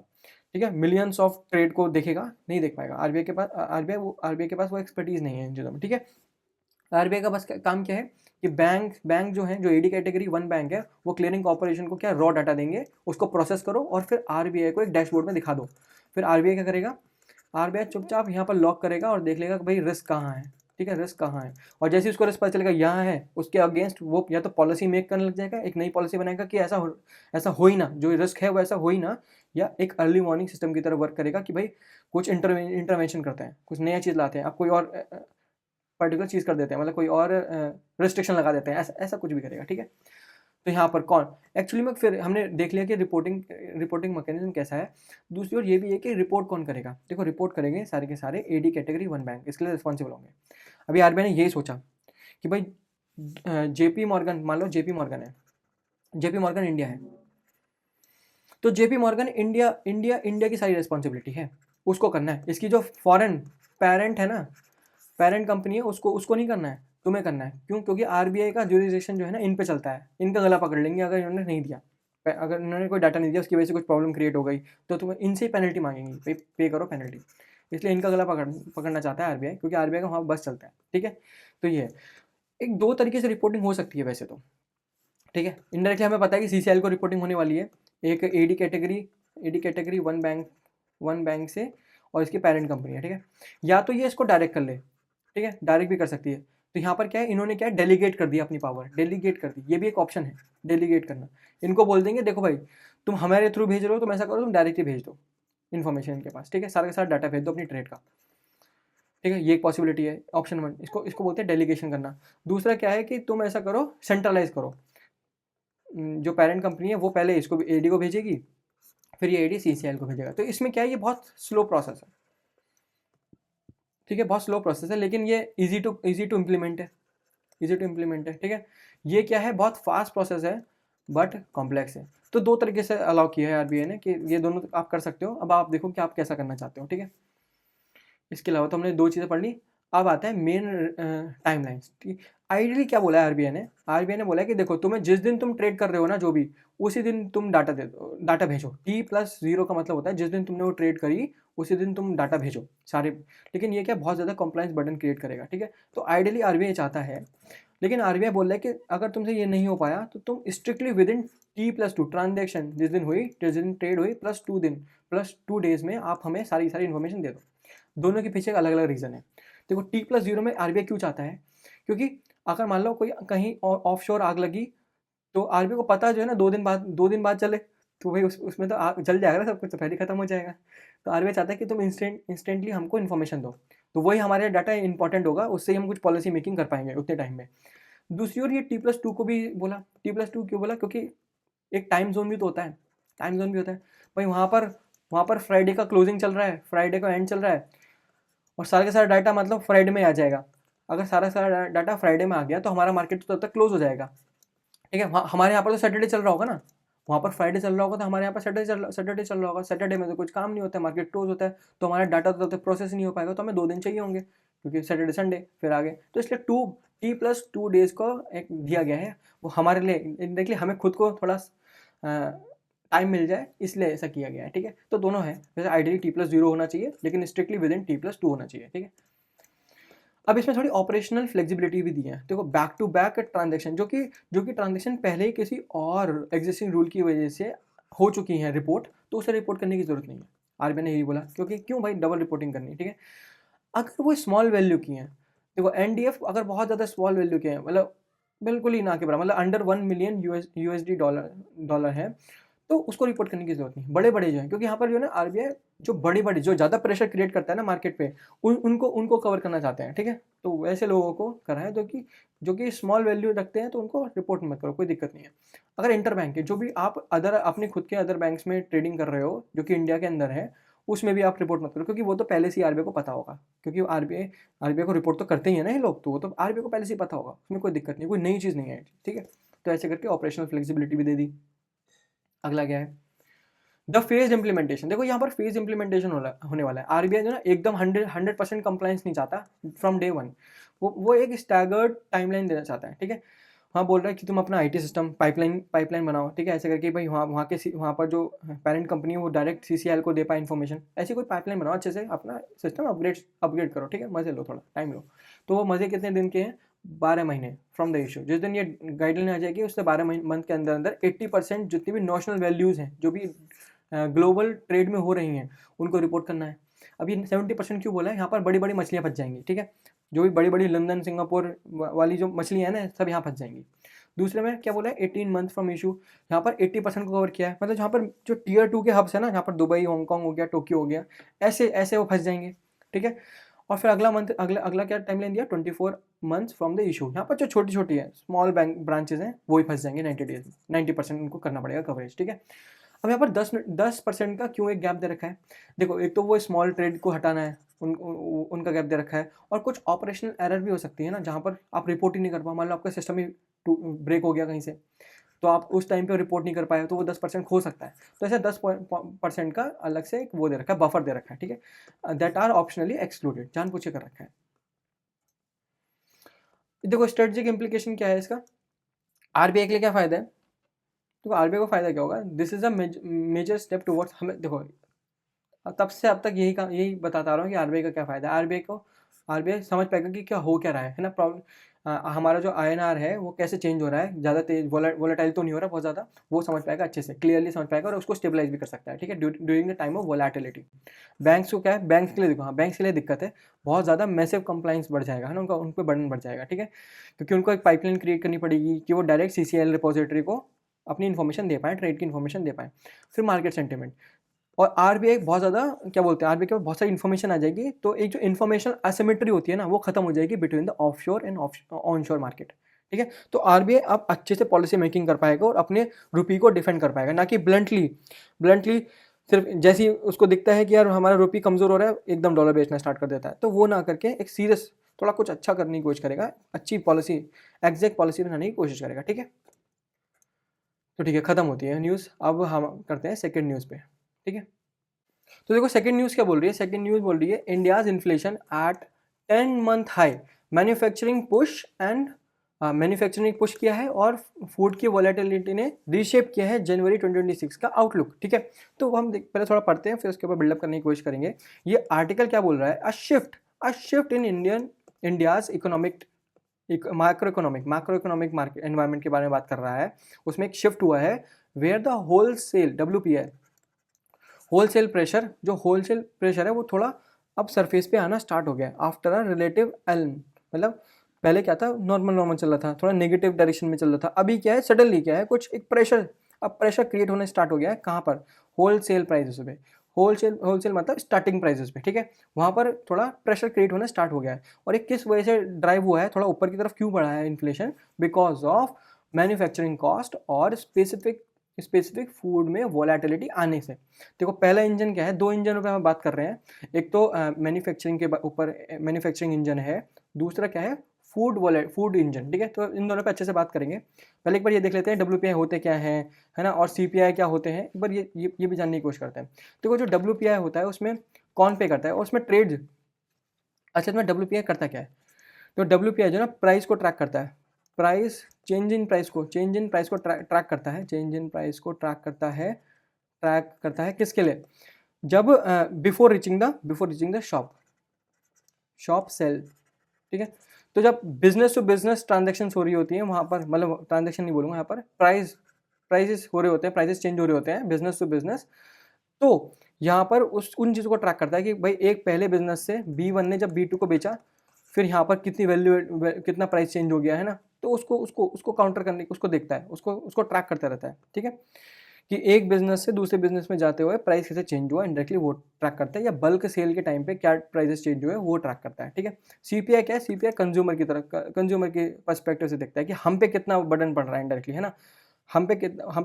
ठीक है। मिलियंस ऑफ ट्रेड को देखेगा, नहीं देख पाएगा आरबीआई के पास, आरबीआई के पास वो एक्सपर्टीज नहीं है इन चीज़ों में, ठीक है। आरबीआई का बस काम क्या है कि बैंक जो है, जो एडी कैटेगरी 1 बैंक है, वो क्लियरिंग कॉर्पोरेशन को क्या रॉ डाटा देंगे, उसको प्रोसेस करो और फिर आरबीआई को एक डैशबोर्ड में दिखा दो। फिर आरबीआई क्या करेगा, आरबीआई चुपचाप यहाँ पर लॉक करेगा और देख लेगा कि भाई रिस्क कहाँ है, ठीक है, रिस्क कहाँ है। और जैसे उसको रिस्क पता चलेगा यहाँ है, उसके अगेंस्ट वो या तो पॉलिसी मेक करने लग जाएगा, एक नई पॉलिसी बनाएगा कि ऐसा हो ही ना, जो रिस्क है वो ऐसा हो ही ना, या एक अर्ली वार्निंग सिस्टम की तरह वर्क करेगा कि भाई कुछ इंटरवेंशन करते हैं, कुछ नया चीज़ लाते हैं, अब कोई और पर्टिकुलर चीज़ कर देते हैं, मतलब कोई और रिस्ट्रिक्शन लगा देते हैं, ऐसा ऐसा कुछ भी करेगा, ठीक है। तो यहाँ पर कौन एक्चुअली में, फिर हमने देख लिया कि रिपोर्टिंग मैकेनिज्म कैसा है। दूसरी ओर ये भी है कि रिपोर्ट कौन करेगा, देखो रिपोर्ट करेंगे सारे के सारे एडी कैटेगरी 1 बैंक, इसके लिए रिस्पॉन्सिबल होंगे। अभी आरबीआई ने यही सोचा कि भाई जेपी मॉर्गन, मान लो जेपी मॉर्गन है, जेपी मॉर्गन इंडिया है, तो JP Morgan India India India की सारी रिस्पॉन्सिबिलिटी है, उसको करना है। इसकी जो फॉरेन पेरेंट है ना, पेरेंट कंपनी है, उसको नहीं करना है, तुम्हें करना है। क्यों? क्योंकि आरबीआई का ज्यूरिसडिक्शन जो है ना इन पे चलता है, इनका गला पकड़ लेंगे अगर इन्होंने नहीं दिया, अगर इन्होंने कोई डाटा नहीं दिया, उसकी वजह से कुछ प्रॉब्लम क्रिएट हो गई, तो तुम्हें इनसे ही पेनल्टी मांगेंगी, पे करो पेनल्टी। इसलिए इनका गला पकड़ना चाहता है आरबीआई, क्योंकि आरबीआई का वहाँ बस चलता है, ठीक है। तो ये है, एक दो तरीके से रिपोर्टिंग हो सकती है वैसे तो, ठीक है। इनडायरेक्टली हमें पता है कि सीसीएल को रिपोर्टिंग होने वाली है, एक एडी कैटेगरी 1 बैंक से, और इसकी पेरेंट कंपनी है, ठीक है। या तो ये इसको डायरेक्ट कर ले, ठीक है, डायरेक्ट भी कर सकती है। तो यहाँ पर क्या है, इन्होंने क्या है, डेलीगेट कर दिया अपनी पावर, डेलीगेट कर दी, ये भी एक ऑप्शन है, डेलीगेट करना। इनको बोल देंगे देखो भाई तुम हमारे थ्रू भेज रहे हो, तुम ऐसा करो, तुम डायरेक्टली भेज दो इन्फॉर्मेशन इनके पास, ठीक है, सारा का सारा डाटा भेज दो अपनी ट्रेड का, ठीक है। ये एक पॉसिबिलिटी है, ऑप्शन 1, इसको बोलते हैं डेलीगेशन करना। दूसरा क्या है कि तुम ऐसा करो, सेंट्रलाइज करो, जो पेरेंट कंपनी है वो पहले इसको एडी को भेजेगी, फिर ये एडी सीसीएल को भेजेगा। तो इसमें क्या है, ये बहुत स्लो प्रोसेस है, ठीक है, बहुत स्लो प्रोसेस है, लेकिन ये इजी टू इम्प्लीमेंट है, इजी टू इम्प्लीमेंट है, ठीक है। ये क्या है, बहुत फास्ट प्रोसेस है बट कॉम्प्लेक्स है। तो दो तरीके से अलाउ किया है आरबीआई ने कि ये दोनों आप कर सकते हो। अब आप देखो कि आप कैसा करना चाहते हो, ठीक है। इसके अलावा तो हमने दो चीज़ें पढ़ ली। अब आता है मेन टाइमलाइंस, ठीक है। आइडियली क्या बोला है आरबीआई ने बोला है कि देखो तुम्हें जिस दिन तुम ट्रेड कर रहे हो ना, जो भी, उसी दिन तुम डाटा दे दो, डाटा भेजो। T+0 का मतलब होता है जिस दिन तुमने वो ट्रेड करी उसी दिन तुम डाटा भेजो सारे। लेकिन ये क्या बहुत ज़्यादा कंप्लाइंस बर्डन क्रिएट करेगा, ठीक है। तो आइडियली आरबीआई चाहता है, लेकिन आरबीआई बोल रहा है कि अगर तुमसे ये नहीं हो पाया तो तुम strictly with in T+2 transaction, जिस दिन ट्रेड हुई +2 डेज में आप हमें सारी इन्फॉर्मेशन दे दो। दोनों के पीछे एक अलग अलग रीज़न है। देखो T+0 में आरबीआई क्यों चाहता है, क्योंकि अगर मान लो कोई कहीं ऑफशोर आग लगी, तो आरबीआई को पता जो है ना 2 दिन बाद चले, तो भाई उसमें तो आग जल जाएगा ना, सब कुछ तो पहले खत्म हो जाएगा। तो आरबीआई चाहता है कि तुम इंस्टेंटली हमको इन्फॉर्मेशन दो, तो वही हमारे डाटा इंपॉर्टेंट होगा, उससे ही हम कुछ पॉलिसी मेकिंग कर पाएंगे उतने टाइम में। दूसरी ओर ये T+2 को भी बोला, T+2 क्यों बोला, क्योंकि एक टाइम जोन भी तो होता है, टाइम जोन भी होता है भाई। वहाँ पर फ्राइडे का क्लोजिंग चल रहा है, फ्राइडे का एंड चल रहा है, और सारा का सारा डाटा मतलब फ्राइडे में आ जाएगा। अगर सारा सारा डाटा फ्राइडे में आ गया तो हमारा मार्केट तो तब तक क्लोज हो जाएगा, ठीक है। हमारे यहाँ पर तो सैटरडे चल रहा होगा ना, वहाँ पर फ्राइडे चल रहा होगा, तो हमारे यहाँ पर सैटरडे चल रहा होगा। सैटरडे में तो कुछ काम नहीं होता है, मार्केट क्लोज होता है, तो हमारा डाटा तो तब तक प्रोसेस नहीं हो पाएगा, तो हमें 2 दिन चाहिए होंगे, क्योंकि सैटरडे संडे फिर आगे। तो इसलिए T+2 डेज को एक दिया गया है, वो हमारे लिए। देखिए हमें खुद को थोड़ा टाइम मिल जाए इसलिए ऐसा किया गया है, ठीक है। तो दोनों है, वैसे आइडियली T+0 होना चाहिए, लेकिन स्ट्रिक्टली विद इन T+2 होना चाहिए, ठीक है। अब इसमें थोड़ी ऑपरेशनल फ्लेक्सिबिलिटी भी दी है। देखो बैक टू बैक ट्रांजेक्शन जो कि ट्रांजेक्शन पहले ही किसी और एग्जिस्टिंग रूल की वजह से हो चुकी है रिपोर्ट, तो उसे रिपोर्ट करने की जरूरत नहीं है। आरबीआई ने यही बोला, क्योंकि क्यों भाई डबल रिपोर्टिंग करनी, ठीक है। अगर वो स्मॉल वैल्यू की है, देखो एनडीएफ अगर बहुत ज़्यादा स्मॉल वैल्यू के हैं, मतलब बिल्कुल ही ना के बराबर, मतलब अंडर 1 मिलियन यूएसडी डॉलर है, तो उसको रिपोर्ट करने की जरूरत नहीं। बड़े बड़े जो है, क्योंकि यहाँ पर जो है ना आरबीआई जो बड़ी बड़ी जो ज़्यादा प्रेशर क्रिएट करता है ना मार्केट पे, उनको कवर करना चाहते हैं, ठीक है। तो वैसे लोगों को करा है जो कि स्मॉल वैल्यू रखते हैं, तो उनको रिपोर्ट मत करो, कोई दिक्कत नहीं है। अगर इंटर बैंक है, जो भी आप अपने खुद के अदर बैंक्स में ट्रेडिंग कर रहे हो जो कि इंडिया के अंदर है, उसमें भी आप रिपोर्ट मत करो, क्योंकि वो तो पहले से ही आरबीआई को पता होगा, क्योंकि आरबीआई को रिपोर्ट तो करते ही है ना ये लोग, तो वो तो आरबीआई को पहले से ही पता होगा, उसमें कोई दिक्कत नहीं, कोई नई चीज़ नहीं है, ठीक है। तो ऐसे करके ऑपरेशनल फ्लेक्सिबिलिटी भी दे दी। अगला क्या है, द फेज इंप्लीमेंटेशन। देखो यहाँ पर फेज इंप्लीमेंटेशन होने वाला है। आरबीआई जो ना एकदम 100% कंप्लायंस नहीं चाहता फ्रॉम डे वन, वो एक स्टैगर्ड टाइमलाइन देना चाहता है, ठीक है। वहाँ बोल रहा है कि तुम अपना आईटी सिस्टम पाइपलाइन बनाओ, ठीक है, ऐसे करके भाई वहाँ पर जो पेरेंट कंपनी है वो डायरेक्ट सीसीएल को दे पाए इन्फॉर्मेशन, ऐसी कोई पाइपलाइन बनाओ, अच्छे से अपना सिस्टम अपग्रेड करो, ठीक है, मजे लो, थोड़ा टाइम लो। तो वो मजे कितने दिन के हैं, 12 महीने फ्रॉम द इशू। जिस दिन ये गाइडलाइन आ जाएगी उससे 12 मंथ के अंदर अंदर 80% जितनी भी नॉशनल वैल्यूज़ हैं जो भी ग्लोबल ट्रेड में हो रही हैं उनको रिपोर्ट करना है। अभी 70% क्यों बोला है, यहाँ पर बड़ी बड़ी मछलियाँ फंस जाएंगी, ठीक है। जो भी बड़ी बड़ी लंदन सिंगापुर वाली जो मछलियाँ हैं ना, सब यहाँ फंस जाएंगी। दूसरे में क्या बोला है, 18 मंथ फ्रॉम इशू, यहाँ पर 80% को कवर किया है, मतलब जहाँ पर जो Tier 2 के हब्स है ना, यहाँ पर दुबई, हांगकॉन्ग हो गया, टोक्यो हो गया, ऐसे ऐसे वो फंस जाएंगे, ठीक है। और फिर अगला मंथ अगला क्या टाइम लाइन दिया, 24 मंथ्स फ्रॉम द इशू। यहाँ पर जो छोटी छोटी है स्मॉल बैंक ब्रांचेज हैं वो ही फंस जाएंगे 90 डेज में, 90% उनको करना पड़ेगा कवरेज, ठीक है। अब यहाँ पर 10% का क्यों एक गैप दे रखा है, देखो एक तो वो स्मॉल ट्रेड को हटाना है, उनका गैप दे रखा है, और कुछ ऑपरेशनल एरर भी हो सकती है ना, जहाँ पर आप रिपोर्ट ही नहीं कर पाओ, मान लो आपका सिस्टम ही ब्रेक हो गया कहीं से, तो आप उस टाइम पे रिपोर्ट नहीं कर पाए, तो वो 10% खो सकता है। तो ऐसे 10% का अलग से एक वो दे रखा है, बफर दे रखा है, ठीक है, दैट आर ऑप्शनली एक्सक्लूडेड, जान पूछे कर रखा है। देखो स्ट्रेटेजिक इम्प्लीकेशन क्या है इसका, आरबीआई के लिए क्या फायदा है, तो आरबीआई को फायदा क्या होगा, this is a major step towards, हमें देखो तब से अब तक यही बताता रहा हूँ कि आरबीआई का क्या फायदा है। आरबीआई समझ पाएगा कि क्या हो क्या रहा है ना, प्रॉब्लम हमारा जो आईएनआर है वो कैसे चेंज हो रहा है, ज़्यादा तेज वोलेटाइल तो नहीं हो रहा बहुत ज़्यादा, वो समझ पाएगा अच्छे से, क्लियरली समझ पाएगा, और उसको स्टेबलाइज भी कर सकता है, ठीक है, during the time of volatility. Banks को क्या है, बैंक्स के लिए देखो, हाँ बैंक्स के लिए दिक्कत है, बहुत ज़्यादा मैसिव कंप्लाइंस बढ़ जाएगा, है ना, उन पर बर्डन बढ़ जाएगा, ठीक है, क्योंकि उनको एक पाइपलाइन क्रिएट करनी पड़ेगी कि वो डायरेक्ट सीसीएल रिपोजिटरी को अपनी इन्फॉर्मेशन दे पाएँ, ट्रेड की इन्फॉर्मेशन दे पाएँ। फिर मार्केट सेंटिमेंट, और आरबीआई बहुत ज़्यादा क्या बोलते हैं, आरबीआई के पास बहुत सारी इन्फॉर्मेशन आ जाएगी, तो एक जो इन्फॉर्मेशन असिमेट्री होती है ना, वो खत्म हो जाएगी between the offshore and onshore market, ठीक है। तो आरबीआई अब अच्छे से पॉलिसी मेकिंग कर पाएगा और अपने रुपये को डिफेंड कर पाएगा, ना कि ब्लंटली सिर्फ जैसे ही उसको दिखता है कि यार हमारा रुपये कमज़ोर हो रहा है एकदम डॉलर बेचना स्टार्ट कर देता है, तो वो ना करके एक सीरियस थोड़ा कुछ अच्छा करने की कोशिश करेगा, अच्छी पॉलिसी, एग्जैक्ट पॉलिसी बनाने की कोशिश करेगा, ठीक है। तो ठीक है, ख़त्म होती है न्यूज़, अब हम करते हैं सेकेंड न्यूज़ पे, ठीक है। तो देखो सेकंड न्यूज़ क्या बोल रही है, सेकंड न्यूज़ बोल रही है India's inflation eight 10 month high, manufacturing push and manufacturing push किया है, और फूड की वॉलेटिलिटी ने रीशेप किया है जनवरी 2026 का आउटलुक, ठीक है। तो हम पहले थोड़ा पढ़ते हैं, फिर उसके ऊपर बिल्डअप करने की कोशिश करेंगे। ये आर्टिकल क्या बोल रहा है, अ shift in India's economic micro economic market environment के बारे में बात कर रहा है। उसमें एक शिफ्ट हुआ है वेयर द होलसेल WPI जो होलसेल प्रेशर है वो थोड़ा अब सरफेस पे आना स्टार्ट हो गया आफ्टर अ रिलेटिव एल्म, मतलब पहले क्या था, नॉर्मल चल रहा था, थोड़ा नेगेटिव डायरेक्शन में चल रहा था, अभी क्या है, सडनली क्या है, कुछ एक प्रेशर, अब प्रेशर क्रिएट होने स्टार्ट हो गया है, कहाँ पर, होलसेल प्राइसेस पे, होलसेल मतलब स्टार्टिंग प्राइसेस पे, ठीक है, वहाँ पर थोड़ा प्रेशर क्रिएट होना स्टार्ट हो गया है। और ये किस वजह से ड्राइव हुआ है, थोड़ा ऊपर की तरफ क्यों बढ़ा है inflation, because of manufacturing cost और स्पेसिफिक फूड में वोलेटिलिटी आने से। देखो पहला इंजन क्या है, दो इंजनों पे हम बात कर रहे हैं, एक तो मैन्युफैक्चरिंग के ऊपर मैन्युफैक्चरिंग इंजन है, दूसरा क्या है, फूड इंजन, ठीक है। तो इन दोनों पे अच्छे से बात करेंगे। पहले एक बार ये देख लेते हैं WPI होते क्या है ना, और CPI क्या होते हैं, एक बार ये भी जानने की कोशिश करते हैं। देखो जो WPI होता है उसमें कौन पे करता है, और उसमें ट्रेड, अच्छा इसमें WPI करता क्या है, तो WPI जो ना प्राइस को ट्रैक करता है, चेंज इन प्राइस को ट्रैक करता है, चेंज इन प्राइस को ट्रैक करता है ट्रैक करता है किसके लिए, जब before reaching the shop sale, ठीक है। तो जब बिजनेस टू बिजनेस ट्रांजेक्शन हो रही होती है वहाँ पर, मतलब ट्रांजेक्शन नहीं बोलूँगा यहाँ पर, प्राइजेस हो रहे होते हैं, प्राइजेस चेंज हो रहे होते हैं बिजनेस टू बिजनेस, तो यहाँ पर उन चीज़ों को ट्रैक करता है कि भाई एक पहले बिजनेस से B1 ने जब B2 को बेचा, फिर यहाँ पर कितनी कितना प्राइस चेंज हो गया है ना, तो उसको काउंटर करने उसको देखता है, उसको ट्रैक करता रहता है, ठीक है, कि एक बिजनेस से दूसरे बिजनेस में जाते हुए प्राइस कैसे चेंज हुआ इंडायरेक्टली वो ट्रैक करता है, या बल्क सेल के टाइम पे क्या प्राइसेस चेंज हुए वो ट्रैक करता है, ठीक है। सीपीआई क्या है, सीपीआई कंज्यूमर की तरफ, कंज्यूमर के पर्सपेक्टिव से देखता है कि हम पे कितना बर्डन पड़ रहा है इंडायरेक्टली, है ना, हम पे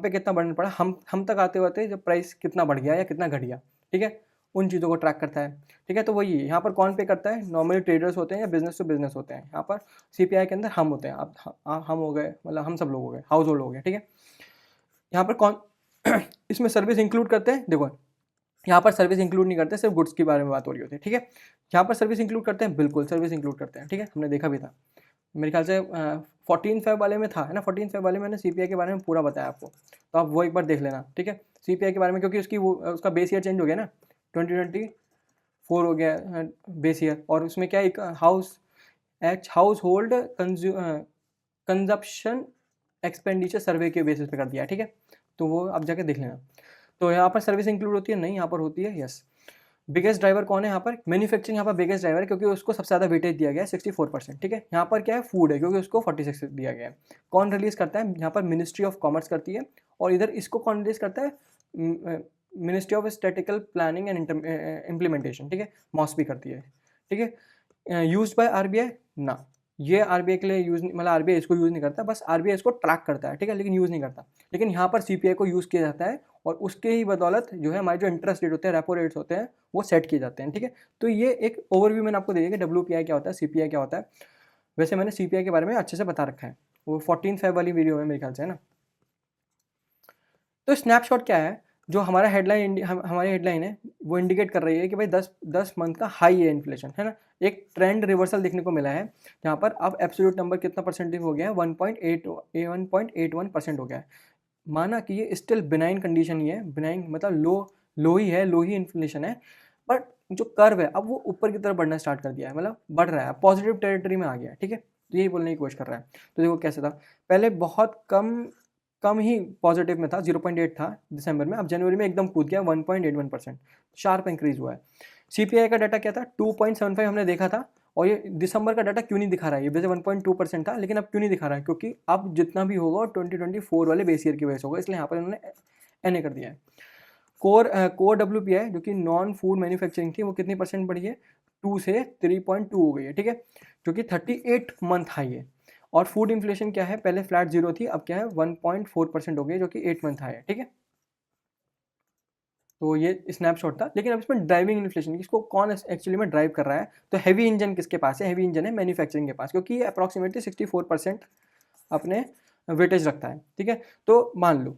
कितना बर्डन पड़ा, हम तक आते होते जब प्राइस कितना बढ़ गया या कितना घट गया, ठीक है, उन चीज़ों को ट्रैक करता है, ठीक है। तो वही यहाँ पर कौन पे करता है, नॉर्मली ट्रेडर्स होते हैं या बिजनेस टू बिजनेस होते हैं, यहाँ पर सीपीआई के अंदर हम होते हैं, आप हम हो गए, मतलब हम सब लोग हो गए, हाउस होल्ड हो गए, ठीक है। यहाँ पर कौन इसमें सर्विस इंक्लूड करते हैं, देखो यहाँ पर सर्विस इंक्लूड नहीं करते, सिर्फ गुड्स के बारे में बात हो रही होती है, ठीक है। यहाँ पर सर्विस इंक्लूड करते हैं, बिल्कुल सर्विस इंक्लूड करते हैं, ठीक है, हमने देखा भी था, मेरे ख्याल से 14 फेब वाले में था, है ना, 14 फेब वाले मैंने सीपीआई के बारे में पूरा बताया आपको, तो आप वो एक बार देख लेना, ठीक है, सीपीआई के बारे में, क्योंकि उसका बेस ईयर चेंज हो गया ना, 2024 हो गया बेस ईयर, और उसमें क्या एक हाउस होल्ड कंजप्शन एक्सपेंडिचर सर्वे के बेसिस पे कर दिया है, ठीक है, तो वो आप जाके देख लेना। तो यहाँ पर सर्विस इंक्लूड होती है, नहीं यहाँ पर होती है, यस। बिगेस्ट ड्राइवर कौन है यहाँ पर, मैन्युफैक्चरिंग यहाँ पर बिगेस्ट ड्राइवर है, क्योंकि उसको सबसे ज़्यादा वेटेज दिया गया है 64%, ठीक है। यहाँ पर क्या है, फूड है, क्योंकि उसको 46 दिया गया है। कौन रिलीज करता है, यहाँ पर मिनिस्ट्री ऑफ कॉमर्स करती है, और इधर इसको कौन रिलीज करता है, ministry of statistical planning and implementation, ठीक है, मॉस भी करती है, ठीक है। यूज बाय आरबीआई ना, ये आरबीआई के लिए यूज, मतलब आरबीआई इसको यूज़ नहीं करता, बस आरबीआई इसको ट्रैक करता है, ठीक है, लेकिन यूज़ नहीं करता। लेकिन यहाँ पर सीपीआई को यूज़ किया जाता है, और उसके ही बदौलत जो है हमारे जो इंटरेस्ट रेट होते हैं, रेपो रेट्स होते हैं, वो सेट किए जाते हैं, ठीक है। तो ये एक ओवरव्यू मैंने आपको दे दिया कि डब्ल्यूपीआई क्या होता है, सीपीआई क्या होता है। वैसे मैंने सीपीआई के बारे में अच्छे से बता रखा है, वो 14 फेब वाली वीडियो है मेरे ख्याल से, है ना। तो स्नैपशॉट क्या है, जो हमारा हमारी हेडलाइन है वो इंडिकेट कर रही है कि भाई 10 मंथ का हाई है इन्फ्लेशन, है ना। एक ट्रेंड रिवर्सल देखने को मिला है, जहाँ पर अब एब्सोल्यूट नंबर कितना परसेंटेज हो गया है, 1.81% हो गया है। माना कि ये स्टिल बिनाइन कंडीशन ही है, बिनाइन मतलब लो ही इन्फ्लेशन है, बट जो कर्व है अब वो ऊपर की तरफ बढ़ना स्टार्ट कर दिया है, मतलब बढ़ रहा है, पॉजिटिव टेरिटरी में आ गया है, ठीक है। तो यही बोलने की कोशिश कर रहा है। तो देखो कैसे था, पहले बहुत कम ही पॉजिटिव में था, 0.8 था दिसंबर में, अब जनवरी में एकदम कूद गया 1.81%, शार्प इंक्रीज हुआ है। सीपीआई का डाटा क्या था, 2.75 हमने देखा था, और ये दिसंबर का डाटा क्यों नहीं दिखा रहा है, ये वैसे 1.2% था, लेकिन अब क्यों नहीं दिखा रहा है, क्योंकि अब जितना भी होगा 2024 वाले बेस ईयर की वजह से होगा, इसलिए यहाँ पर इन्होंने एनए कर दिया है। कोर डब्ल्यूपीआई जो कि नॉन फूड मैन्युफैक्चरिंग थी, वो कितनी परसेंट बढ़ी है, 2 से 3.2 हो गई है, ठीक है, जो कि 38 मंथ हाई है। और फूड इन्फ्लेशन क्या है, पहले फ्लैट 0 थी, अब क्या है 1.4% हो गई, जो कि 8 मंथ हाई है, ठीक है। तो ये स्नैपशॉट था, लेकिन अब इसमें ड्राइविंग इन्फ्लेशन, इसको कौन एक्चुअली में ड्राइव कर रहा है, तो हैवी इंजन किसके पास है, हैवी इंजन है मैन्युफैक्चरिंग के पास, क्योंकि ये अप्रॉक्सीमेटली 64% अपने वेटेज रखता है, ठीक है। तो मान लो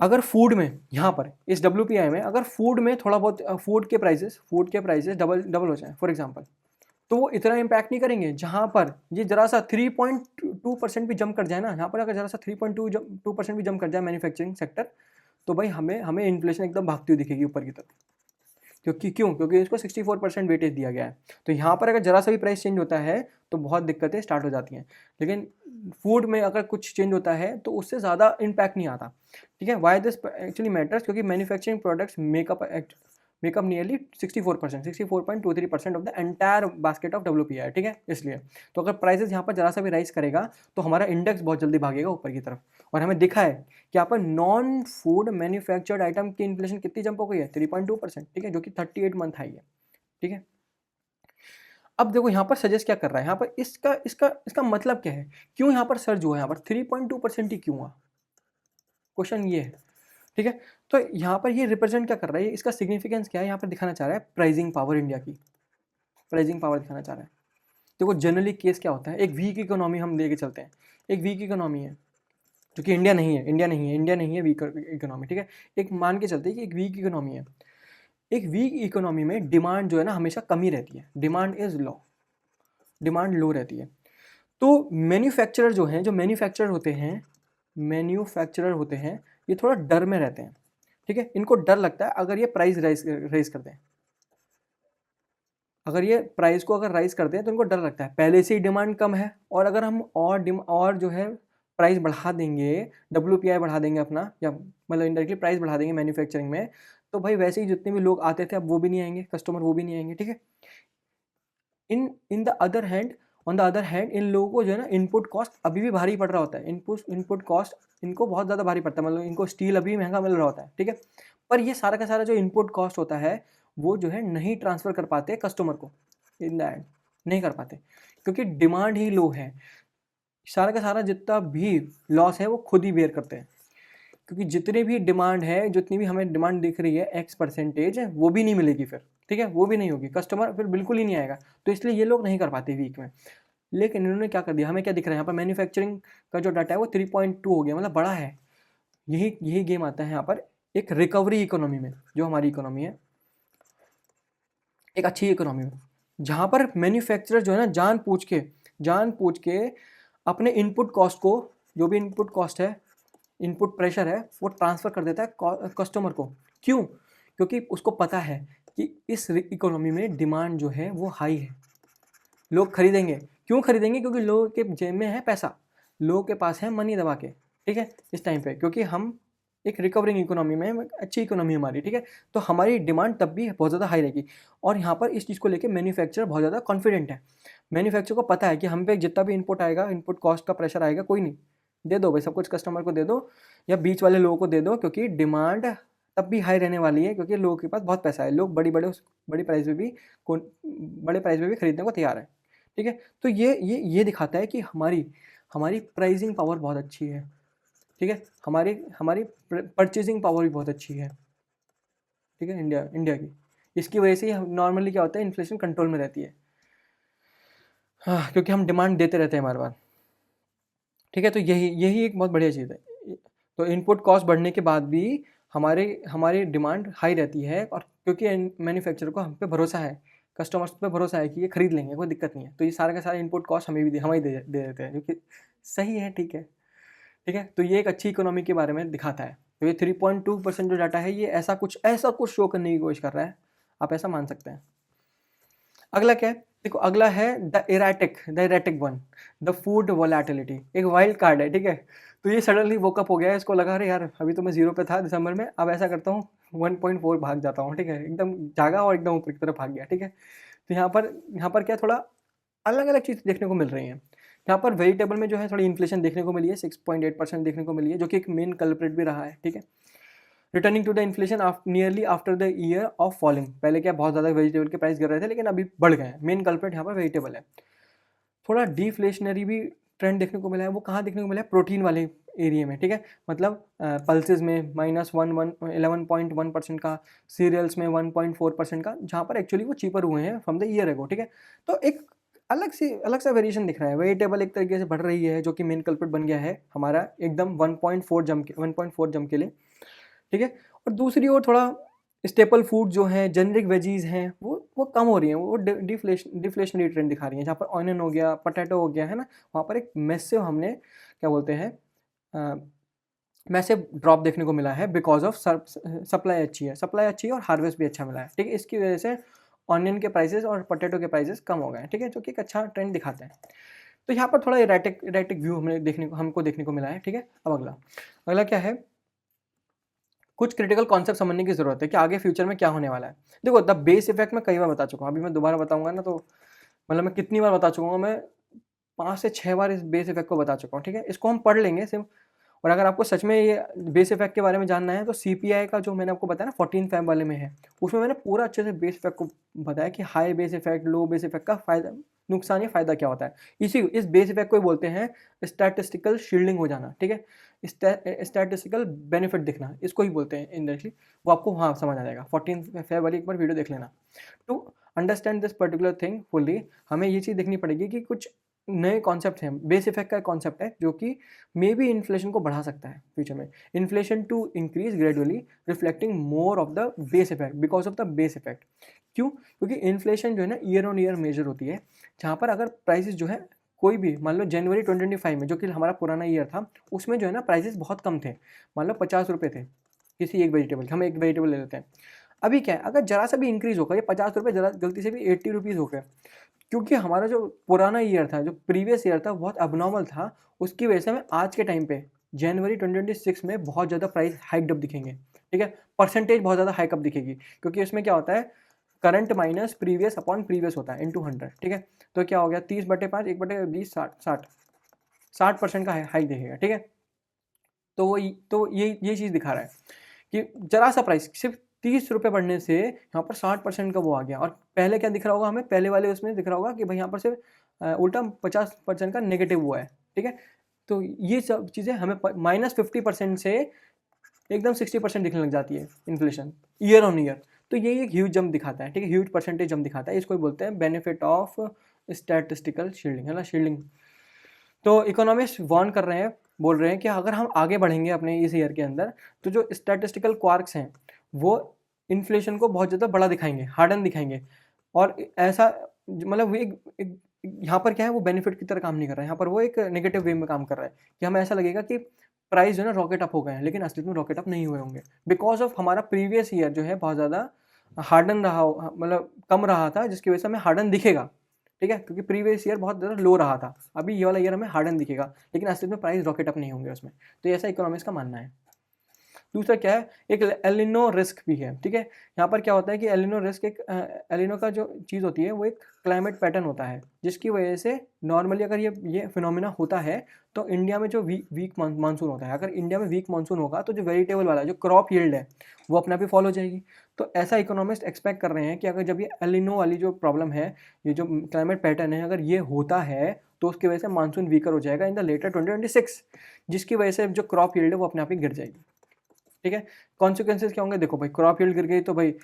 अगर फूड में, यहाँ पर इस डब्ल्यूपीआई में अगर फूड में थोड़ा बहुत फूड के प्राइसेस डबल हो जाए फॉर एग्जांपल, तो वो इतना इम्पैक्ट नहीं करेंगे, जहाँ पर ये जरा सा 3.2% भी जंप कर जाए ना, यहाँ पर अगर जरा सा 3.2% भी जंप कर जाए मैन्युफैक्चरिंग सेक्टर, तो भाई हमें इन्फ्लेशन एकदम भागती हुई दिखेगी ऊपर की तरफ, क्योंकि इसको 64% वेटेज दिया गया है। तो यहाँ पर अगर जरा सा भी प्राइस चेंज होता है तो बहुत दिक्कतें स्टार्ट हो जाती हैं, लेकिन फूड में अगर कुछ चेंज होता है तो उससे ज़्यादा इम्पैक्ट नहीं आता, ठीक है। वाई दिस एक्चुअली मैटर्स, क्योंकि manufacturing products makeup nearly 64% of the entire basket of WPI, ठीक है, इसलिए। तो अगर प्राइसेस यहाँ पर जरा सा भी राइज करेगा तो हमारा इंडेक्स बहुत जल्दी भागेगा ऊपर की तरफ, और हमें दिखा है कि यहाँ पर नॉन फूड मैन्युफैक्चर्ड आइटम की इन्फ्लेशन कितनी जंप हो गई है, 3.2%, ठीक है, जो कि 38 मंथ हाई है, ठीक है। अब देखो यहाँ पर सजेस्ट क्या कर रहा है, यहाँ पर इसका मतलब क्या है, क्यों यहाँ पर सर्ज हुआ है, यहाँ पर 3.2% ही क्यों हुआ, क्वेश्चन ये है, ठीक है। तो यहाँ पर ये रिप्रेजेंट क्या कर रहा है, इसका सिग्निफिकेंस क्या है, यहाँ पर दिखाना चाह रहा है प्राइसिंग पावर, इंडिया की प्राइसिंग पावर दिखाना चाह रहा है। देखो जनरली केस क्या होता है, एक वीक इकोनॉमी हम लेके चलते हैं, एक वीक इकोनॉमी है जो कि इंडिया नहीं है वीक इकोनॉमी, ठीक है। एक मान के चलते हैं कि एक वीक इकोनॉमी है, एक वीक इकोनॉमी में डिमांड जो है ना हमेशा कमी रहती है, डिमांड लो रहती है। तो मैन्युफैक्चरर जो मैन्युफैक्चरर होते हैं ये थोड़ा डर में रहते हैं, ठीक है, इनको डर लगता है अगर ये प्राइस राइज करते हैं, अगर ये प्राइस को अगर राइज करते हैं तो इनको डर लगता है, पहले से ही डिमांड कम है, और अगर हम और जो है प्राइस बढ़ा देंगे, WPI बढ़ा देंगे अपना, या मतलब इनडायरेक्टली प्राइस बढ़ा देंगे मैन्युफैक्चरिंग में, तो भाई वैसे ही जितने भी लोग आते थे अब वो भी नहीं आएंगे, कस्टमर वो भी नहीं आएंगे। ठीक है, in the other hand on the other hand in लोगों को जो है ना इनपुट कॉस्ट अभी भी भारी पड़ रहा होता है, इनपुट कॉस्ट इनको बहुत ज़्यादा भारी पड़ता है, मतलब इनको स्टील अभी महंगा मिल रहा होता है। ठीक है, पर ये सारा का सारा जो इनपुट कॉस्ट होता है वो जो है नहीं ट्रांसफ़र कर पाते कस्टमर को, इन द एंड नहीं कर पाते, क्योंकि डिमांड ही लो है। सारा का सारा जितना भी लॉस है वो खुद ही बेयर करते हैं, क्योंकि जितने भी डिमांड है, जितनी भी हमें डिमांड दिख रही है X% वो भी नहीं मिलेगी फिर। ठीक है, वो भी नहीं होगी, कस्टमर फिर बिल्कुल ही नहीं आएगा, तो इसलिए ये लोग नहीं कर पाते वीक में। लेकिन इन्होंने क्या कर दिया, हमें क्या दिख रहा है यहाँ पर, मैन्युफैक्चरिंग का जो डाटा है वो 3.2 हो गया, मतलब बड़ा है। यही गेम आता है यहाँ पर एक रिकवरी इकोनॉमी में, जो हमारी इकोनॉमी है एक अच्छी इकोनॉमी में, जहाँ पर मैन्युफैक्चरर जो है ना जान पूछ के अपने इनपुट कॉस्ट को, जो भी इनपुट कॉस्ट है, इनपुट प्रेशर है, वो ट्रांसफ़र कर देता है कस्टमर को। क्यों? क्योंकि उसको पता है कि इस इकोनॉमी में डिमांड जो है वो हाई है, लोग खरीदेंगे। क्यों खरीदेंगे? क्योंकि लोगों के जेब में है पैसा, लोगों के पास है मनी दबा के। ठीक है, इस टाइम पे क्योंकि हम एक रिकवरिंग इकोनॉमी में, अच्छी इकोनॉमी हमारी। ठीक है, तो हमारी डिमांड तब भी बहुत ज़्यादा हाई रहेगी, और यहाँ पर इस चीज़ को लेके मैन्युफैक्चरर बहुत ज़्यादा कॉन्फिडेंट है। मैन्युफैक्चरर को पता है कि हम पे जितना भी इनपुट आएगा, इनपुट कॉस्ट का प्रेशर आएगा, कोई नहीं, दे दो भाई, सब कुछ कस्टमर को दे दो या बीच वाले लोगों को दे दो, क्योंकि डिमांड तब भी हाई रहने वाली है, क्योंकि लोगों के पास बहुत पैसा है, लोग बड़ी प्राइस में भी बड़े प्राइस में भी खरीदने को तैयार है। ठीक है, तो ये दिखाता है कि हमारी प्राइसिंग पावर बहुत अच्छी है। ठीक है, हमारी परचेजिंग पावर भी बहुत अच्छी है। ठीक है, इंडिया की, इसकी वजह से नॉर्मली क्या होता है, इन्फ्लेशन कंट्रोल में रहती है। हाँ, क्योंकि हम डिमांड देते रहते हैं बार बार। ठीक है, तो यही एक बहुत बढ़िया चीज़ है। तो इनपुट कॉस्ट बढ़ने के बाद भी हमारी डिमांड हाई रहती है, और क्योंकि मैन्युफैक्चरर को हम पे भरोसा है, कस्टमर्स पे भरोसा है कि ये खरीद लेंगे, कोई दिक्कत नहीं है, तो ये सारा का सारा इनपुट कॉस्ट हमें ही दे देते हैं, जो कि सही है। ठीक है, ठीक है, तो ये एक अच्छी इकोनॉमी के बारे में दिखाता है। तो ये 3.2% जो डाटा है, ये ऐसा कुछ शो करने की कोशिश कर रहा है, आप ऐसा मान सकते हैं। अगला क्या है, देखो अगला है the erratic one, the food volatility, एक वाइल्ड कार्ड है। ठीक है, तो ये सडनली वोकअप हो गया, इसको लगा अरे यार अभी तो मैं 0 पे था दिसंबर में, अब ऐसा करता हूँ 1.4 भाग जाता हूँ। ठीक है, एकदम जागा और एकदम ऊपर की तरफ भाग गया। ठीक है, तो यहाँ पर क्या थोड़ा अलग अलग चीज़ देखने को मिल रही हैं। यहाँ पर वेजिटेबल में जो है थोड़ी इन्फ्लेशन देखने को मिली है, 6.8% देखने को मिली है, जो कि एक मेन कल्प्रिट भी रहा है। ठीक है, returning to the inflation nearly after the year of falling, पहले क्या बहुत ज़्यादा वेजिटेबल के प्राइस गिर रहे थे, लेकिन अभी बढ़ गए हैं। मेन कल्प्रिट यहाँ पर वेजिटेबल है। थोड़ा डिफ्लेशनरी भी ट्रेंड देखने को मिला है, वो कहाँ देखने को मिला है, प्रोटीन वाले एरिया में। ठीक है, मतलब पल्सेस में -11.1% का, सीरियल्स में 1.4% का, जहाँ पर एक्चुअली वो चीपर हुए हैं फ्रॉम द ईयर एगो। ठीक है, तो एक अलग सा वेरिएशन दिख रहा है। वेजिटेबल एक तरीके से बढ़ रही है, जो कि मेन कल्प्रिट बन गया है हमारा एकदम 1.4 जम के लिए। ठीक है, और दूसरी ओर थोड़ा स्टेपल फूड जो हैं, जेनरिक वेजीज हैं, वो कम हो रही हैं, वो डिफ्लेशनरी ट्रेंड दिखा रही हैं। जहाँ पर ऑनियन हो गया, पोटैटो हो गया, है ना, वहाँ पर एक मैसिव हमने क्या बोलते हैं, मैसिव ड्रॉप देखने को मिला है, बिकॉज ऑफ सप्लाई अच्छी है और हार्वेस्ट भी अच्छा मिला है। ठीक है, इसकी वजह से ऑनियन के प्राइसेस और पोटैटो के प्राइसेस कम हो गए हैं। ठीक है, जो कि एक अच्छा ट्रेंड दिखाते हैं। तो यहाँ पर थोड़ा इरेटिक व्यू हमको देखने को मिला है। ठीक है, अब अगला क्या है, कुछ क्रिटिकल कॉन्सेप्ट समझने की ज़रूरत है कि आगे फ्यूचर में क्या होने वाला है। देखो, द बेस इफेक्ट मैं कई बार बता चुका हूँ, अभी मैं दोबारा बताऊंगा ना तो मतलब मैं कितनी बार बता चुका हूँ, मैं 5 से 6 बार इस बेस इफेक्ट को बता चुका हूँ। ठीक है, इसको हम पढ़ लेंगे सिर्फ, और अगर आपको सच में ये बेस इफेक्ट के बारे में जानना है तो CPI का जो मैंने आपको बताया ना 14 फैब वाले में है, उसमें मैंने पूरा अच्छे से बेस इफेक्ट को बताया कि हाई बेस इफेक्ट, लो बेस इफेक्ट का फायदा, नुकसान या फ़ायदा क्या होता है। इस बेस इफेक्ट को ही बोलते हैं स्टैटिस्टिकल शील्डिंग हो जाना। ठीक है, स्टैटिस्टिकल बेनिफिट दिखना, इसको ही बोलते हैं इंडायरेक्टली। वो आपको वहाँ समझ आ जाएगा, 14 फैब वाली एक बार वीडियो देख लेना। To understand this particular thing fully, हमें ये चीज़ देखनी पड़ेगी कि कुछ नए कॉन्सेप्ट हैं। बेस इफेक्ट का कॉन्सेप्ट है जो कि मे बी इन्फ्लेशन को बढ़ा सकता है फ्यूचर में। Inflation to increase gradually reflecting more of the base effect, because of the base effect. क्यों? क्योंकि इन्फ्लेशन जो है ना ईयर ऑन ईयर मेजर होती है, जहाँ पर अगर प्राइसेस जो है कोई भी, मान लो जनवरी 2025 में जो कि हमारा पुराना ईयर था, उसमें जो है ना प्राइसेस बहुत कम थे, मान लो 50 रुपये थे। किसी एक वेजिटेबल, हम एक वेजिटेबल ले लेते हैं। अभी क्या है, अगर जरा सा भी इंक्रीज़ होगा, ये 50 रुपये जरा गलती से भी 80 रुपीज़ हो गए, क्योंकि हमारा जो पुराना ईयर था, जो प्रीवियस ईयर था, बहुत अबनॉर्मल था, उसकी वजह से हमें आज के टाइम पे जनवरी 2026 में बहुत ज़्यादा प्राइस हाइक्ड अप दिखेंगे, ठीक है? परसेंटेज बहुत ज़्यादा हाइक अप दिखेगी, क्योंकि इसमें क्या होता है, current minus previous upon previous होता है इनटू 100, ठीक है? तो क्या हो गया, 30/5, 1/20, 60% का हाइक दिखेगा, ठीक है? तो ये चीज़ दिखा रहा है कि जरा सा प्राइस सिर्फ 30 रुपये बढ़ने से यहाँ पर 60% का वो आ गया। और पहले क्या दिख रहा होगा हमें, पहले वाले उसमें दिख रहा होगा कि भाई यहाँ पर सिर्फ उल्टा 50% का नेगेटिव हुआ है, ठीक है? तो ये सब चीज़ें हमें -50% से एकदम 60% दिखने लग जाती है इन्फ्लेशन ईयर ऑन ईयर। तो ये एक ह्यूज जंप दिखाता है, ठीक है? ह्यूज परसेंटेज जंप दिखाता है, इसको बोलते हैं बेनिफिट ऑफ स्टैटिस्टिकल शील्डिंग, है ना, शील्डिंग। तो इकोनॉमिस्ट वार्न कर रहे हैं, बोल रहे हैं कि अगर हम आगे बढ़ेंगे अपने इस ईयर के अंदर, तो जो स्टैटिस्टिकल क्वार्क्स हैं वो इन्फ्लेशन को बहुत ज़्यादा बड़ा दिखाएंगे, हार्डन दिखाएंगे। और ऐसा मतलब वो एक यहाँ पर क्या है, वो बेनिफिट की तरह काम नहीं कर रहा है, यहाँ पर वो एक नेगेटिव वे में काम कर रहा है कि हमें ऐसा लगेगा कि प्राइस जो है ना रॉकेट अप हो गए हैं, लेकिन असलियत में रॉकेट अप नहीं हुए होंगे, बिकॉज ऑफ हमारा प्रीवियस ईयर जो है बहुत ज़्यादा हार्डन रहा, मतलब कम रहा था, जिसकी वजह से हमें हार्डन दिखेगा, ठीक है? क्योंकि प्रीवियस ईयर बहुत ज़्यादा लो रहा था, अभी ये वाला ईयर हमें हार्डन दिखेगा, लेकिन असलियत में प्राइस रॉकेट अप नहीं होंगे उसमें। तो ऐसा इकोनॉमिक्स का मानना है। दूसरा क्या है, एक एल निनो रिस्क भी है, ठीक है? यहाँ पर क्या होता है कि एल निनो रिस्क एक एल निनो का जो चीज़ होती है वो एक क्लाइमेट पैटर्न होता है, जिसकी वजह से नॉर्मली अगर ये फिनोमिना होता है तो इंडिया में जो वीक मानसून होता है, अगर इंडिया में वीक मानसून होगा तो जो वेजिटेबल वाला जो क्रॉप यील्ड है वो अपने आप ही फॉलो हो जाएगी। तो ऐसा इकोनॉमिस्ट एक्सपेक्ट कर रहे हैं कि अगर जब ये एल निनो वाली जो प्रॉब्लम है, ये जो क्लाइमेट पैटर्न है, अगर ये होता है तो उसकी वजह से मानसून वीकर हो जाएगा इन द लेटर 2026, जिसकी वजह से जो क्रॉप यील्ड है वो अपने आप ही गिर जाएगी, ठीक है? कॉन्सिक्वेंसेज क्या होंगे, देखो भाई, क्रॉप यील्ड गिर गई तो भाई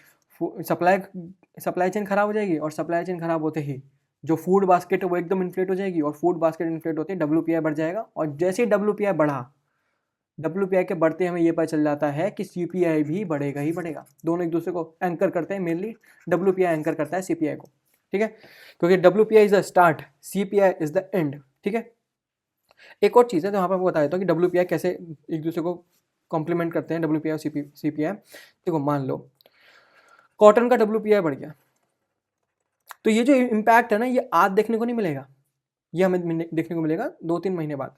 सप्लाई चेन खराब हो जाएगी, और सप्लाई चेन खराब होते ही जो फूड बास्केट है वो एकदम इन्फ्लेट हो जाएगी, और फूड बास्केट इन्फ्लेट होते ही WPI बढ़ जाएगा, और जैसे ही WPI बढ़ा, WPI के बढ़ते हमें ये पता चल जाता है कि CPI भी बढ़ेगा ही बढ़ेगा। दोनों एक दूसरे को एंकर करते हैं, मेनली WPI एंकर करता है CPI को, ठीक है? क्योंकि WPI is the start, CPI is the end, ठीक है? एक और चीज़ है तो यहाँ पर मैं बता देता हूँ कि WPI कैसे एक दूसरे को कॉम्प्लीमेंट करते हैं, WPI और CPI। देखो, मान लो कॉटन का WPI बढ़ गया, तो ये जो इम्पैक्ट है ना, ये आज देखने को नहीं मिलेगा, ये हमें देखने को मिलेगा 2-3 महीने बाद।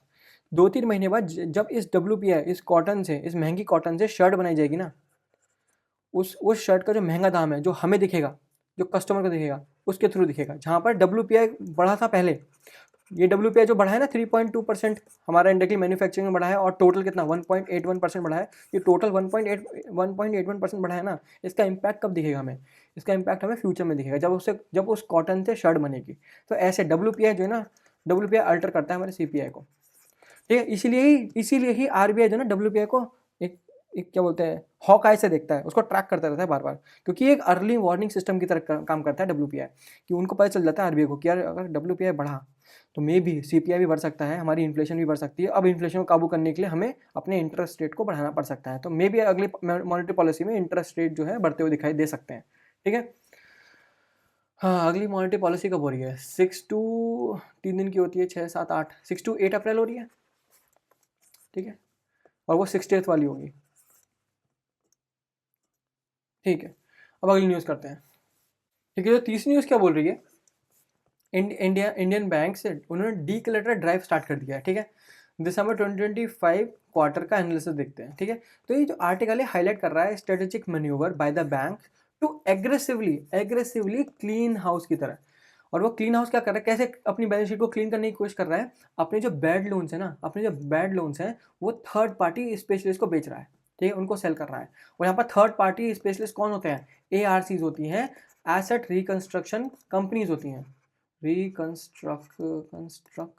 2-3 महीने बाद जब इस WPI, इस कॉटन से, इस महंगी कॉटन से शर्ट बनाई जाएगी ना, उस शर्ट का जो महंगा दाम है जो हमें दिखेगा, जो कस्टमर को दिखेगा, उसके थ्रू दिखेगा। जहाँ पर WPI बढ़ा था पहले, ये WPI जो बढ़ा है ना 3.2% हमारा इंडायरेक्टली मैन्युफैक्चरिंग में बढ़ा है, और टोटल कितना 1.81% बढ़ा है। ये टोटल 1.81% बढ़ा है ना, इसका इम्पैक्ट कब दिखेगा हमें? इसका इम्पैक्ट हमें फ्यूचर में दिखेगा, जब उस कॉटन से शर्ट बनेगी। तो ऐसे WPI जो है ना, WPI अल्टर करता है हमारे CPI को, ठीक है? इसीलिए ही RBI जो है ना WPI को एक एक क्या बोलते हैं, हॉक आई से देखता है, उसको ट्रैक करता रहता है बार बार, क्योंकि एक अर्ली वार्निंग सिस्टम की तरह काम करता है WPI, कि उनको पता चल जाता है RBI को कि यार अगर WPI बढ़ा तो मे भी CPI भी बढ़ सकता है, हमारी इन्फ्लेशन भी बढ़ सकती है। अब इन्फ्लेशन को काबू करने के लिए हमें अपने इंटरेस्ट रेट को बढ़ाना पड़ सकता है, तो मे भी अगली मॉनेटरी पॉलिसी में इंटरेस्ट रेट जो है बढ़ते हुए दिखाई दे सकते हैं, ठीक है? हाँ, अगली मॉनेटरी पॉलिसी कब हो रही है? 6 टू 3 दिन की होती है, 6, 7, 8, 6 to 8 अप्रैल हो रही है, ठीक है? और वो 60th वाली होगी, ठीक है? अब अगली न्यूज़ करते हैं, ठीक है? तो तीसरी न्यूज़ क्या बोल रही है, इंडियन बैंक से उन्होंने डीक्लटर ड्राइव स्टार्ट कर दिया है, ठीक है? दिसंबर 2025 क्वार्टर का एनालिसिस देखते हैं, ठीक है? तो ये जो आर्टिकल है हाईलाइट कर रहा है strategic manoeuvre by the bank to aggressively clean house की तरह। और वो क्लीन हाउस क्या कर रहा है, कैसे अपनी बैलेंस शीट को क्लीन करने की कोशिश कर रहा है? अपने जो बैड लोन्स है ना, वो थर्ड पार्टी स्पेशलिस्ट को बेच रहा है, ठीक है? उनको सेल कर रहा है। और यहाँ पर थर्ड पार्टी स्पेशलिस्ट कौन होते हैं? ARCs होती हैं, एसेट रिकंस्ट्रक्शन कंपनीज होती हैं, कंस्ट्रक्शन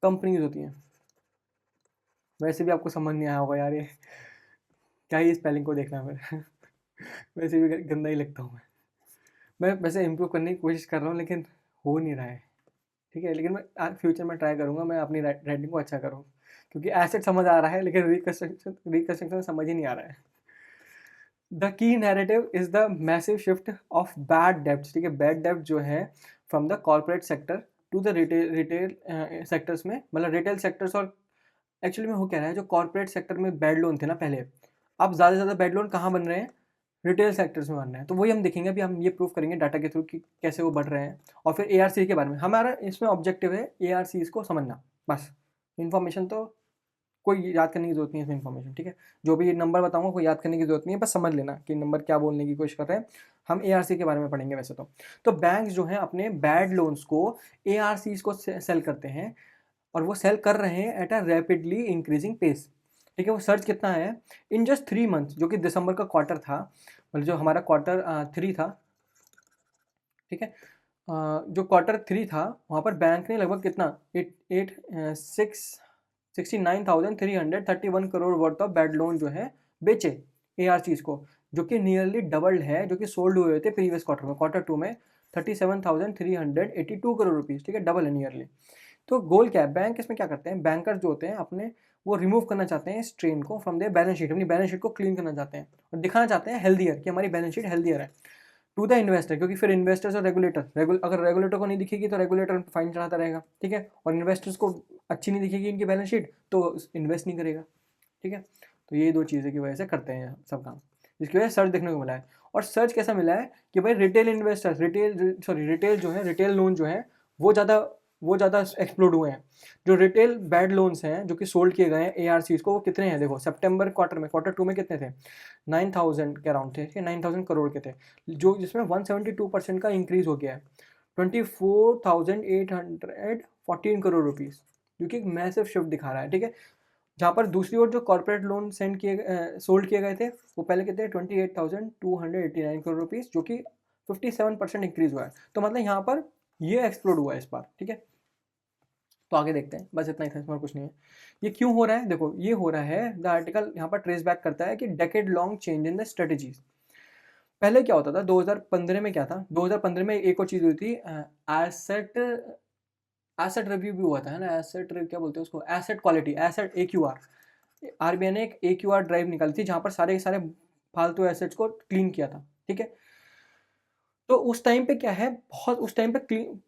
कंपनीज होती हैं। वैसे भी आपको समझ नहीं आया होगा यार, ये क्या ही स्पेलिंग को देखना है फिर वैसे भी गंदा ही लगता हूँ मैं वैसे इम्प्रूव करने की कोशिश कर रहा हूँ, लेकिन हो नहीं रहा है, ठीक है? लेकिन मैं फ्यूचर में ट्राई करूँगा, मैं अपनी राइटिंग को अच्छा करूँ, क्योंकि एसेट समझ आ रहा है लेकिन रिकंस्ट्रक्शन समझ ही नहीं आ रहा है। The key narrative is the massive shift of bad debts, ठीक है? बैड डेब्ट जो है from the corporate sector to the retail sectors में, मतलब रिटेल सेक्टर्स और एक्चुअली में हो क्या रहा है, जो कॉर्पोरेट सेक्टर में बैड लोन थे ना पहले, अब ज़्यादा से ज़्यादा बैड लोन कहाँ बन रहे हैं, रिटेल सेक्टर्स में बन रहे हैं। तो वही हम देखेंगे, अभी हम ये प्रूव करेंगे डाटा के थ्रू कि कैसे वो बढ़ रहे हैं। और फिर एआरसी के बारे में हमारा इसमें ऑब्जेक्टिव है एआरसी को समझना, बस। इन्फॉर्मेशन तो कोई याद करने की जरूरत नहीं है इसमें, इन्फॉर्मेशन, ठीक है। जो भी नंबर बताऊंगा कोई याद करने की जरूरत नहीं है, बस समझ लेना कि नंबर क्या बोलने की कोशिश कर रहे हैं। हम एआरसी के बारे में पढ़ेंगे वैसे तो बैंक जो है अपने बैड लोन्स को एआरसी को सेल करते हैं, और वो सेल कर रहे हैं at a rapidly increasing pace, ठीक है। वो सर्च कितना है, इन जस्ट 3 मंथ्स, जो कि दिसंबर का क्वार्टर था, मतलब जो हमारा क्वार्टर 3 था, ठीक है। जो क्वार्टर 3 था वहाँ पर बैंक ने लगभग कितना, 69,331 crore worth of bad loan जो है बेचे एआरसीज को, जो कि नियरली डबल्ड है जो कि सोल्ड हुए थे प्रीवियस क्वार्टर में, क्वार्टर 2 में 37,382 करोड़ रुपीज़, ठीक है, डबल है नियरली। तो गोल क्या है, बैंक इसमें क्या करते हैं, बैंकर जो होते हैं अपने वो रिमूव करना चाहते हैं स्ट्रेन को फ्रॉम देयर बैलेंस शीट, अपनी बैलेंस शीट को क्लीन करना चाहते हैं और दिखाना चाहते हैं हेल्दियर, कि हमारी बैलेंस शीट हेल्दियर है टू द इन्वेस्टर, क्योंकि फिर इन्वेस्टर्स और रेगुलेटर अगर रेगुलेटर को नहीं दिखेगी तो रेगुलेटर फाइन चढ़ाता रहेगा, ठीक है। और इन्वेस्टर्स को अच्छी नहीं दिखेगी इनकी बैलेंस शीट तो इन्वेस्ट नहीं करेगा, ठीक है। तो ये दो चीज़ें की वजह से करते हैं सब काम, जिसकी वजह से सर्च देखने को मिला है। और सर्च कैसा मिला है कि भाई रिटेल इन्वेस्टर्स, रिटेल जो है, रिटेल लोन जो है वो ज़्यादा एक्सप्लोड हुए हैं। जो रिटेल बैड लोन्स हैं जो कि सोल्ड किए गए हैं एआरसीज को, वो कितने हैं देखो, सितंबर क्वार्टर 2 में कितने थे, 9,000 के अराउंड थे, ठीक है, 9,000 करोड़ के थे, जो जिसमें 172% का इंक्रीज हो गया है, 24,814 करोड़ रुपीज़, जो कि एक मैसिव शिफ्ट दिखा रहा है, ठीक है। जहाँ पर दूसरी ओर जो कॉर्पोरेट लोन सोल्ड किए गए थे वो पहले कितने, 28,289 करोड़ रुपीज़, जो कि 57% इंक्रीज हुआ है। तो मतलब यहाँ पर ये एक्सप्लोड हुआ है इस बार, ठीक है। तो आगे देखते हैं, बस इतना ही था, इसमें और कुछ नहीं है। ये क्यों हो रहा है, देखो ये हो रहा है, द आर्टिकल यहाँ पर ट्रेस बैक करता है कि decade long change in the strategies. पहले क्या होता था, 2015 में क्या था, 2015 में एक और चीज़ हुई थी, एसेट एसेट रिव्यू भी हुआ था, है ना, एसेट क्या बोलते हैं उसको, asset quality, asset AQR। RBI ने एक AQR ड्राइव निकाली थी जहाँ पर सारे के सारे फालतू एसेट्स को क्लीन किया था, ठीक है। तो उस टाइम पे क्या है, बहुत उस टाइम पे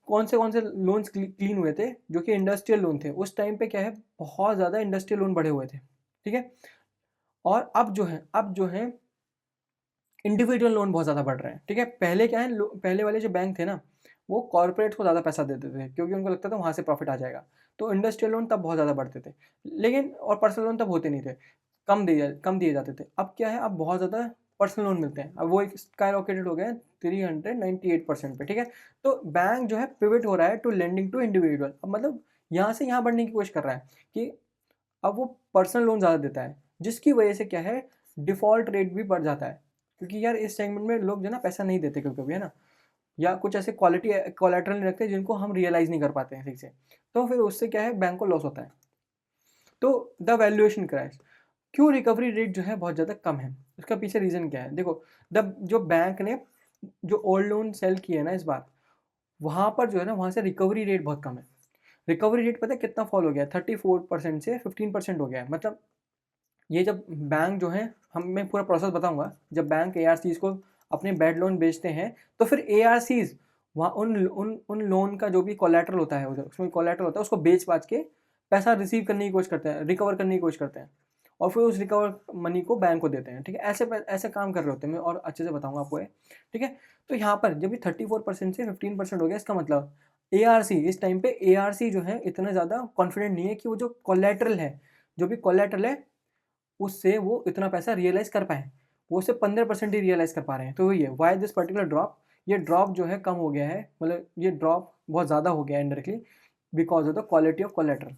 कौन से लोन्स क्लीन हुए थे, जो कि इंडस्ट्रियल लोन थे। उस टाइम पे क्या है, बहुत ज़्यादा इंडस्ट्रियल लोन बढ़े हुए थे, ठीक है। और अब जो है इंडिविजुअल लोन बहुत ज़्यादा बढ़ रहे हैं, ठीक है। पहले क्या है, पहले वाले जो बैंक थे ना, वो कॉर्पोरेट को ज़्यादा पैसा देते थे क्योंकि उनको लगता था वहाँ से प्रॉफिट आ जाएगा। तो इंडस्ट्रियल लोन तब बहुत ज़्यादा बढ़ते थे, लेकिन और पर्सनल लोन तब होते नहीं थे, कम दिए जाते थे। अब क्या है, अब बहुत ज़्यादा पर्सनल लोन मिलते हैं, अब वो एक स्काई रॉकेटेड हो गए हैं 398% पे, ठीक है। तो बैंक जो है पिवट हो रहा है टू लेंडिंग टू इंडिविजुअल, अब मतलब यहाँ से यहाँ बढ़ने की कोशिश कर रहा है कि अब वो पर्सनल लोन ज़्यादा देता है, जिसकी वजह से क्या है, डिफ़ॉल्ट रेट भी बढ़ जाता है, क्योंकि यार इस सेगमेंट में लोग जो ना पैसा नहीं देते कभी कभी, है ना, या कुछ ऐसे क्वालिटी कोलेटरल नहीं रखते जिनको हम रियलाइज़ नहीं कर पाते हैं ठीक से, तो फिर उससे क्या है, बैंक को लॉस होता है। तो द वैल्यूएशन क्रैश, क्यों रिकवरी रेट जो है बहुत ज़्यादा कम है, उसका पीछे रीज़न क्या है, देखो द जो बैंक ने जो ओल्ड लोन सेल किए हैं ना इस बार, वहाँ पर जो है ना, वहाँ से रिकवरी रेट बहुत कम है। रिकवरी रेट पता है कितना फॉल हो गया है, 34% से 15% हो गया है। मतलब ये जब बैंक जो है, मैं पूरा प्रोसेस बताऊंगा, जब बैंक एआरसीज को अपने बैड लोन बेचते हैं तो फिर एआरसीज वहाँ उन उन उन लोन का जो भी कोलेटरल होता है, उधर उसमें कोलेटरल होता है, उसको बेच बाच के पैसा रिसीव करने की कोशिश करते हैं, रिकवर करने की कोशिश करते हैं, और फिर उस रिकवर मनी को बैंक को देते हैं, ठीक है। ऐसे काम कर रहे होते हैं, मैं और अच्छे से बताऊंगा आपको ये, ठीक है। तो यहाँ पर जब ये 34% से 15% हो गया, इसका मतलब एआरसी इस टाइम पे एआरसी जो है इतना ज़्यादा कॉन्फिडेंट नहीं है कि वो जो कोलेटरल है, जो भी कोलेटरल है उससे वो इतना पैसा रियलाइज़ कर पाएँ, वो सिर्फ 15% ही रियलाइज़ कर पा रहे हैं। तो वही है, व्हाई दिस पर्टिकुलर ड्रॉप, ये ड्रॉप जो है कम हो गया है, मतलब ये ड्रॉप बहुत ज़्यादा हो गया है indirectly because of the quality of collateral.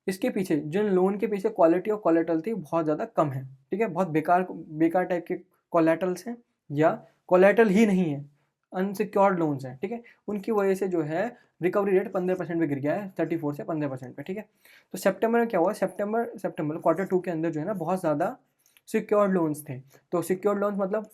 इसके पीछे जिन लोन के पीछे क्वालिटी ऑफ कोलेटरल थी बहुत ज़्यादा कम है, ठीक है, बहुत बेकार बेकार टाइप के कोलेटरल्स हैं, या कोलेटरल ही नहीं है, अनसिक्योर्ड लोन्स हैं, ठीक है। उनकी वजह से जो है रिकवरी रेट 15% पे गिर गया है, 34 से 15% पे, ठीक है। तो सितंबर में क्या हुआ, सितंबर क्वार्टर 2 के अंदर जो है ना, बहुत ज़्यादा सिक्योर्ड लोन्स थे। तो सिक्योर्ड लोन्स मतलब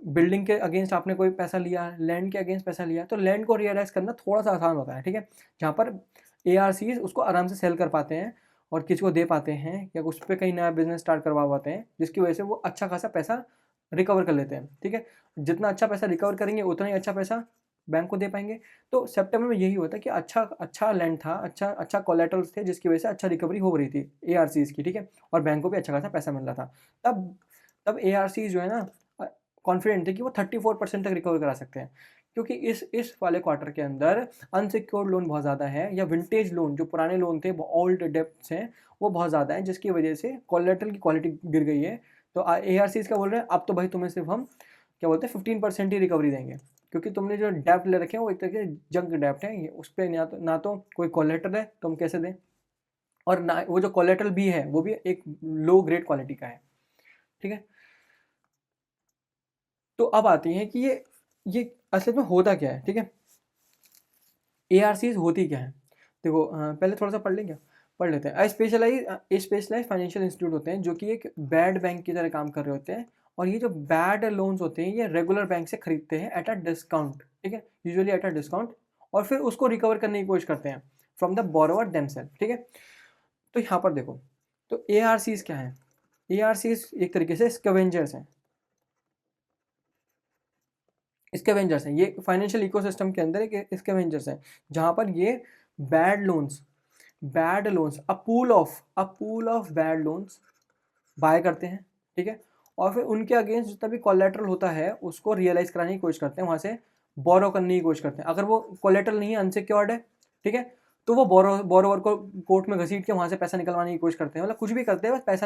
बिल्डिंग के अगेंस्ट आपने कोई पैसा लिया, लैंड के अगेंस्ट पैसा लिया, तो लैंड को रियलाइज़ करना थोड़ा सा आसान होता है, ठीक है। जहाँ पर एआरसीज उसको आराम से सेल कर पाते हैं और किसी को दे पाते हैं, या उस पर कहीं नया बिजनेस स्टार्ट करवा पाते हैं, जिसकी वजह से वो अच्छा खासा पैसा रिकवर कर लेते हैं, ठीक है। जितना अच्छा पैसा रिकवर करेंगे उतना ही अच्छा पैसा बैंक को दे पाएंगे। तो सितंबर में यही होता है कि अच्छा लैंड था, अच्छा कोलेटरल्स थे, जिसकी वजह से अच्छा रिकवरी हो रही थी एआरसीज की, ठीक है, और बैंक को भी अच्छा खासा पैसा मिल रहा था। तब तब एआरसीज जो है ना कॉन्फिडेंट थे कि वो 34% तक रिकवर करा सकते हैं, क्योंकि इस वाले क्वार्टर के अंदर अनसिक्योर्ड लोन बहुत ज़्यादा है, या विंटेज लोन जो पुराने लोन थे, ओल्ड डेप्ट्स हैं, वो बहुत ज़्यादा है, जिसकी वजह से कोलेटरल की क्वालिटी गिर गई है। तो एआरसीज क्या बोल रहे हैं, अब तो भाई तुम्हें सिर्फ हम क्या बोलते हैं 15% ही रिकवरी देंगे, क्योंकि तुमने जो डेप्ट ले रखे हैं वो एक तरह के जंक डेप्ट है, उस पर ना तो कोई कोलेटरल है, तुम कैसे दें, और ना वो जो कोलेटरल भी है वो भी एक लो ग्रेड क्वालिटी का है, ठीक है। तो अब आती है कि ये असल में होता क्या है, ठीक है, एआरसीज होती क्या है। देखो पहले थोड़ा सा पढ़ लेते हैं। स्पेशलाइज फाइनेंशियल इंस्टीट्यूट होते हैं जो कि एक बैड बैंक की तरह काम कर रहे होते हैं, और ये जो बैड लोन्स होते हैं ये रेगुलर बैंक से खरीदते हैं एट अ डिस्काउंट, ठीक है, यूजुअली एट अ डिस्काउंट, और फिर उसको रिकवर करने की कोशिश करते हैं फ्रॉम द बोरोवर देमसेल्फ, ठीक है। तो यहाँ पर देखो, तो एआरसीज क्या है, एआरसीज एक तरीके से स्कैवेंजर्स हैं, स्कैवेंजर्स हैं, ये फाइनेंशियल इकोसिस्टम के अंदर एक स्कैवेंजर्स हैं, जहाँ पर ये bad loans a pool of bad loans buy करते हैं, ठीक है, और फिर उनके अगेंस्ट जितना भी कोलेटरल होता है उसको रियलाइज कराने की कोशिश करते हैं, वहाँ से बोरो करने की कोशिश करते हैं। अगर वो कोलेटरल नहीं है, अनसिक्योर्ड है, ठीक है, तो वो बोरोवर को कोर्ट में घसीट के वहाँ से पैसा निकलवाने की कोशिश करते हैं, मतलब कुछ भी करते हैं, बस पैसा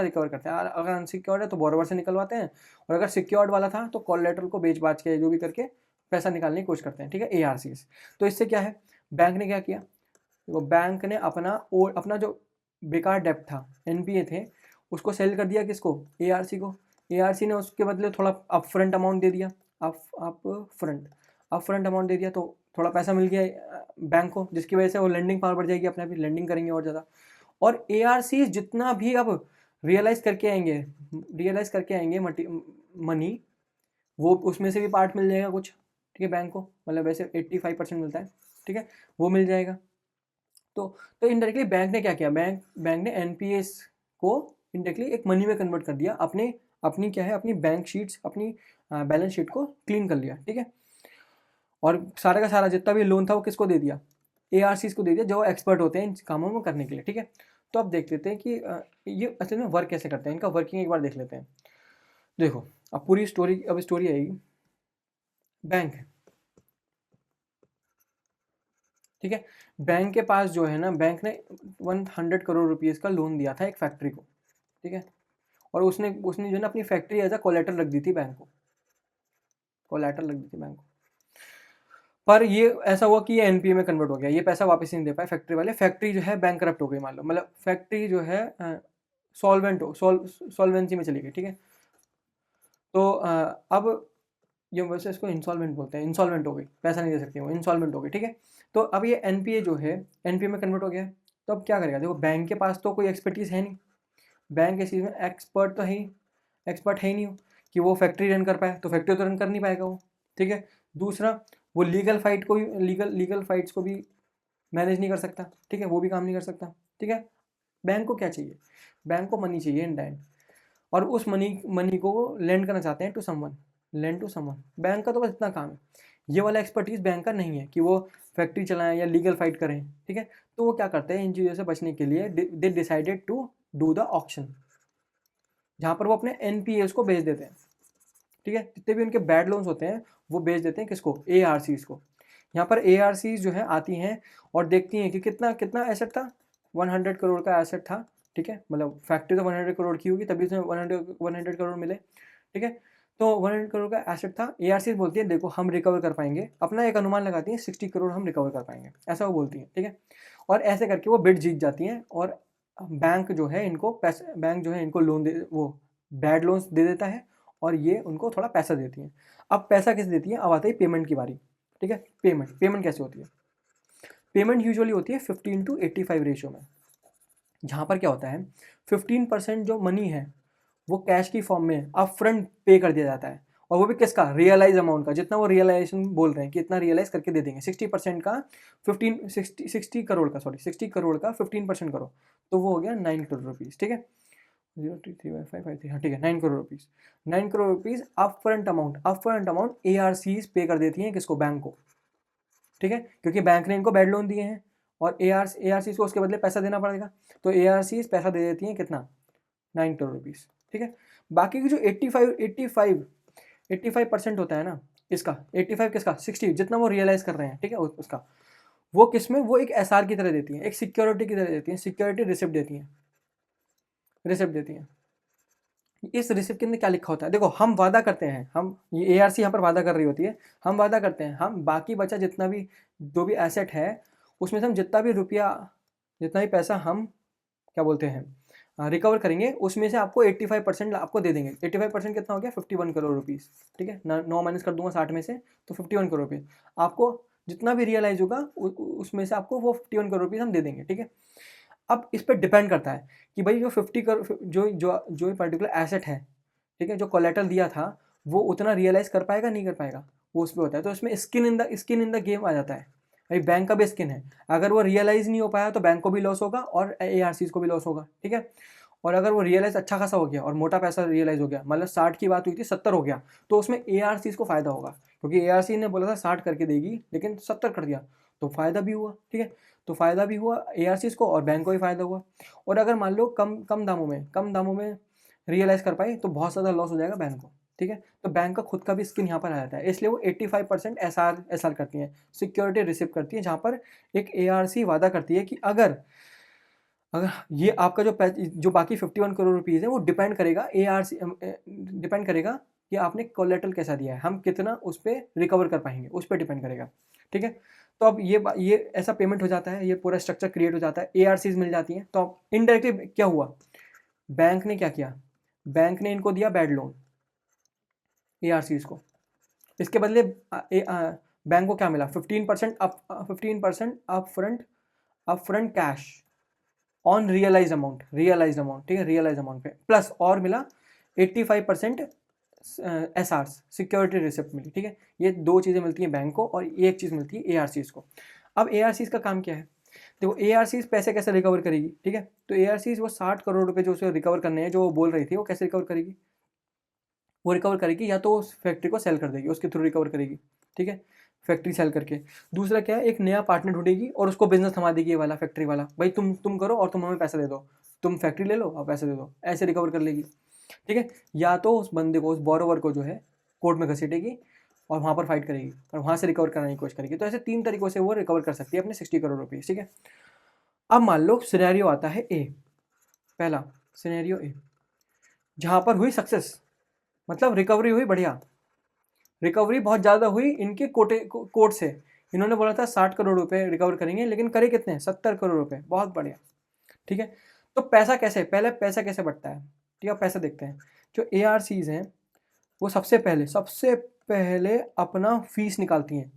रिकवर करते हैं। अगर अनसिक्योर्ड है तो बोरोवर से निकलवाते हैं, और अगर सिक्योर्ड वाला था तो कोलेटरल को बेच बाच के जो भी करके पैसा निकालने की कोशिश करते हैं, ठीक है, एआरसीज। तो इससे क्या है, बैंक ने क्या किया, देखो बैंक ने अपना जो बेकार डेप्ट था, एनपीए थे, उसको सेल कर दिया किसको, एआरसी को। एआरसी ने उसके बदले थोड़ा अपफ्रंट अमाउंट दे दिया, अपफ्रंट अमाउंट दे दिया, तो थोड़ा पैसा मिल गया बैंक को, जिसकी वजह से वो लेंडिंग पावर बढ़ जाएगी, अपने आप ही लेंडिंग करेंगे और ज़्यादा। और एआरसी जितना भी अब रियलाइज करके आएंगे मनी, वो उसमें से भी पार्ट मिल जाएगा कुछ, ठीक है, बैंक को, मतलब वैसे 85% मिलता है, ठीक है, वो मिल जाएगा। तो इनडायरेक्टली बैंक ने क्या किया, बैंक ने एनपीएस को इनडायरेक्टली एक मनी में कन्वर्ट कर दिया, अपनी क्या है, अपनी बैंक शीट्स, अपनी बैलेंस शीट को क्लीन कर लिया, ठीक है, और सारा का सारा जितना भी लोन था वो किसको दे दिया, एआरसीज को दे दिया, जो एक्सपर्ट होते हैं इन कामों में करने के लिए, ठीक है। तो अब देख लेते हैं कि ये असल में वर्क कैसे करते हैं, इनका वर्किंग एक बार देख लेते हैं। देखो अब पूरी स्टोरी, अब स्टोरी आएगी, बैंक, ठीक है, बैंक के पास जो है ना, बैंक ने 100 करोड़ रुपीज़ का लोन दिया था एक फैक्ट्री को, ठीक है, और उसने उसने जो है ना अपनी फैक्ट्री एज अ कोलेटर रख दी थी बैंक को, पर ये ऐसा हुआ कि ये एनपीए में कन्वर्ट हो गया, ये पैसा वापस नहीं दे पाए फैक्ट्री वाले, फैक्ट्री जो है बैंक करप्ट हो गई, मान लो, मतलब फैक्ट्री जो है सॉल्वेंसी में चली गई, ठीक है। तो अब ये वैसे इसको इंसॉल्वेंट बोलते हैं, इंसॉल्वेंट हो गई, पैसा नहीं दे सकती वो, इंसॉल्वेंट हो गई, ठीक है। तो अब ये एनपीए जो है एनपीए में कन्वर्ट हो गया, तो अब क्या करेगा, देखो बैंक के पास तो कोई एक्सपर्टीज़ है नहीं, बैंक इस चीज़ में एक्सपर्ट है ही नहीं कि वो फैक्ट्री रन कर पाए, तो फैक्ट्री तो रन कर नहीं पाएगा वो, ठीक है। दूसरा, वो लीगल फाइट्स को भी मैनेज नहीं कर सकता, ठीक है, वो भी काम नहीं कर सकता, ठीक है। बैंक को क्या चाहिए, बैंक को मनी चाहिए इन टाइम, और उस मनी को वो लेंड करना चाहते हैं टू समवन। बैंक का तो बस इतना काम है, ये वाला एक्सपर्टीज बैंक का नहीं है कि वो फैक्ट्री चलाएं या लीगल फाइट करें, ठीक है। तो वो क्या करते हैं, इन चीज़ों से बचने के लिए they decided to do the auction, जहाँ पर वो अपने एनपीएस को बेच देते हैं, ठीक है, जितने भी उनके बैड लोन्स होते हैं वो बेच देते हैं किसको, एआरसीज को। यहाँ पर एआरसीज जो है आती हैं और देखती हैं कि कितना कितना एसेट था, 100 करोड़ का एसेट था, ठीक है, मतलब फैक्ट्री तो 100 करोड़ की होगी तभी उसमें 100 करोड़ मिले, ठीक है। तो 100 करोड़ का एसेट था, एआरसीज बोलती है देखो हम रिकवर कर पाएंगे, अपना एक अनुमान लगाती है 60 करोड़ हम रिकवर कर पाएंगे, ऐसा वो बोलती है, ठीक है। और ऐसे करके वो बिड जीत जाती हैं, और बैंक जो है इनको लोन दे, वो बैड लोन्स दे देता है, और ये उनको थोड़ा पैसा देती हैं। अब पैसा किस देती है, अब आती है पेमेंट की बारी, ठीक है। पेमेंट कैसे होती है, पेमेंट यूजुअली होती है 15:85 रेशियो में, जहाँ पर क्या होता है 15% जो मनी है वो कैश की फॉर्म में अप फ्रंट पे कर दिया जाता है, और वो भी किसका, रियलाइज अमाउंट का, जितना वो रियलाइजेशन बोल रहे हैं कि इतना रियलाइज करके दे देंगे, 60% का 60 करोड़ का 15% करो, तो वो हो गया 9 करोड़ रुपीज़, ठीक है, 033/553, हाँ ठीक है, 9 crore rupees. 9 crore rupees upfront amount ARCs पे कर देती हैं किसको? बैंक को, ठीक है, क्योंकि बैंक ने इनको बैड लोन दिए हैं और ARCs को उसके बदले पैसा देना पड़ेगा, तो ARCs पैसा दे देती हैं कितना? 9 करोड़ रुपीज़, ठीक है। बाकी की जो 85% होता है ना इसका, 85 किसका? 60 जितना वो रियलाइज़ कर रहे हैं, ठीक है, उसका वो किस में? वो एक SR की तरह देती हैं, एक सिक्योरिटी की तरह देती हैं, सिक्योरिटी रिसिप्ट देती हैं, इस रिसिप्ट के अंदर क्या लिखा होता है? देखो, हम वादा करते हैं, हम ये ARC यहाँ पर वादा कर रही होती है, हम वादा करते हैं, हम बाकी बचा जितना भी जो भी एसेट है उसमें से हम जितना भी रुपया, जितना भी पैसा हम क्या बोलते हैं रिकवर करेंगे, उसमें से आपको 85% आपको दे देंगे। 85% कितना हो गया? 51 करोड़ रुपीज़, ठीक है ना, 9 माइनस कर दूंगा 60 में से, तो 51 करोड़ रुपीज़ आपको जितना भी रियलाइज होगा उसमें से आपको वो 51 करोड़ रुपीज़ हम दे देंगे, ठीक है। अब इस पर डिपेंड करता है कि भाई जो 50 करोड़ जो पर्टिकुलर एसेट है, ठीक है, जो कोलेटरल दिया था वो उतना रियलाइज कर पाएगा नहीं कर पाएगा, वो उस पर होता है। तो इसमें स्किन इन द गेम आ जाता है, भाई बैंक का भी स्किन है, अगर वो रियलाइज नहीं हो पाया तो बैंक को भी लॉस होगा और ARCs को भी लॉस होगा, ठीक है। और अगर वो रियलाइज अच्छा खासा हो गया और मोटा पैसा रियलाइज हो गया, मतलब 60 की बात हुई थी 70 हो गया, तो उसमें ARCs को फायदा होगा, क्योंकि ARC ने बोला था 60 करके देगी लेकिन 70 कर दिया, तो फायदा भी हुआ, ठीक है। तो फायदा भी हुआ ARCs को और बैंक को भी फायदा हुआ। और अगर मान लो कम दामों में रियलाइज कर पाए तो बहुत ज़्यादा लॉस हो जाएगा बैंक को, ठीक है। तो बैंक का खुद का भी स्किन यहाँ पर आ जाता है, इसलिए वो 85% SR करती हैं, सिक्योरिटी रिसिप्ट करती है, जहाँ पर एक ARC वादा करती है कि अगर ये आपका जो बाकी 51 करोड़ रुपीज़ है वो डिपेंड करेगा डिपेंड करेगा कि आपने कोलेटरल कैसा दिया है, हम कितना उस पर रिकवर कर पाएंगे, उस पर डिपेंड करेगा, ठीक है। तो अब ये ऐसा पेमेंट हो जाता है, ये पूरा स्ट्रक्चर क्रिएट हो जाता है, ARCs मिल जाती हैं। तो अब इनडायरेक्टली क्या हुआ? बैंक ने क्या किया? बैंक ने इनको दिया बैड लोन ARCs को, इसके बदले बैंक को क्या मिला? 15% upfront cash on realise amount, ठीक है, रियलाइज अमाउंट पे प्लस और मिला 85% SRs, सिक्योरिटी रिसिप्ट मिली, ठीक है। ये दो चीज़ें मिलती हैं बैंक को और एक चीज़ मिलती है ARCs को। अब ARCs का काम क्या है? देखो, ARCs पैसे कैसे रिकवर करेगी, ठीक है। तो ARCs वो 60 करोड़ रुपए जो उसे रिकवर करने हैं, जो वो बोल रही थी, वो कैसे रिकवर करेगी? वो रिकवर करेगी या तो उस फैक्ट्री को सेल कर देगी, उसके थ्रू रिकवर करेगी, ठीक है, फैक्ट्री सेल करके। दूसरा क्या है? एक नया पार्टनर ढूंढेगी और उसको बिजनेस थमा देगी, ये वाला फैक्ट्री वाला, भाई तुम करो और तुम हमें पैसा दे दो, तुम फैक्ट्री ले लो और पैसे दे दो, ऐसे रिकवर कर लेगी, ठीक है। या तो उस बंदे को, उस बोरोवर को जो है कोर्ट में घसीटेगी और वहाँ पर फाइट करेगी और वहाँ से रिकवर कराने की कोशिश करेगी। तो ऐसे 3 तरीकों से वो रिकवर कर सकती है अपने 60 करोड़ रुपीज़, ठीक है। अब मान लो सिनेरियो आता है ए, पहला सिनेरियो ए, जहाँ पर हुई सक्सेस, मतलब रिकवरी हुई बढ़िया, रिकवरी बहुत ज़्यादा हुई इनके कोर्ट से। इन्होंने बोला था 60 करोड़ रुपए रिकवर करेंगे, लेकिन करे कितने? 70 करोड़ रुपए, बहुत बढ़िया, ठीक है। तो पैसा कैसे, पहले पैसा कैसे बढ़ता है, ठीक है, पैसा देखते हैं। जो ARCs हैं वो सबसे पहले अपना फीस निकालती हैं।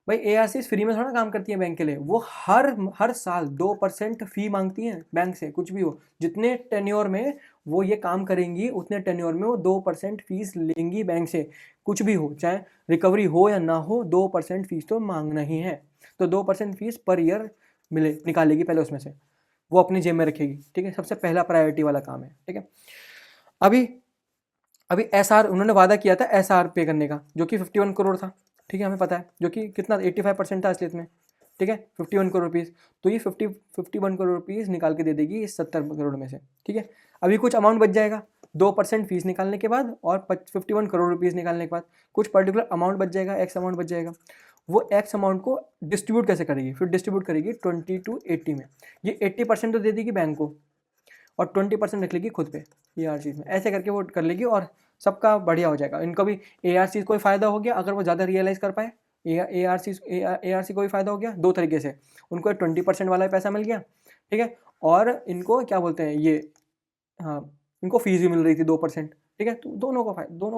भाई ARCs फ्री में थोड़ा काम करती है बैंक के लिए, वो हर साल 2% फी मांगती हैं बैंक से, कुछ भी हो, जितने टेन्योर में वो ये काम करेंगी उतने टेन्योर में वो 2% फीस लेंगी बैंक से, कुछ भी हो, चाहे रिकवरी हो या ना हो, 2% फीस तो मांगना ही है। तो 2% फीस पर ईयर निकालेगी पहले उसमें से, वो अपनी जेब में रखेगी, ठीक है, सबसे पहला प्रायोरिटी वाला काम है, ठीक है। अभी SR उन्होंने वादा किया था SR पे करने का, जो कि 51 करोड़ था, ठीक है, हमें पता है, जो कि कितना 85% था असलियत में, ठीक है, 51 करोड़ रुपीज़। तो ये 51 करोड़ रुपीज़ निकाल के दे देगी इस 70 करोड़ में से, ठीक है। अभी कुछ अमाउंट बच जाएगा 2% फीस निकालने के बाद और 51 करोड़ रुपीज़ निकालने के बाद कुछ पर्टिकुलर अमाउंट बच जाएगा, एक्स अमाउंट बच जाएगा। वो एक्स अमाउंट को डिस्ट्रीब्यूट कैसे करेगी? फिर डिस्ट्रीब्यूट करेगी 20 to 80 में। ये 80% तो दे देगी बैंक को और 20% रख लेगी खुद पे ARCs में, ऐसे करके वो कर लेगी और सबका बढ़िया हो जाएगा। इनको भी ARCs को भी फ़ायदा हो गया अगर वो ज़्यादा रियलाइज़ कर पाए, ARC को भी फ़ायदा हो गया दो तरीके से, उनको 20% वाला पैसा मिल गया, ठीक है, और इनको क्या बोलते हैं ये, हाँ, इनको फीस भी मिल रही थी 2%, ठीक है। तो दोनों का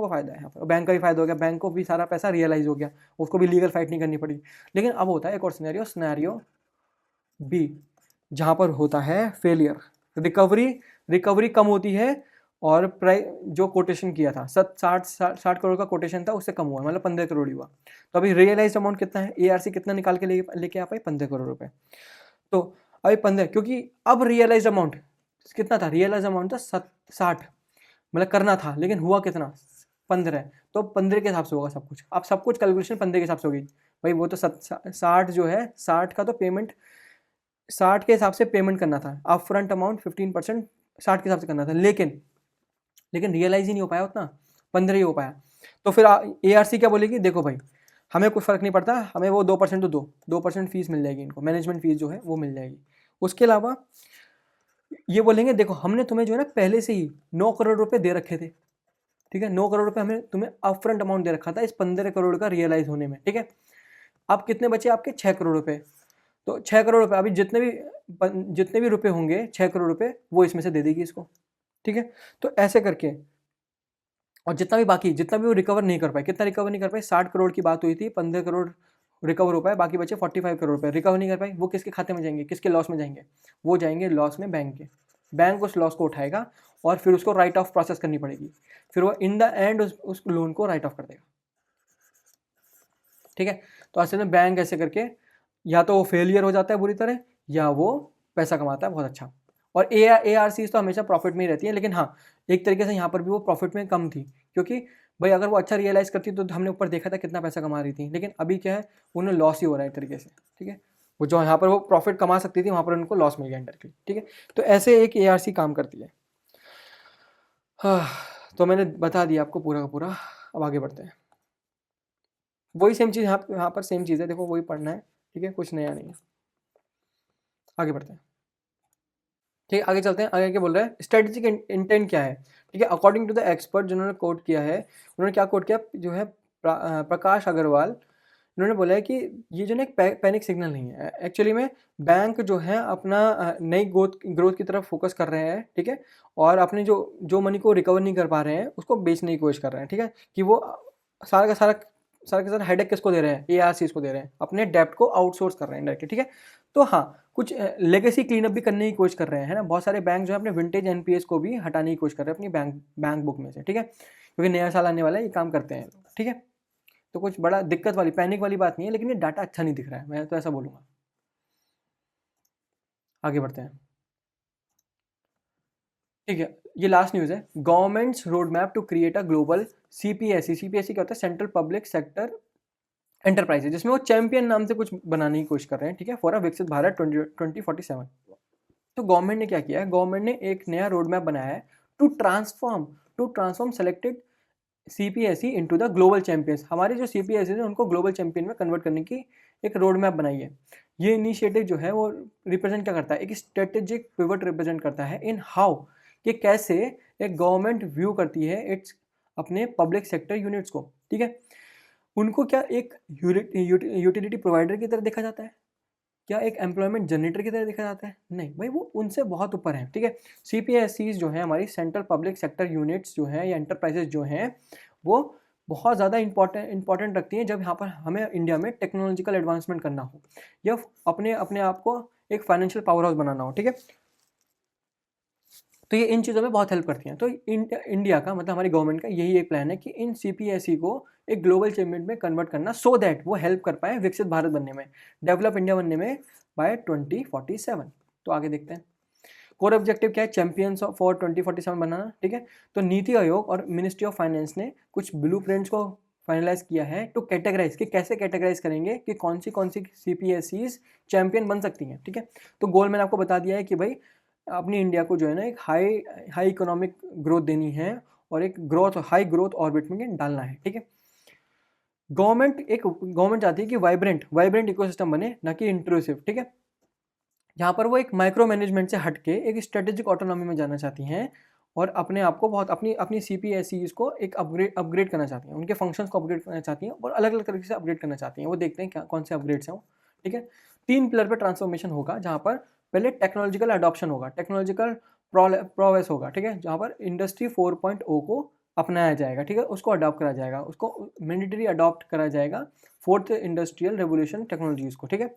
फ़ायदा है यहाँ पर, बैंक का भी फ़ायदा हो गया, बैंक को भी सारा पैसा रियलाइज़ हो गया, उसको भी लीगल फाइट नहीं करनी पड़ी। लेकिन अब होता है एक और सिनेरियो बी, जहाँ पर होता है फेलियर, रिकवरी कम होती है और जो कोटेशन किया था 60 करोड़ का कोटेशन था, उससे कम हुआ, मतलब 15 करोड़ ही हुआ। तो अभी रियलाइज अमाउंट कितना है? ARC कितना निकाल के लेके आ पाए? 15 करोड़ रुपए। तो अभी 15, क्योंकि अब रियलाइज अमाउंट कितना था, रियलाइज अमाउंट था 60, मतलब करना था, लेकिन हुआ कितना 15, तो 15 के हिसाब से होगा सब कुछ। अब सब कुछ कैलकुलेशन 15 के हिसाब से होगी भाई, वो तो 60 जो है 60 का तो पेमेंट 60 के हिसाब से पेमेंट करना था, अप फ्रंट अमाउंट 15% 60 के हिसाब से करना था, लेकिन रियलाइज ही नहीं हो पाया उतना, 15 ही हो पाया। तो फिर ARC क्या बोलेगी, देखो भाई हमें कुछ फ़र्क नहीं पड़ता, हमें वो 2% तो 2% फीस मिल जाएगी इनको, मैनेजमेंट फीस जो है वो मिल जाएगी। उसके अलावा ये बोलेंगे देखो हमने तुम्हें जो है ना पहले से ही 9 करोड़ रुपए दे रखे थे, ठीक है, 9 करोड़ रुपए हमने तुम्हें अपफ्रंट अमाउंट दे रखा था इस 15 करोड़ का रियलाइज होने में, ठीक है। अब कितने बचे आपके 6 करोड़ रुपए, तो 6 करोड़ रुपए अभी जितने भी रुपए होंगे 6 करोड़ रुपए वो इसमें से दे देगी इसको, ठीक है। तो ऐसे करके, और जितना भी वो रिकवर नहीं कर पाए, कितना रिकवर नहीं कर पाए, 60 करोड़ की बात हुई थी, 15 करोड़ रिकवर हो पाए, बाकी बचे 45 करोड़ रुपए रिकवर नहीं कर पाए। वो किसके खाते में जाएंगे, किसके लॉस में जाएंगे, वो जाएंगे लॉस में बैंक के। बैंक उस लॉस को उठाएगा और फिर उसको राइट ऑफ प्रोसेस करनी पड़ेगी, फिर वो इन द एंड उस लोन को राइट ऑफ कर देगा, ठीक है। तो असल में बैंक ऐसे करके या तो वो फेलियर हो जाता है बुरी तरह, या वो पैसा कमाता है बहुत अच्छा। और ARCs तो हमेशा प्रॉफिट में ही रहती है, लेकिन हाँ एक तरीके से यहाँ पर भी वो प्रॉफिट में कम थी, क्योंकि भाई अगर वो अच्छा रियलाइज़ करती तो हमने ऊपर देखा था कितना पैसा कमा रही थी, लेकिन अभी क्या है उन्हें लॉस ही हो रहा है एक तरीके से, ठीक है। वो जो यहाँ पर वो प्रॉफिट कमा सकती थी वहाँ पर उनको लॉस मिल गया इंडायरेक्टली, ठीक है। तो ऐसे एक ARC काम करती है। हाँ, तो मैंने बता दिया आपको पूरा का पूरा। अब आगे बढ़ते हैं, वही सेम चीज़ यहाँ पर सेम चीज़ है, देखो वही पढ़ना है, ठीक है, कुछ नया नहीं है। आगे बढ़ते हैं, ठीक है, आगे चलते हैं। आगे क्या बोल रहा है, स्ट्रेटेजिक इंटेंट क्या है, ठीक है। अकॉर्डिंग टू द एक्सपर्ट जिन्होंने कोट किया है, उन्होंने क्या कोट किया जो है, प्रकाश अग्रवाल, उन्होंने बोला है कि ये जो ना एक पैनिक सिग्नल नहीं है, एक्चुअली में बैंक जो है अपना नई ग्रोथ की तरफ फोकस कर रहे हैं, ठीक है। और अपने जो मनी को रिकवर नहीं कर पा रहे हैं उसको बेचने की कोशिश कर रहे हैं, ठीक है। कि वो सारा का सारा हेडेक किसको दे रहे हैं, ARCs को दे रहे हैं, अपने डेप्ट को आउटसोर्स कर रहे हैं डायरेक्टली, ठीक है। तो हाँ, कुछ लेगेसी क्लीन अप भी करने की कोशिश कर रहे हैं, है ना। बहुत सारे बैंक जो है अपने विंटेज NPAs को भी हटाने की कोशिश कर रहे हैं अपनी बैंक बुक में से, ठीक है, क्योंकि नया साल आने वाला है, ये काम करते हैं, ठीक है। तो कुछ बड़ा दिक्कत वाली पैनिक वाली बात नहीं है, लेकिन ये डाटा अच्छा नहीं दिख रहा है, मैं तो ऐसा बोलूँगा। आगे बढ़ते हैं, ठीक है। ये लास्ट न्यूज़ है, government's road map to create a global CPSE क्या होता है, सेंट्रल पब्लिक सेक्टर एंटरप्राइजेज, जिसमें वो चैंपियन नाम से कुछ बनाने की कोशिश कर रहे हैं, ठीक है, फॉर अ विकसित भारत 2047। तो गवर्नमेंट ने क्या किया है, गवर्नमेंट ने एक नया रोड मैप बनाया है to transform selected CPSE into the global champions. हमारे जो CPSE हैं उनको ग्लोबल चैंपियन में कन्वर्ट करने की एक रोड मैप बनाई है। ये इनिशिएटिव जो है वो रिप्रेजेंट क्या करता है, एक स्ट्रेटेजिक पिवट रिप्रेजेंट करता है इन हाउ, कि कैसे एक गवर्नमेंट व्यू करती है इट्स अपने पब्लिक सेक्टर यूनिट्स को, ठीक है। उनको क्या एक यूटिलिटी प्रोवाइडर की तरह देखा जाता है, क्या एक एम्प्लॉयमेंट जनरेटर की तरह देखा जाता है, नहीं भाई, वो उनसे बहुत ऊपर है, ठीक है। CPSEs जो है हमारी सेंट्रल पब्लिक सेक्टर यूनिट्स जो है या एंटरप्राइजेज जो हैं, वो बहुत ज़्यादा इंपॉर्टेंट रखती हैं जब यहाँ पर हमें इंडिया में टेक्नोलॉजिकल एडवांसमेंट करना हो या अपने अपने आप को एक फाइनेंशियल पावर हाउस बनाना हो, ठीक है। तो ये इन चीज़ों में बहुत हेल्प करती हैं। तो इंडिया का मतलब हमारी गवर्नमेंट का यही एक प्लान है कि इन CPSE को एक ग्लोबल चैंपियन में कन्वर्ट करना, सो दैट वो हेल्प कर पाए विकसित भारत बनने में, डेवलप इंडिया बनने में बाय 2047। तो आगे देखते हैं, कोर ऑब्जेक्टिव क्या है, चैंपियंस फॉर 2047 बनाना, ठीक है। तो नीति आयोग और मिनिस्ट्री ऑफ फाइनेंस ने कुछ ब्लूप्रिंट्स को फाइनलाइज किया है टू कैटेगराइज, कि कैसे कैटेगराइज करेंगे कि कौन सी CPSEs चैंपियन बन सकती हैं, ठीक है। तो गोल मैंने आपको बता दिया है कि भाई अपनी इंडिया को जो है ना एक हाई इकोनॉमिक ग्रोथ देनी है और एक हाई ग्रोथ ऑर्बिट में डालना है, ठीक है। गवर्नमेंट चाहती है कि वाइब्रेंट इकोसिस्टम बने, ना कि इंट्रूसिव, ठीक है। यहाँ पर वो एक माइक्रो मैनेजमेंट से हटके एक स्ट्रेटेजिक ऑटोनॉमी में जाना चाहती हैं और अपने आप को बहुत अपनी CPSEs को एक अपग्रेड करना चाहती हैं, उनके फंक्शंस को अपग्रेड करना चाहती हैं और अलग अलग तरीके से अपग्रेड करना चाहती हैं। वो देखते हैं क्या कौन से अपग्रेड्स हैं वो, ठीक है। 3 पिलर पर ट्रांसफॉर्मेशन होगा, जहाँ पर पहले टेक्नोलॉजिकल अडॉप्शन होगा, टेक्नोलॉजिकल प्रोग्रेस होगा, ठीक है, जहाँ पर इंडस्ट्री 4.0 को अपनाया जाएगा, ठीक है, उसको अडॉप्ट करा जाएगा, उसको मैंडेटरी अडॉप्ट करा जाएगा, 4th इंडस्ट्रियल रेवोल्यूशन टेक्नोलॉजीज को, ठीक है।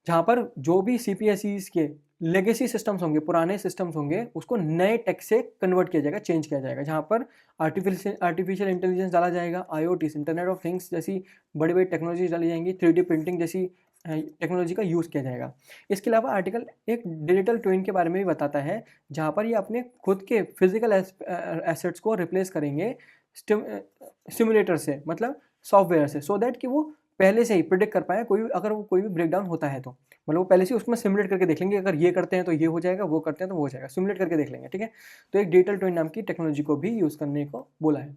जहाँ पर जो भी CPSEs के लेगेसी सिस्टम्स होंगे, पुराने सिस्टम्स होंगे, उसको नए टेक से कन्वर्ट किया जाएगा, चेंज किया जाएगा, जहाँ पर आर्टिफिशियल इंटेलिजेंस डाला जाएगा, IoT इंटरनेट ऑफ थिंग्स जैसी बड़ी बड़ी टेक्नोलॉजीज डाली जाएंगी, 3D प्रिंटिंग जैसी टेक्नोलॉजी का यूज़ किया जाएगा। इसके अलावा आर्टिकल एक डिजिटल ट्विन के बारे में भी बताता है, जहाँ पर ये अपने खुद के फिजिकल एसेट्स को रिप्लेस करेंगे सिमुलेटर से, मतलब सॉफ्टवेयर से, सो दैट कि वो पहले से ही प्रिडिक्ट कर पाए अगर वो कोई भी ब्रेकडाउन होता है तो, मतलब वो पहले से उसमें सिमुलेट करके देख लेंगे, अगर ये करते हैं तो ये हो जाएगा, वो करते हैं तो वो हो जाएगा, सिमुलेट करके देख लेंगे, ठीक है। तो एक डिजिटल ट्विन नाम की टेक्नोलॉजी को भी यूज़ करने को बोला है।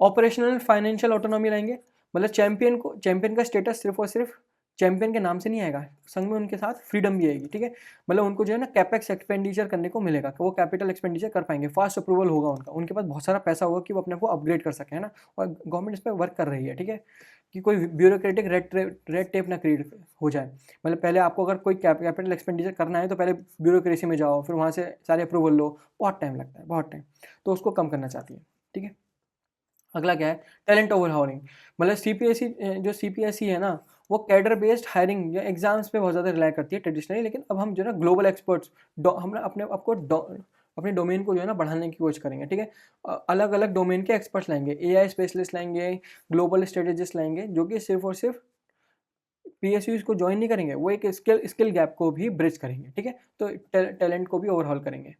ऑपरेशनल फाइनेंशियल ऑटोनॉमी लाएंगे, मतलब चैंपियन का स्टेटस सिर्फ और सिर्फ चैंपियन के नाम से नहीं आएगा, संग में उनके साथ फ्रीडम भी आएगी, ठीक है। मतलब उनको जो है ना कैपेक्स एक्सपेंडिचर करने को मिलेगा, कि वो कैपिटल एक्सपेंडिचर कर पाएंगे, फास्ट अप्रूवल होगा उनका, उनके पास बहुत सारा पैसा होगा कि वो अपने को अपग्रेड कर सके, है ना। और गवर्नमेंट इस पर वर्क कर रही है, ठीक है, कि कोई ब्यूरोक्रेटिक रेड टेप ना क्रिएट हो जाए। मतलब पहले आपको अगर कोई कैपिटल एक्सपेंडिचर करना है तो पहले ब्यूरोक्रेसी में जाओ, फिर वहाँ से सारे अप्रूवल लो, बहुत टाइम लगता है, बहुत टाइम, तो उसको कम करना चाहती है, ठीक है। अगला क्या है, टैलेंट ओवरहाउलिंग, मतलब सीपीएसई है ना, वो कैडर बेस्ड हायरिंग या एग्जाम्स पे बहुत ज़्यादा रिलाई करती है ट्रेडिशनली, लेकिन अब हम जो है ना ग्लोबल एक्सपर्ट्स, हम अपने आपको अपने डोमेन को जो है ना बढ़ाने की कोशिश करेंगे, ठीक है। अलग अलग डोमेन के एक्सपर्ट्स लाएंगे, एआई स्पेशलिस्ट लाएंगे, ग्लोबल स्ट्रेटेजिस्ट लाएंगे, जो कि सिर्फ और सिर्फ पीएसयूज को ज्वाइन नहीं करेंगे, वो एक स्किल गैप को भी ब्रिज करेंगे, ठीक है। तो टैलेंट को भी ओवरहॉल करेंगे।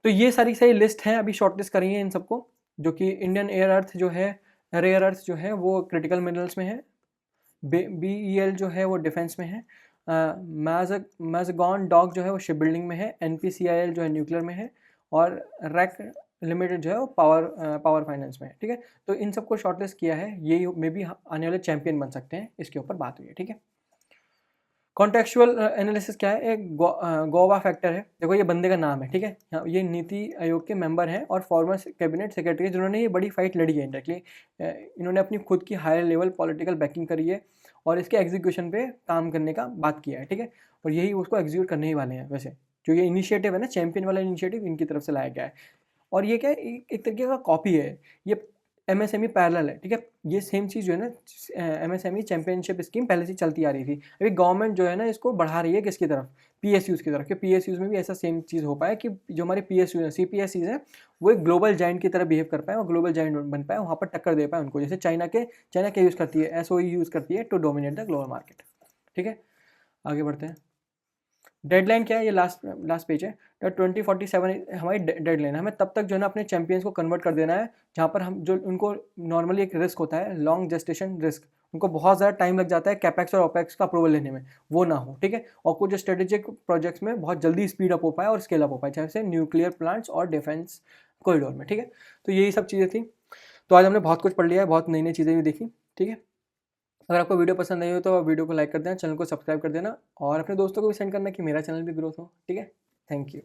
तो ये सारी सारी लिस्ट हैं, अभी शॉर्टलिस्ट करेंगे इन सबको, जो कि इंडियन एयर अर्थ जो है, रेयर अर्थ जो है वो क्रिटिकल मिनरल्स में है, BEL जो है वो डिफेंस में है, मैजगॉन डॉग जो है वो शिप बिल्डिंग में है, NPCIL जो है न्यूक्लियर में है, और रैक लिमिटेड जो है वो पावर फाइनेंस में है, ठीक है। तो इन सबको शॉर्टलिस्ट किया है, ये मे भी आने वाले चैंपियन बन सकते हैं, इसके ऊपर बात हुई है, ठीक है। कॉन्टेक्चुअल एनालिसिस क्या है, एक गोवा फैक्टर है, देखो ये बंदे का नाम है, ठीक है, ये नीति आयोग के मेंबर हैं और फॉर्मर कैबिनेट सेक्रेटरी, जिन्होंने ये बड़ी फाइट लड़ी है डायरेक्टली। इन्होंने अपनी खुद की हायर लेवल पॉलिटिकल बैकिंग करी है और इसके एग्जीक्यूशन पे काम करने का बात किया है, ठीक है। और यही उसको एग्जीक्यूट करने ही वाले हैं। वैसे जो ये इनिशिएटिव है ना, चैंपियन वाला इनिशिएटिव इनकी तरफ से लाया गया है, और ये क्या है, एक तरीके का कॉपी है, ये MSME पैरेलल है, ठीक है। ये सेम चीज़ जो है ना, MSME चैंपियनशिप स्कीम पहले से चलती आ रही थी, अभी गवर्नमेंट जो है ना इसको बढ़ा रही है किसकी तरफ, PSUs की तरफ, कि PSUs में भी ऐसा सेम चीज़ हो पाए कि जो हमारे PSU हैं, CPSEs हैं, वो एक ग्लोबल जाइंट की तरह बिहेव कर पाए और ग्लोबल जाइंट बन पाए, वहाँ पर टक्कर दे पाए उनको, जैसे चाइना क्या यूज़ करती है, SOE यूज़ करती है to dominate the global market, ठीक है। आगे बढ़ते हैं। डेडलाइन क्या है, ये लास्ट पेज है। तो 2047 हमारी डेडलाइन है, हमें तब तक जो है ना अपने चैंपियंस को कन्वर्ट कर देना है, जहाँ पर हम जो उनको नॉर्मली एक रिस्क होता है, लॉन्ग जेस्टेशन रिस्क, उनको बहुत ज़्यादा टाइम लग जाता है कैपेक्स और ओपेक्स का अप्रूवल लेने में, वो ना हो, ठीक है। और कुछ स्ट्रेटेजिक प्रोजेक्ट्स में बहुत जल्दी स्पीड अप हो पाए और स्केल अप हो पाए, जैसे न्यूक्लियर प्लांट्स और डिफेंस कॉरिडोर में, ठीक है। तो यही सब चीज़ें थी। तो आज हमने बहुत कुछ पढ़ लिया है, बहुत नई नई चीज़ें भी देखी, ठीक है। अगर आपको वीडियो पसंद आई हो तो वीडियो को लाइक कर देना, चैनल को सब्सक्राइब कर देना और अपने दोस्तों को भी सेंड करना कि मेरा चैनल भी ग्रोथ हो, ठीक है। Thank you.